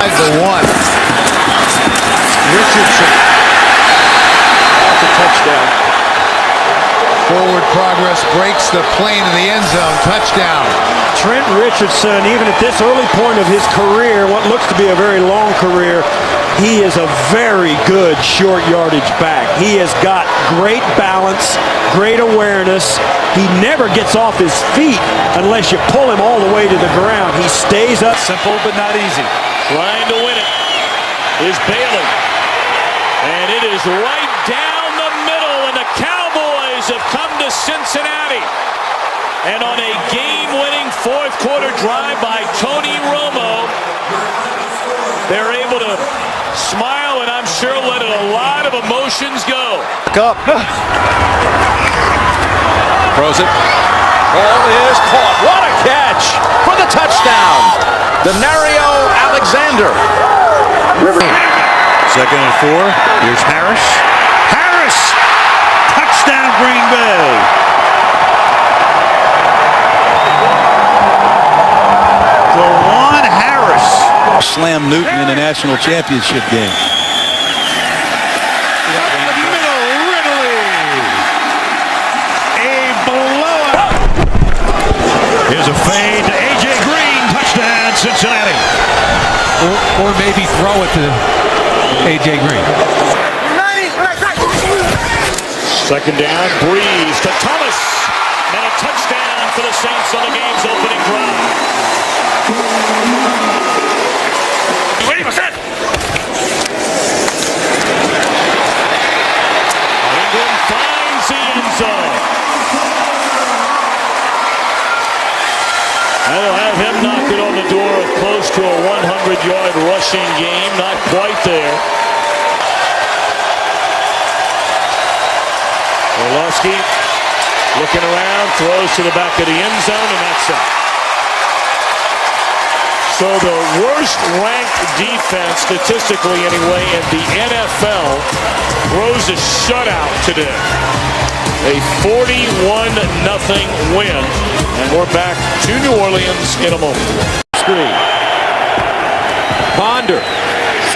S10: The 1.
S5: Richardson. That's a touchdown. Forward progress breaks the plane in the end zone. Touchdown.
S12: Trent Richardson, even at this early point of his career, what looks to be a very long career, he is a very good short yardage back. He has got great balance, great awareness. He never gets off his feet unless you pull him all the way to the ground. He stays up.
S14: Simple but not easy. Trying to win it is Bailey. And it is right down the middle, and the Cowboys have come to Cincinnati. And on a game-winning 4th quarter drive by Tony Romo, they're able to smile and I'm sure let a lot of emotions go.
S10: Up. Throws it. Ball is caught. What a catch for the touchdown. Denario Alexander.
S12: Second and 4. Here's Harris. Harris! Touchdown, Green Bay. DeJuan Harris.
S10: Slam Newton in a national championship game.
S12: Here's a fade to A.J. Green. Touchdown, Cincinnati.
S13: or maybe throw it to A.J. Green.
S14: Second down, Breeze to Thomas, and a touchdown for the Saints on the game's opening drive. Wait a second. Ingram finds the end zone. That'll have him knocking on the door of close to a 100-yard rushing game. Not quite there. Orlovsky looking around, throws to the back of the end zone, and that's it. So the worst-ranked defense, statistically anyway, in the NFL throws a shutout today. A 41-0 win, and we're back to New Orleans in a moment.
S12: Screen. Ponder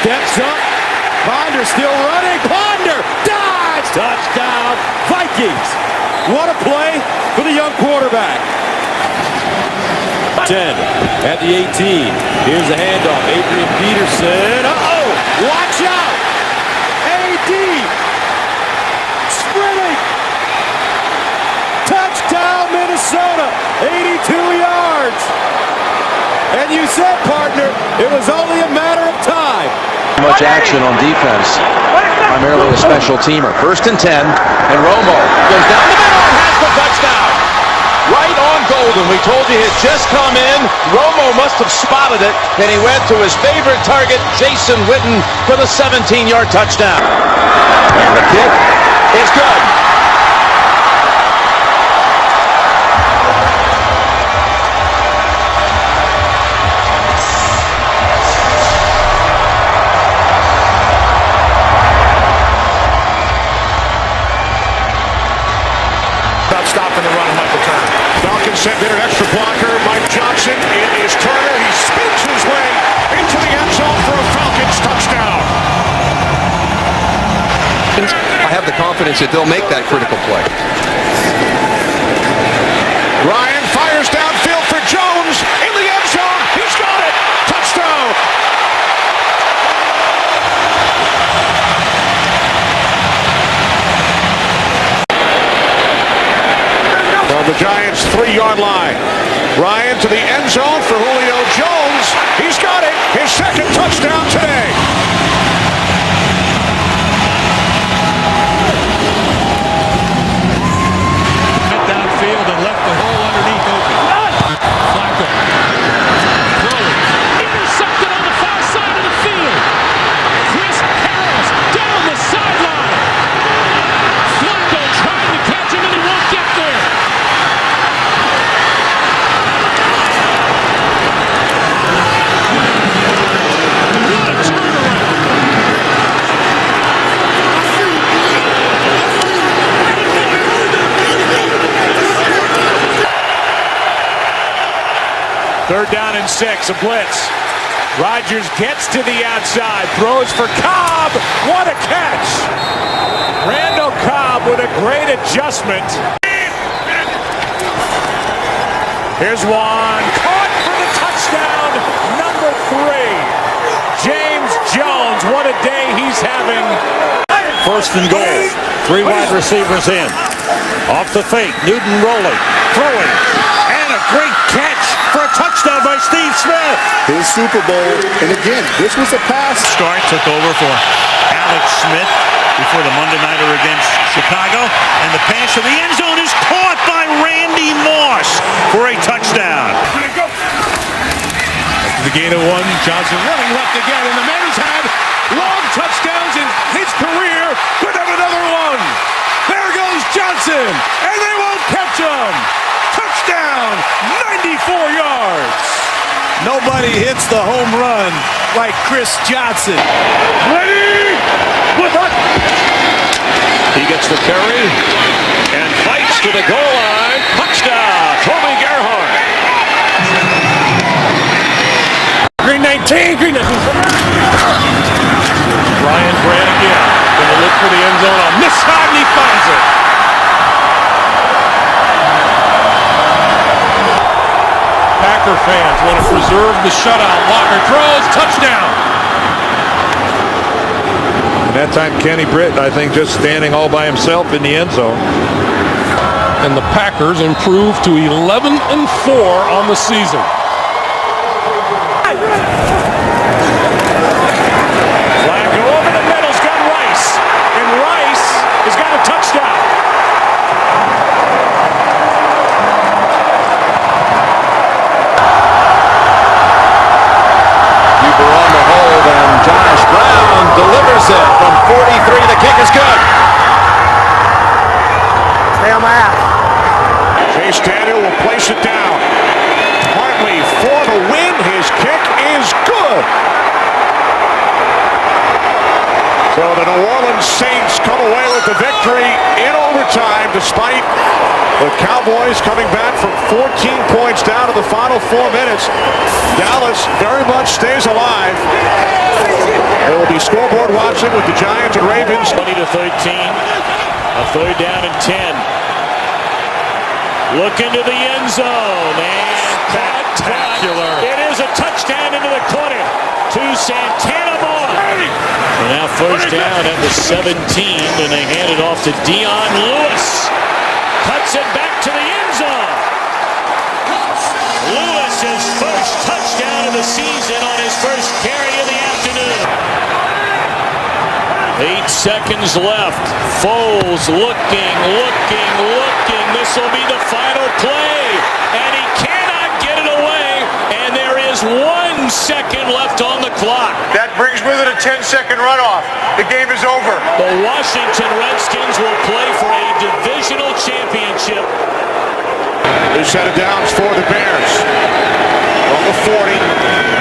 S12: steps up. Ponder still running. Ponder dives. Touchdown, Vikings. What a play for the young quarterback. 10 at the 18. Here's the handoff. Adrian Peterson. Uh-oh. Watch out. A.D. sprinting. Touchdown, Minnesota. 82 yards. And you said, partner, it was only a matter of time.
S16: Much action on defense, primarily a special teamer. 1st and 10, and Romo goes down the middle and has the touchdown. Right on Golden. We told you he'd just come in. Romo must have spotted it, and he went to his favorite target, Jason Witten, for the 17-yard touchdown. And the kick is good.
S21: Stopping the run and Michael Turner. Falcons sent in an extra blocker. Mike Johnson. It is Turner. He spins his way into the end zone for a Falcons touchdown.
S3: I have the confidence that they'll make that critical play.
S21: Ryan fires downfield for Jones in the end zone. He's got it. Touchdown. From the Giants' 3-yard line. Ryan to the end zone for Julio Jones. He's got it. His second touchdown today.
S14: Went downfield and left the hole underneath open. Flacco. Throwing. Intercepted on the far side of the field. Chris Harris down the sideline. Flacco trying to catch him and he won't get there. Third down and 6, a blitz. Rodgers gets to the outside, throws for Cobb. What a catch! Randall Cobb with a great adjustment. Here's one, caught for the touchdown, number 3. James Jones, what a day he's having. 1st and goal, 3 wide receivers in. Off the fake, Newton rolling, throwing, and a great catch for a touchdown by Steve Smith.
S8: His Super Bowl, and again, this was a pass.
S24: Start took over for Alex Smith before the Monday nighter against Chicago, and the pass to the end zone is caught by Randy Moss for a touchdown.
S14: After the gain of 1, Johnson running left again, and the man has had long touchdowns in his career. Could have another one. There goes Johnson, and they won't catch him. Touchdown, 94 yards.
S12: Nobody hits the home run like Chris Johnson.
S14: Ready?
S24: He gets the carry and fights to the goal line. Touchdown, Toby Gerhardt.
S14: Green 19, Green 19. Ryan Grant again. Gonna look for the end zone on this side, and he finds it.
S11: Packer fans want to preserve the shutout. Walker throws, touchdown.
S17: And that time Kenny Britt, I think, just standing all by himself in the end zone.
S11: And the Packers improve to 11-4 on the season.
S14: Flacco over the middle's got Rice, and Rice has got a touchdown.
S16: Keeper on the hold, and Josh Brown delivers it from 43. The kick is good.
S2: Stay on my ass.
S21: Chase Daniel will place it down. Hartley for the win. His kick is good. So the New Orleans Saints come away with the victory in overtime, despite the Cowboys coming back from 14 points down to the final 4 minutes. Dallas very much stays alive. There will be scoreboard watching with the Giants and Ravens.
S14: 20-13. A third down and 10. Look into the end zone, and spectacular. It is a touchdown into the corner to Santana Moore. And now first down at the 17, and they hand it off to Dion Lewis. Cuts it back to the end zone. Lewis, his first touchdown of the season on his first carry of the afternoon. 8 seconds left. Foles looking. This will be the final play. And he cannot get it away. And there is 1 second left on the clock.
S2: That brings with it a 10-second runoff. The game is over.
S14: The Washington Redskins will play for a divisional championship.
S21: New set of downs for the Bears. On the 40.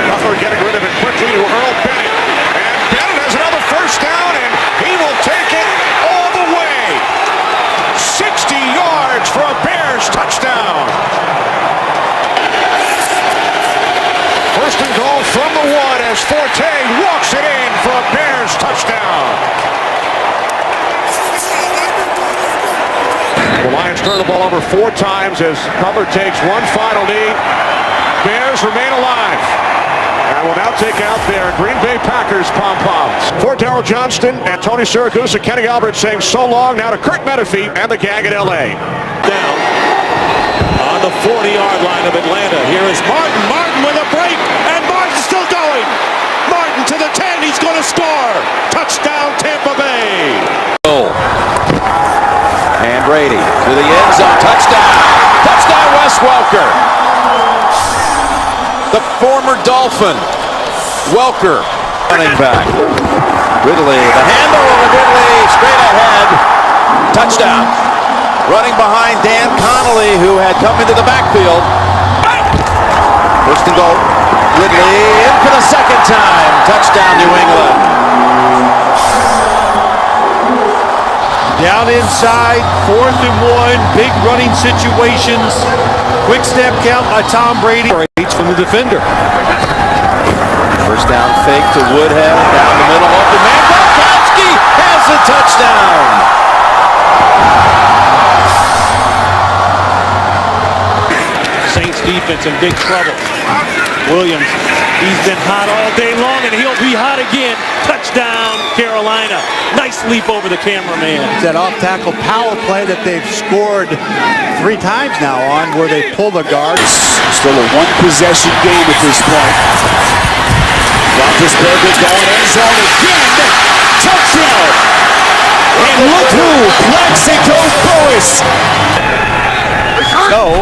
S21: Cutler getting rid of it quickly to Earl Bennett. And Bennett has another first down, and he will take it all the way. 60 yards for a Bears touchdown. First and goal from the 1 as Forte walks it in for a Bears touchdown. The Lions turn the ball over 4 times as Cutler takes one final knee. Bears remain alive. And will now take out their Green Bay Packers pom-poms. For Darryl Johnston and Tony Siragusa, Kenny Albert saying so long now to Kurt Menefee and the gang in L.A.
S9: Down on the 40-yard line of Atlanta. Here is Martin. Martin with a break, and Martin's still going. Martin to the 10. He's going to score. Touchdown, Tampa Bay.
S16: And Brady to the end zone. Touchdown. Touchdown, Wes Welker. The former Dolphin. Welker running back. Ridley, the handle of Ridley, straight ahead. Touchdown. Running behind Dan Connolly, who had come into the backfield. First and goal. Ridley in for the second time. Touchdown, New England.
S9: Down inside, 4th and 1, big running situations. Quick step count by Tom Brady. From the defender.
S16: First down fake to Woodhead. Down the middle, open man. Gronkowski has the touchdown.
S14: Saints defense in big trouble. Williams, he's been hot all day long, and he'll be hot again. Touchdown, Carolina. Nice leap over the cameraman.
S8: It's that off-tackle power play that they've scored 3 times now on, where they pull the guards.
S2: Still a one-possession game at this point. Roethlisberger going end zone again. Touchdown. And look who, Plaxico Burress.
S7: So,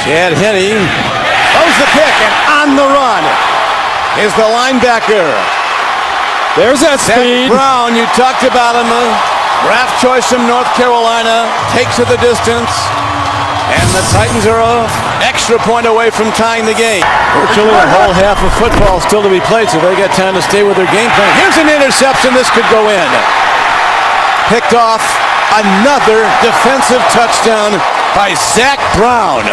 S7: Chad Henne throws the pick, and on the run is the linebacker.
S10: There's that speed.
S7: Zach Brown, you talked about him, draft choice from North Carolina, takes it the distance, and the Titans are an extra point away from tying the game. Virtually a whole half of football still to be played, so they got time to stay with their game plan. Here's an interception. This could go in. Picked off. Another defensive touchdown by Zach Brown.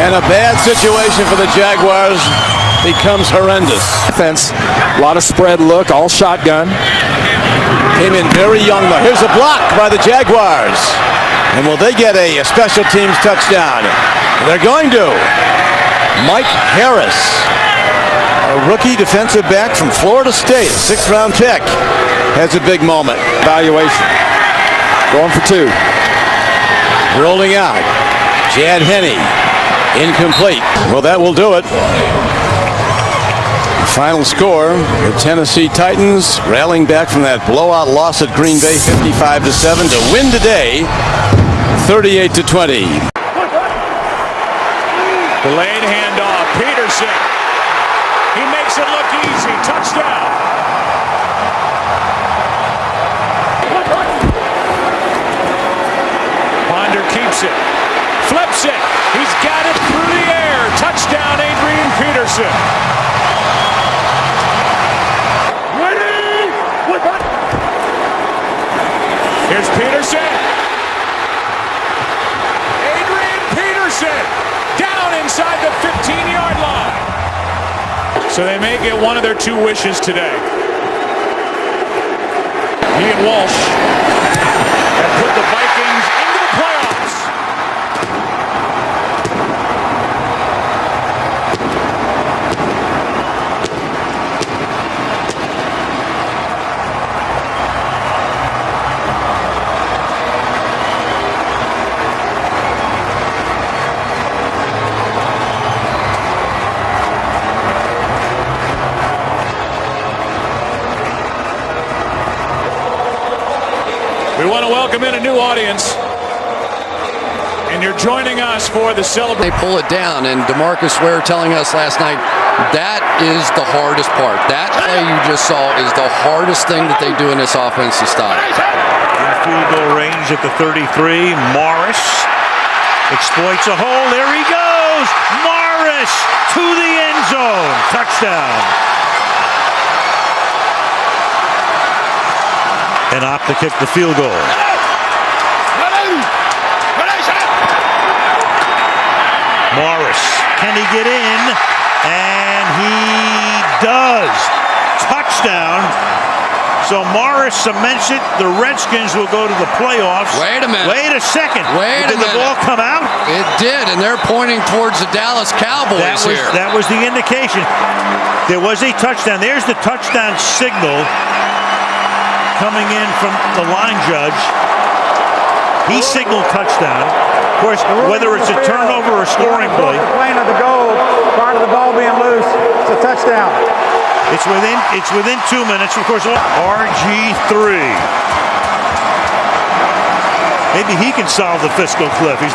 S7: And a bad situation for the Jaguars becomes horrendous.
S10: Defense, a lot of spread look, all shotgun.
S7: Came in very young though. Here's a block by the Jaguars.
S15: And will they get a special teams touchdown? They're going to. Mike Harris, a rookie defensive back from Florida State, 6th-round pick, has a big moment. Evaluation. Going for 2. Rolling out. Jad Henney. Incomplete. Well, that will do it. Final score, the Tennessee Titans rallying back from that blowout loss at Green Bay 55-7 to win today 38-20.
S11: Delayed handoff. Peterson. He makes it look easy. Touchdown. Ponder keeps it. Flips it. He's got it through the air. Touchdown, Adrian Peterson. Here's Peterson. Adrian Peterson down inside the 15-yard line. So they may get one of their 2 wishes today. He and Walsh have put the Vikings into the playoffs. We want to welcome in a new audience, and you're joining us for the celebration.
S20: They pull it down, and DeMarcus Ware telling us last night that is the hardest part. That play you just saw is the hardest thing that they do in this offense to stop.
S24: In field goal range at the 33, Morris exploits a hole. There he goes! Morris to the end zone. Touchdown. And opt to kick the field goal. Morris, can he get in? And he does. Touchdown. So Morris cements it. The Redskins will go to the playoffs.
S20: Wait a minute.
S24: Wait a second.
S20: Did
S24: the ball come out?
S20: It did, and they're pointing towards the Dallas Cowboys here.
S24: That was the indication. There was a touchdown. There's the touchdown signal coming in from the line judge. He signaled touchdown. Of course, whether it's a turnover or a scoring play.
S8: Plane of the goal prior to the ball being loose. It's a touchdown.
S24: It's within 2 minutes. Of course, RG3. Maybe he can solve the fiscal cliff. He's